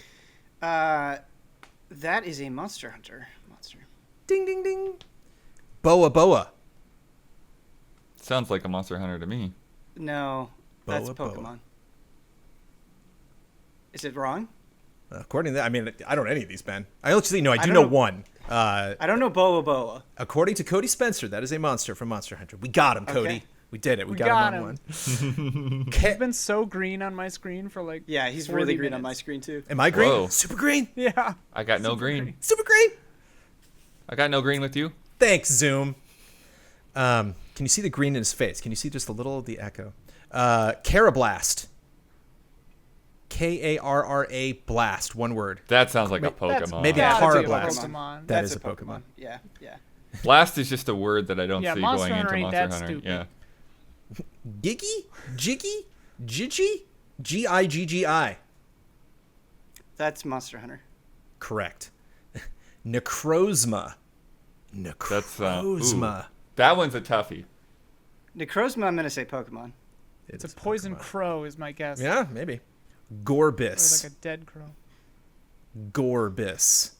That is a Monster Hunter monster. Ding, ding, ding. Boa Boa. Sounds like a Monster Hunter to me. No, that's Boa Boa. Pokemon. Is it wrong? According to that, I mean, I don't know any of these, Ben. I actually know, I do don't know know. one. I don't know Boa Boa. According to Cody Spencer, that is a monster from Monster Hunter. We got him, Cody. Okay. We did it. We We got got him on him. one. He's been so green on my screen for like Yeah, he's 40 really green on my minutes. screen too. Am I green? Whoa. Super green? Yeah. I got no green. Super green? I got no green with you. Thanks, Zoom. Can you see the green in his face? Can you see just a little of the echo? Carablast. Karra blast. One word. That sounds like a That's- Pokemon. Maybe Yeah, a that's a Carablast. Pokemon. That That's is a Pokemon. Yeah, yeah. Blast is just a word that I don't Yeah, see Monster going Hunter into ain't Monster that Hunter. stupid. Yeah. Giggy? Jiggy? Gigi? Giggi? That's Monster Hunter. Correct. Necrozma. That's Necrozma. that one's a toughie. Necrozma, I'm gonna say Pokemon. It's a poison Pokemon. crow is my guess. Yeah, maybe. Or Gorbis. like a dead crow. Gorbis.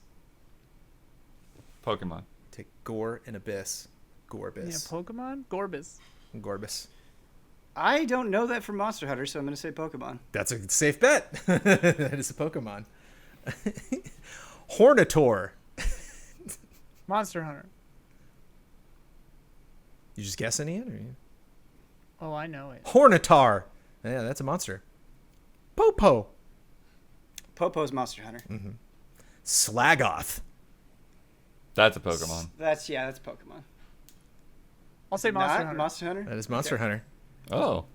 Pokemon. Take Gore and Abyss. Yeah, Gorbis. Pokemon? Gorbis. Gorbis. I don't know that from Monster Hunter, so I'm gonna say Pokemon. That's a safe bet. That is a Pokemon. Hornator. Monster Hunter. You just guessing, Ian? Or you... Oh, I know it. Hornitar. Yeah, that's a monster. Popo. Popo's Monster Hunter. Slagoth. That's a Pokemon. That's Pokemon. I'll say Monster Not Hunter. Monster Hunter. That is Monster Okay. Hunter. Oh.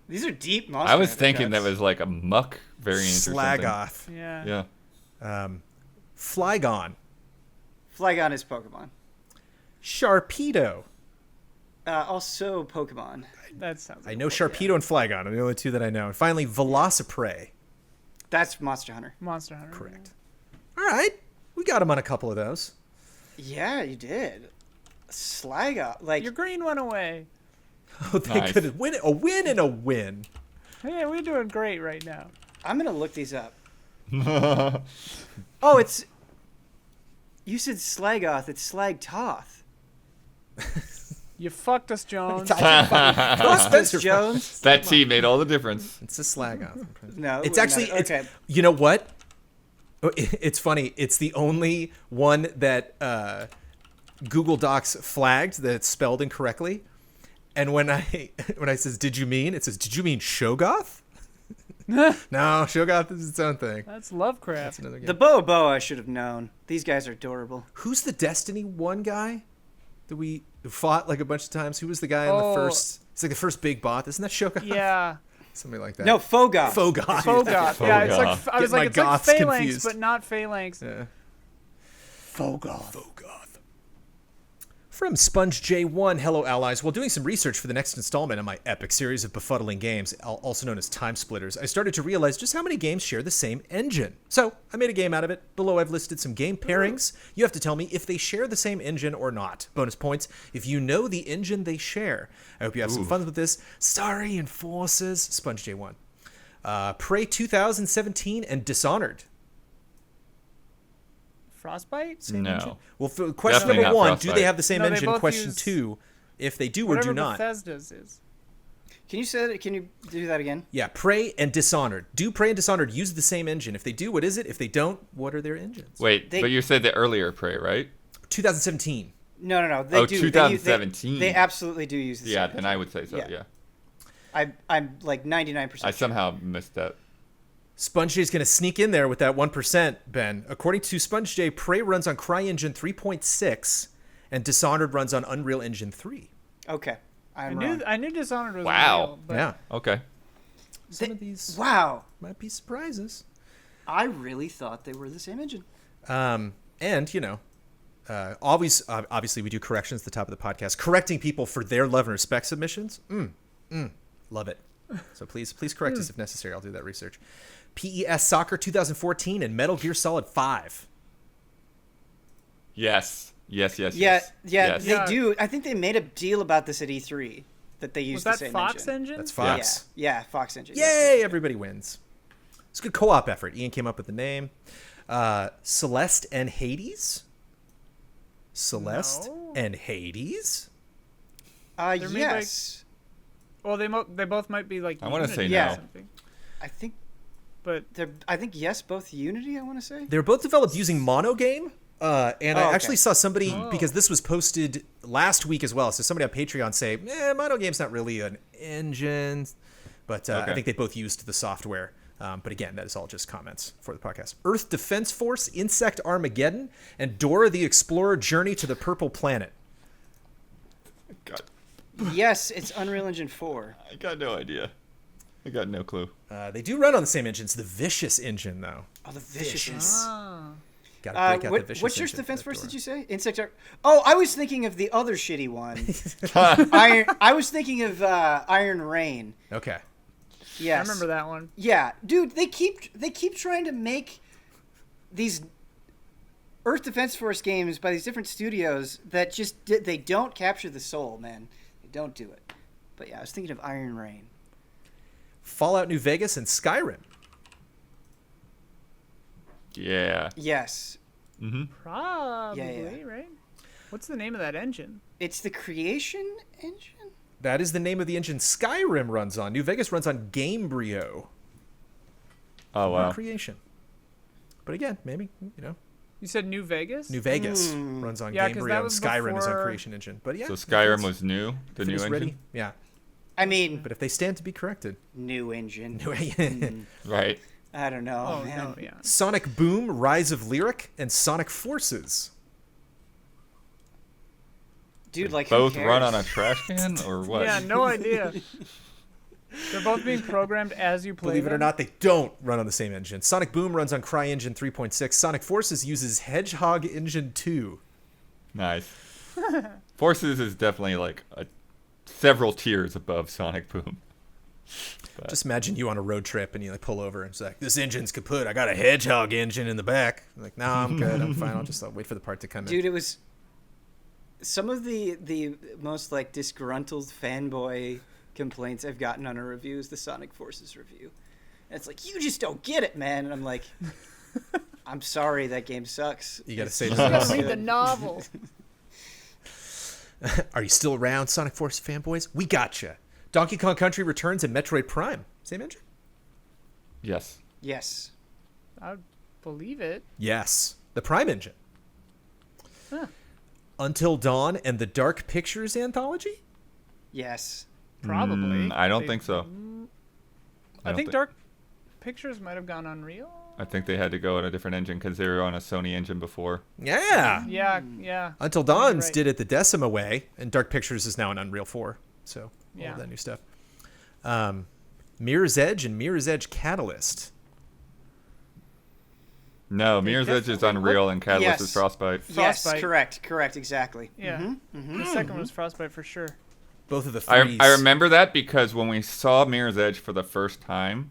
These are deep Monster. I was Hunter thinking that cuts. was like a muck variant or something. Slagoth. Yeah. Yeah. Flygon. Flygon is Pokemon. Sharpedo. Also Pokemon. That sounds. I Like know Sharpedo and Flygon are the only two that I know. And finally, Velociprey. That's Monster Hunter. Monster Hunter. Correct. All right. We got him on a couple of those. Yeah, you did. Slagoth. Like, Your green went away. Oh, thank Nice. goodness. A win and a win. Yeah, we're doing great right now. I'm going to look these up. Oh, it's... You said Slagoth. It's Slagtoth. You fucked us, Jones. Spencer Jones. That T made all the difference. It's a Slagoth. No. It's actually... It's, okay. you know what? It's funny. It's the only one that Google Docs flagged that it's spelled incorrectly. And when I says, did you mean? It says, did you mean Shogoth? No, Shogoth is its own thing. That's Lovecraft. That's another game. The Boa I should have known. These guys are adorable. Who's the Destiny 1 guy that we fought like a bunch of times? Who was the guy in the Oh. first... It's like the first big bot. Isn't that Shogoth? Yeah. Something like that. No, Fogoth. Fogoth. Fogoth. Yeah, it's like I was Get my like it's like goths Phalanx, confused. but not Phalanx. Yeah. Fogoth. From Sponge J1, hello allies. While doing some research for the next installment in my epic series of befuddling games, also known as Time Splitters, I started to realize just how many games share the same engine. So, I made a game out of it. Below I've listed some game pairings. You have to tell me if they share the same engine or not. Bonus points if you know the engine they share. I hope you have some fun with this. Sorry, Enforcers. Sponge J1. Prey 2017 and Dishonored. Frostbite? Same No. engine? Well, for question Definitely number not 1, do Frostbite. they have the same No, they engine? both Question use 2, if they do or Whatever do not. Bethesda's is. Can you say that? Can you do that again? Yeah, Prey and Dishonored. Do Prey and Dishonored use the same engine? If they do, what is it? If they don't, what are their engines? Wait, They- but you said the earlier Prey, right? 2017. No. They Oh, do. 2017. They absolutely do use the Yeah, same then I would say so, Yeah. yeah. I'm like 99%. I somehow missed that. Sponge J is going to sneak in there with that 1%, Ben. According to Sponge J, Prey runs on CryEngine 3.6 and Dishonored runs on Unreal Engine 3. Okay. I I'm knew wrong. I knew Dishonored was Wow. real, but Yeah. Okay. Some of these Wow. might be surprises. I really thought they were the same engine. And, you know, obviously we do corrections at the top of the podcast. Correcting people for their love and respect submissions. Love it. So please correct us if necessary. I'll do that research. PES Soccer 2014 and Metal Gear Solid 5. Yes. Yes. Yeah, Yes. they do. I think they made a deal about this at E3 that they was used that the same Fox engine. engine? That's Fox. Yeah, Fox engine. Yay, everybody wins. It's a good co-op effort. Ian came up with the name. Celeste and Hades? Celeste No. and Hades? They're made by- Yes. Well, they both might be like. I wanna say Unity or no. something. I think But I think yes, both Unity. I want to say. They were both developed using Monogame. And I okay. actually saw somebody, because this was posted last week as well, so somebody on Patreon say, Monogame's not really an engine. But I Okay. think they both used the software. But again, that is all just comments for the podcast. Earth Defense Force, Insect Armageddon, and Dora the Explorer Journey to the Purple Planet. God, Yes, it's Unreal Engine 4. I got no idea. I got no clue. They do run on the same engines. The Vicious engine, though. Oh, the Vicious. ah, Gotta break out the Vicious What's your engine defense for that force? Dora. Did you say Insect? Oh, I was thinking of the other shitty one. I was thinking of Iron Rain. Okay. Yes. I remember that one. Yeah, dude, they keep trying to make these Earth Defense Force games by these different studios that just they don't capture the soul, man. They don't do it. But yeah, I was thinking of Iron Rain. Fallout New Vegas and Skyrim. Yeah. Yes, Mm-hmm. Probably, right? What's the name of that engine? it's the Creation engine. That is the name of the engine Skyrim runs on. New Vegas runs on Gamebryo. Oh, Not wow. Creation. But again, maybe, you know, You said New Vegas? New Vegas runs on Yeah, 'cause Gamebryo that and was Skyrim is on before- Creation Engine. But yeah. So if Skyrim it's- was new, the if it new is engine? ready. Yeah. I mean, But if they stand to be corrected. new engine. Right. I don't know, Oh, man. no, yeah. Sonic Boom, Rise of Lyric, and Sonic Forces. Dude, like both who run cares? on a trash can or what? Yeah, no idea. They're both being programmed as you play Believe it or them. not, they don't run on the same engine. Sonic Boom runs on CryEngine 3.6. Sonic Forces uses Hedgehog Engine 2. Nice. Forces is definitely like several tiers above Sonic Boom. But Just imagine you on a road trip and you like pull over and it's like, this engine's kaput. I got a Hedgehog engine in the back. I'm like, no, I'm good. I'm fine. I'll wait for the part to come in. Dude, it was some of the most like disgruntled fanboy complaints I've gotten on a review is the Sonic Forces review. And it's like, you just don't get it, man. And I'm like, I'm sorry, that game sucks. You gotta It's say just to You gotta not read the good. novel. Are you still around, Sonic Force fanboys? We gotcha. Donkey Kong Country returns in Metroid Prime. Same engine? yes. Yes. I believe it. Yes. The Prime engine. Huh. Until Dawn and the Dark Pictures anthology? Yes. Probably. I don't They- think so. I don't think Dark Pictures might have gone Unreal. I think they had to go on a different engine because they were on a Sony engine before. Yeah. Yeah. Until You're Dawn's right. did it the Decima way, and Dark Pictures is now an Unreal 4. So, all Yeah. of that new stuff. Mirror's Edge and Mirror's Edge Catalyst. No, Mirror's Edge is definitely Unreal and Catalyst Yes. is Frostbite. Yes, Frostbite. correct, exactly. Yeah. The second one was Frostbite for sure. Both of the I threes. remember that because when we saw Mirror's Edge for the first time,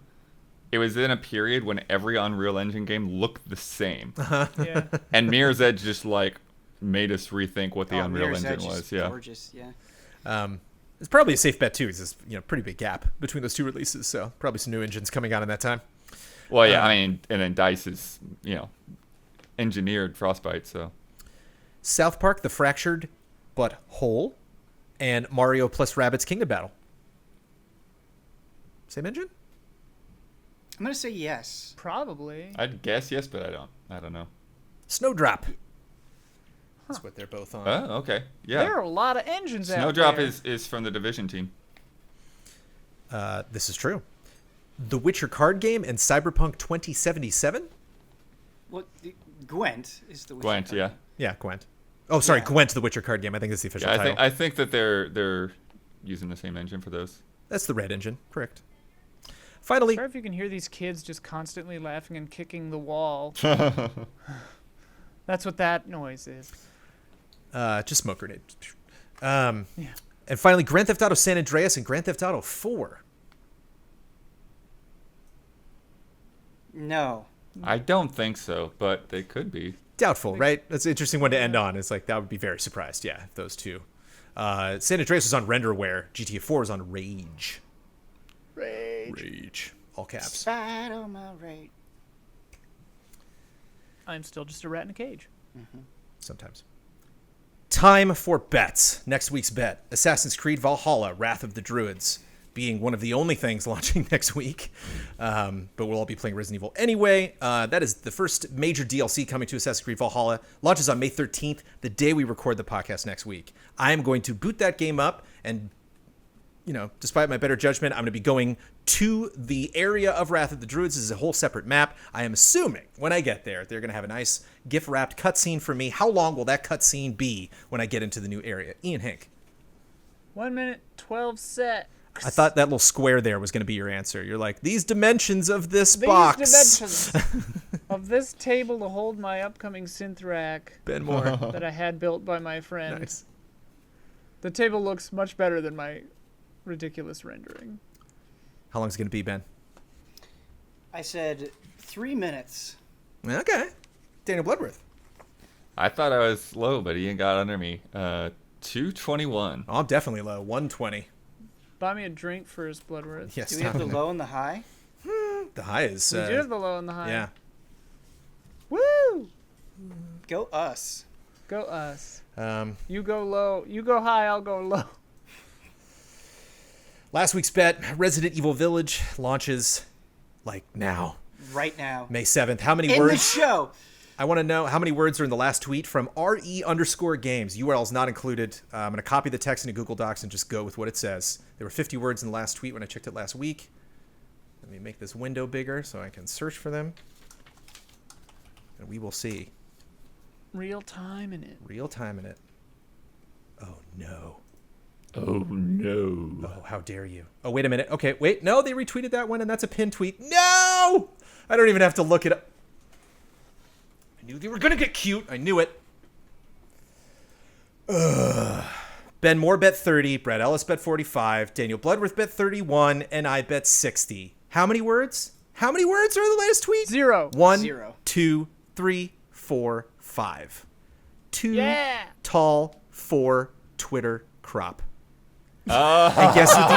it was in a period when every Unreal Engine game looked the same. Yeah. And Mirror's Edge just like made us rethink what the Oh, Unreal Mirror's Engine Edge is was. Yeah. gorgeous, yeah. It's probably a safe bet, too, because there's pretty big gap between those two releases. So, probably some new engines coming out in that time. Well, yeah, I mean, and then DICE is, engineered Frostbite, so. South Park: The Fractured But Whole, and Mario plus Rabbids Kingdom Battle. Same engine? I'm gonna say yes. Probably. I'd guess yes, but I don't know. Snowdrop. That's what they're both on. Oh, okay. Yeah. There are a lot of engines out Snowdrop there. is from the Division team. This is true. The Witcher card game and Cyberpunk 2077? What? Gwent is the Witcher Gwent, card. yeah. Yeah, Gwent. Oh, sorry, Yeah. Gwent, the Witcher card game. I think that's the official Yeah, title. I think that they're using the same engine for those. That's the red engine, correct. Finally, Sorry if you can hear these kids just constantly laughing and kicking the wall. That's what that noise is. just smoke grenade. Yeah. And finally, Grand Theft Auto San Andreas and Grand Theft Auto 4. No. I don't think so, but they could be. Doubtful, right? That's an interesting one to end on. It's like, that would be very surprised, yeah, if those two. San Andreas was on Renderware. GTA 4 is on Rage. Rage. All caps. Side on my right. I'm still just a rat in a cage. Sometimes. Time for bets. Next week's bet: Assassin's Creed Valhalla: Wrath of the Druids, being one of the only things launching next week. But we'll all be playing Resident Evil anyway. That is the first major DLC coming to Assassin's Creed Valhalla. Launches on May 13th, the day we record the podcast next week. I am going to boot that game up, and despite my better judgment, I'm going to be going to the area of Wrath of the Druids. This is a whole separate map. I am assuming when I get there, they're going to have a nice GIF-wrapped cutscene for me. How long will that cutscene be when I get into the new area? Ian Hink. 1 minute, 12 set. I thought that little square there was going to be your answer. You're like, these dimensions of this These box. dimensions of this table to hold my upcoming synth rack Ben Moore. that I had built by my friend. Nice. The table looks much better than my ridiculous rendering. How long is it going to be, Ben? I said 3 minutes. Okay. Daniel Bloodworth. I thought I was low, but Ian got under me. 221. Oh, I'm definitely low. 120. Buy me a drink first, Bloodworth. Yes. Do we have the low and the high? The high is... We do have the low and the high. yeah. Woo! Go us. Go us. Um, You go low. You go high, I'll go low. last week's bet, Resident Evil Village launches now. Right now. May 7th. How many In the words? show. I want to know how many words are in the last tweet from RE_games. URL's not included. I'm going to copy the text into Google Docs and just go with what it says. There were 50 words in the last tweet when I checked it last week. Let me make this window bigger so I can search for them. And we will see. Real time in it. Real time in it. Oh, no. Oh, no. Oh, how dare you. Oh, wait a minute. Okay, wait. No, they retweeted that one, and that's a pinned tweet. No! I don't even have to look it up. I knew they were going to get cute. I knew it. Ben Moore bet 30, Brad Ellis bet 45, Daniel Bloodworth bet 31, and I bet 60. How many words? How many words are in the latest tweet? 0. 1, Zero. 2, 3, 4, 5. 2 Yeah. tall, 4 Twitter crop. And guess what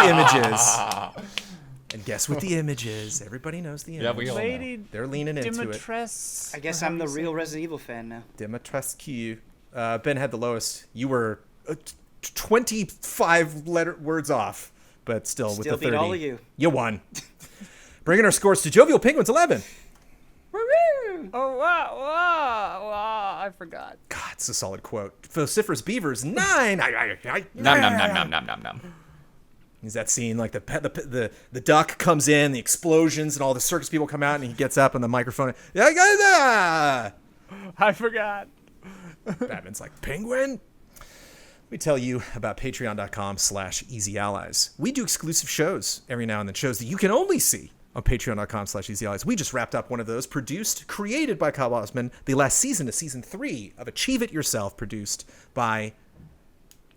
the image is? Everybody knows the image. Yeah, we all know. Lady They're leaning into it. Dimitrescu. I guess I'm the real Resident Evil fan now. Dimitrescu. Ben had the lowest. You were 25 words off, but still with Still the beat 30. all of you. You won. Bringing our scores to Jovial Penguins 11. Oh, wow, I forgot. God, it's a solid quote. Vociferous Beavers 9. Nom, nom, nom, nom, nom, nom, nom. Is that scene like the duck comes in, the explosions, and all the circus people come out, and he gets up on the microphone. I forgot. Batman's like, Penguin? Let me tell you about patreon.com/easyallies. We do exclusive shows every now and then, shows that you can only see on patreon.com/easyallies. We just wrapped up one of those, created by Kyle Osman, the last season of season 3 of Achieve It Yourself, produced by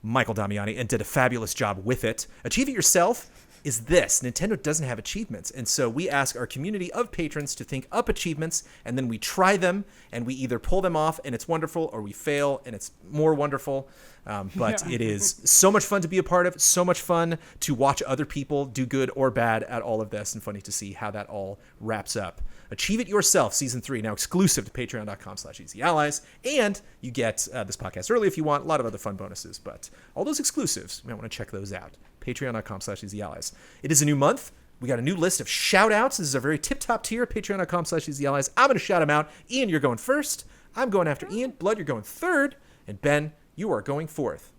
Michael Damiani, and did a fabulous job with it. Achieve It Yourself is this. Nintendo doesn't have achievements, and so we ask our community of patrons to think up achievements, and then we try them, and we either pull them off, and it's wonderful, or we fail, and it's more wonderful. But it is so much fun to be a part of, so much fun to watch other people do good or bad at all of this, and funny to see how that all wraps up. Achieve It Yourself, Season 3, now exclusive to patreon.com/easyallies, and you get this podcast early if you want, a lot of other fun bonuses, but all those exclusives, you might want to check those out. Patreon.com/easyallies. It is a new month. We got a new list of shout-outs. This is our very tip-top tier, patreon.com/easyallies. I'm going to shout them out. Ian, you're going first. I'm going after Ian. Blood, you're going third. And Ben, you are going fourth.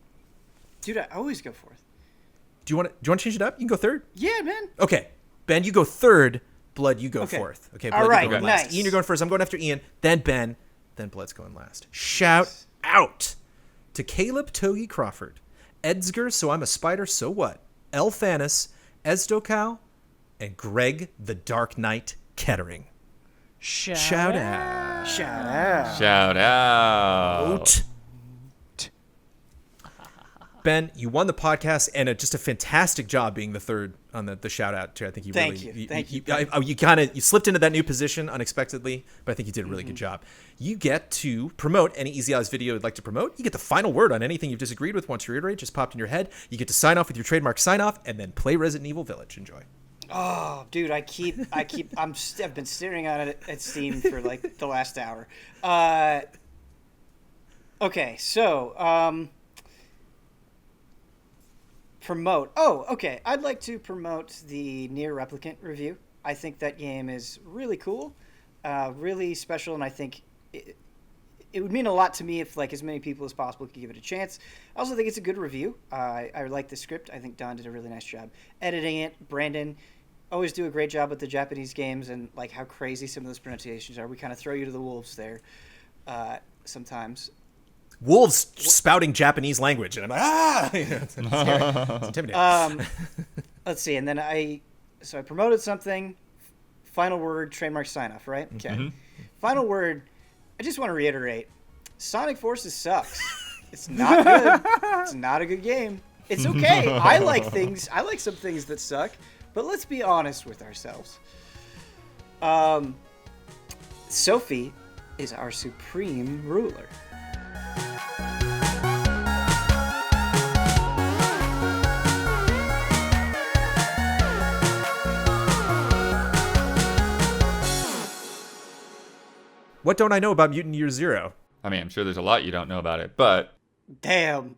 Dude, I always go fourth. Do you want to change it up? You can go third? Yeah, man. Okay. Ben, you go third. Blood, you go fourth. Okay, Blood, All right, you're going last. nice. Ian, you're going first. I'm going after Ian. Then Ben. Then Blood's going last. Shout out to Caleb Togi Crawford, Edsger, So I'm a Spider, So What, Elthanis, Ezdokow, and Greg the Dark Knight Kettering. Shout out. Shout out. Shout out. Ben, you won the podcast, and just a fantastic job being the third on the shout out too. I think you Thank really you. Thank you. You slipped into that new position unexpectedly, but I think you did a really good job. You get to promote any Easy Allies video you'd like to promote. You get the final word on anything you've disagreed with once you reiterate just popped in your head. You get to sign off with your trademark sign off, and then play Resident Evil Village. Enjoy. Oh, dude, I've been staring at it at Steam for like the last hour. Okay, so promote. Oh, okay. I'd like to promote the Nier Replicant review. I think that game is really cool, really special, and I think it would mean a lot to me if like as many people as possible could give it a chance. I also think it's a good review. I like the script. I think Don did a really nice job editing it. Brandon always do a great job with the Japanese games and like how crazy some of those pronunciations are. We kind of throw you to the wolves there sometimes. Wolves spouting Japanese language, and I'm like, it's scary. It's intimidating. Let's see, and then I promoted something. Final word, trademark sign off, right? Okay. Mm-hmm. Final word. I just want to reiterate: Sonic Forces sucks. It's not good. It's not a good game. It's okay. I like some things that suck, but let's be honest with ourselves. Sophie is our supreme ruler. What don't I know about Mutant Year Zero? I mean, I'm sure there's a lot you don't know about it, but Damn.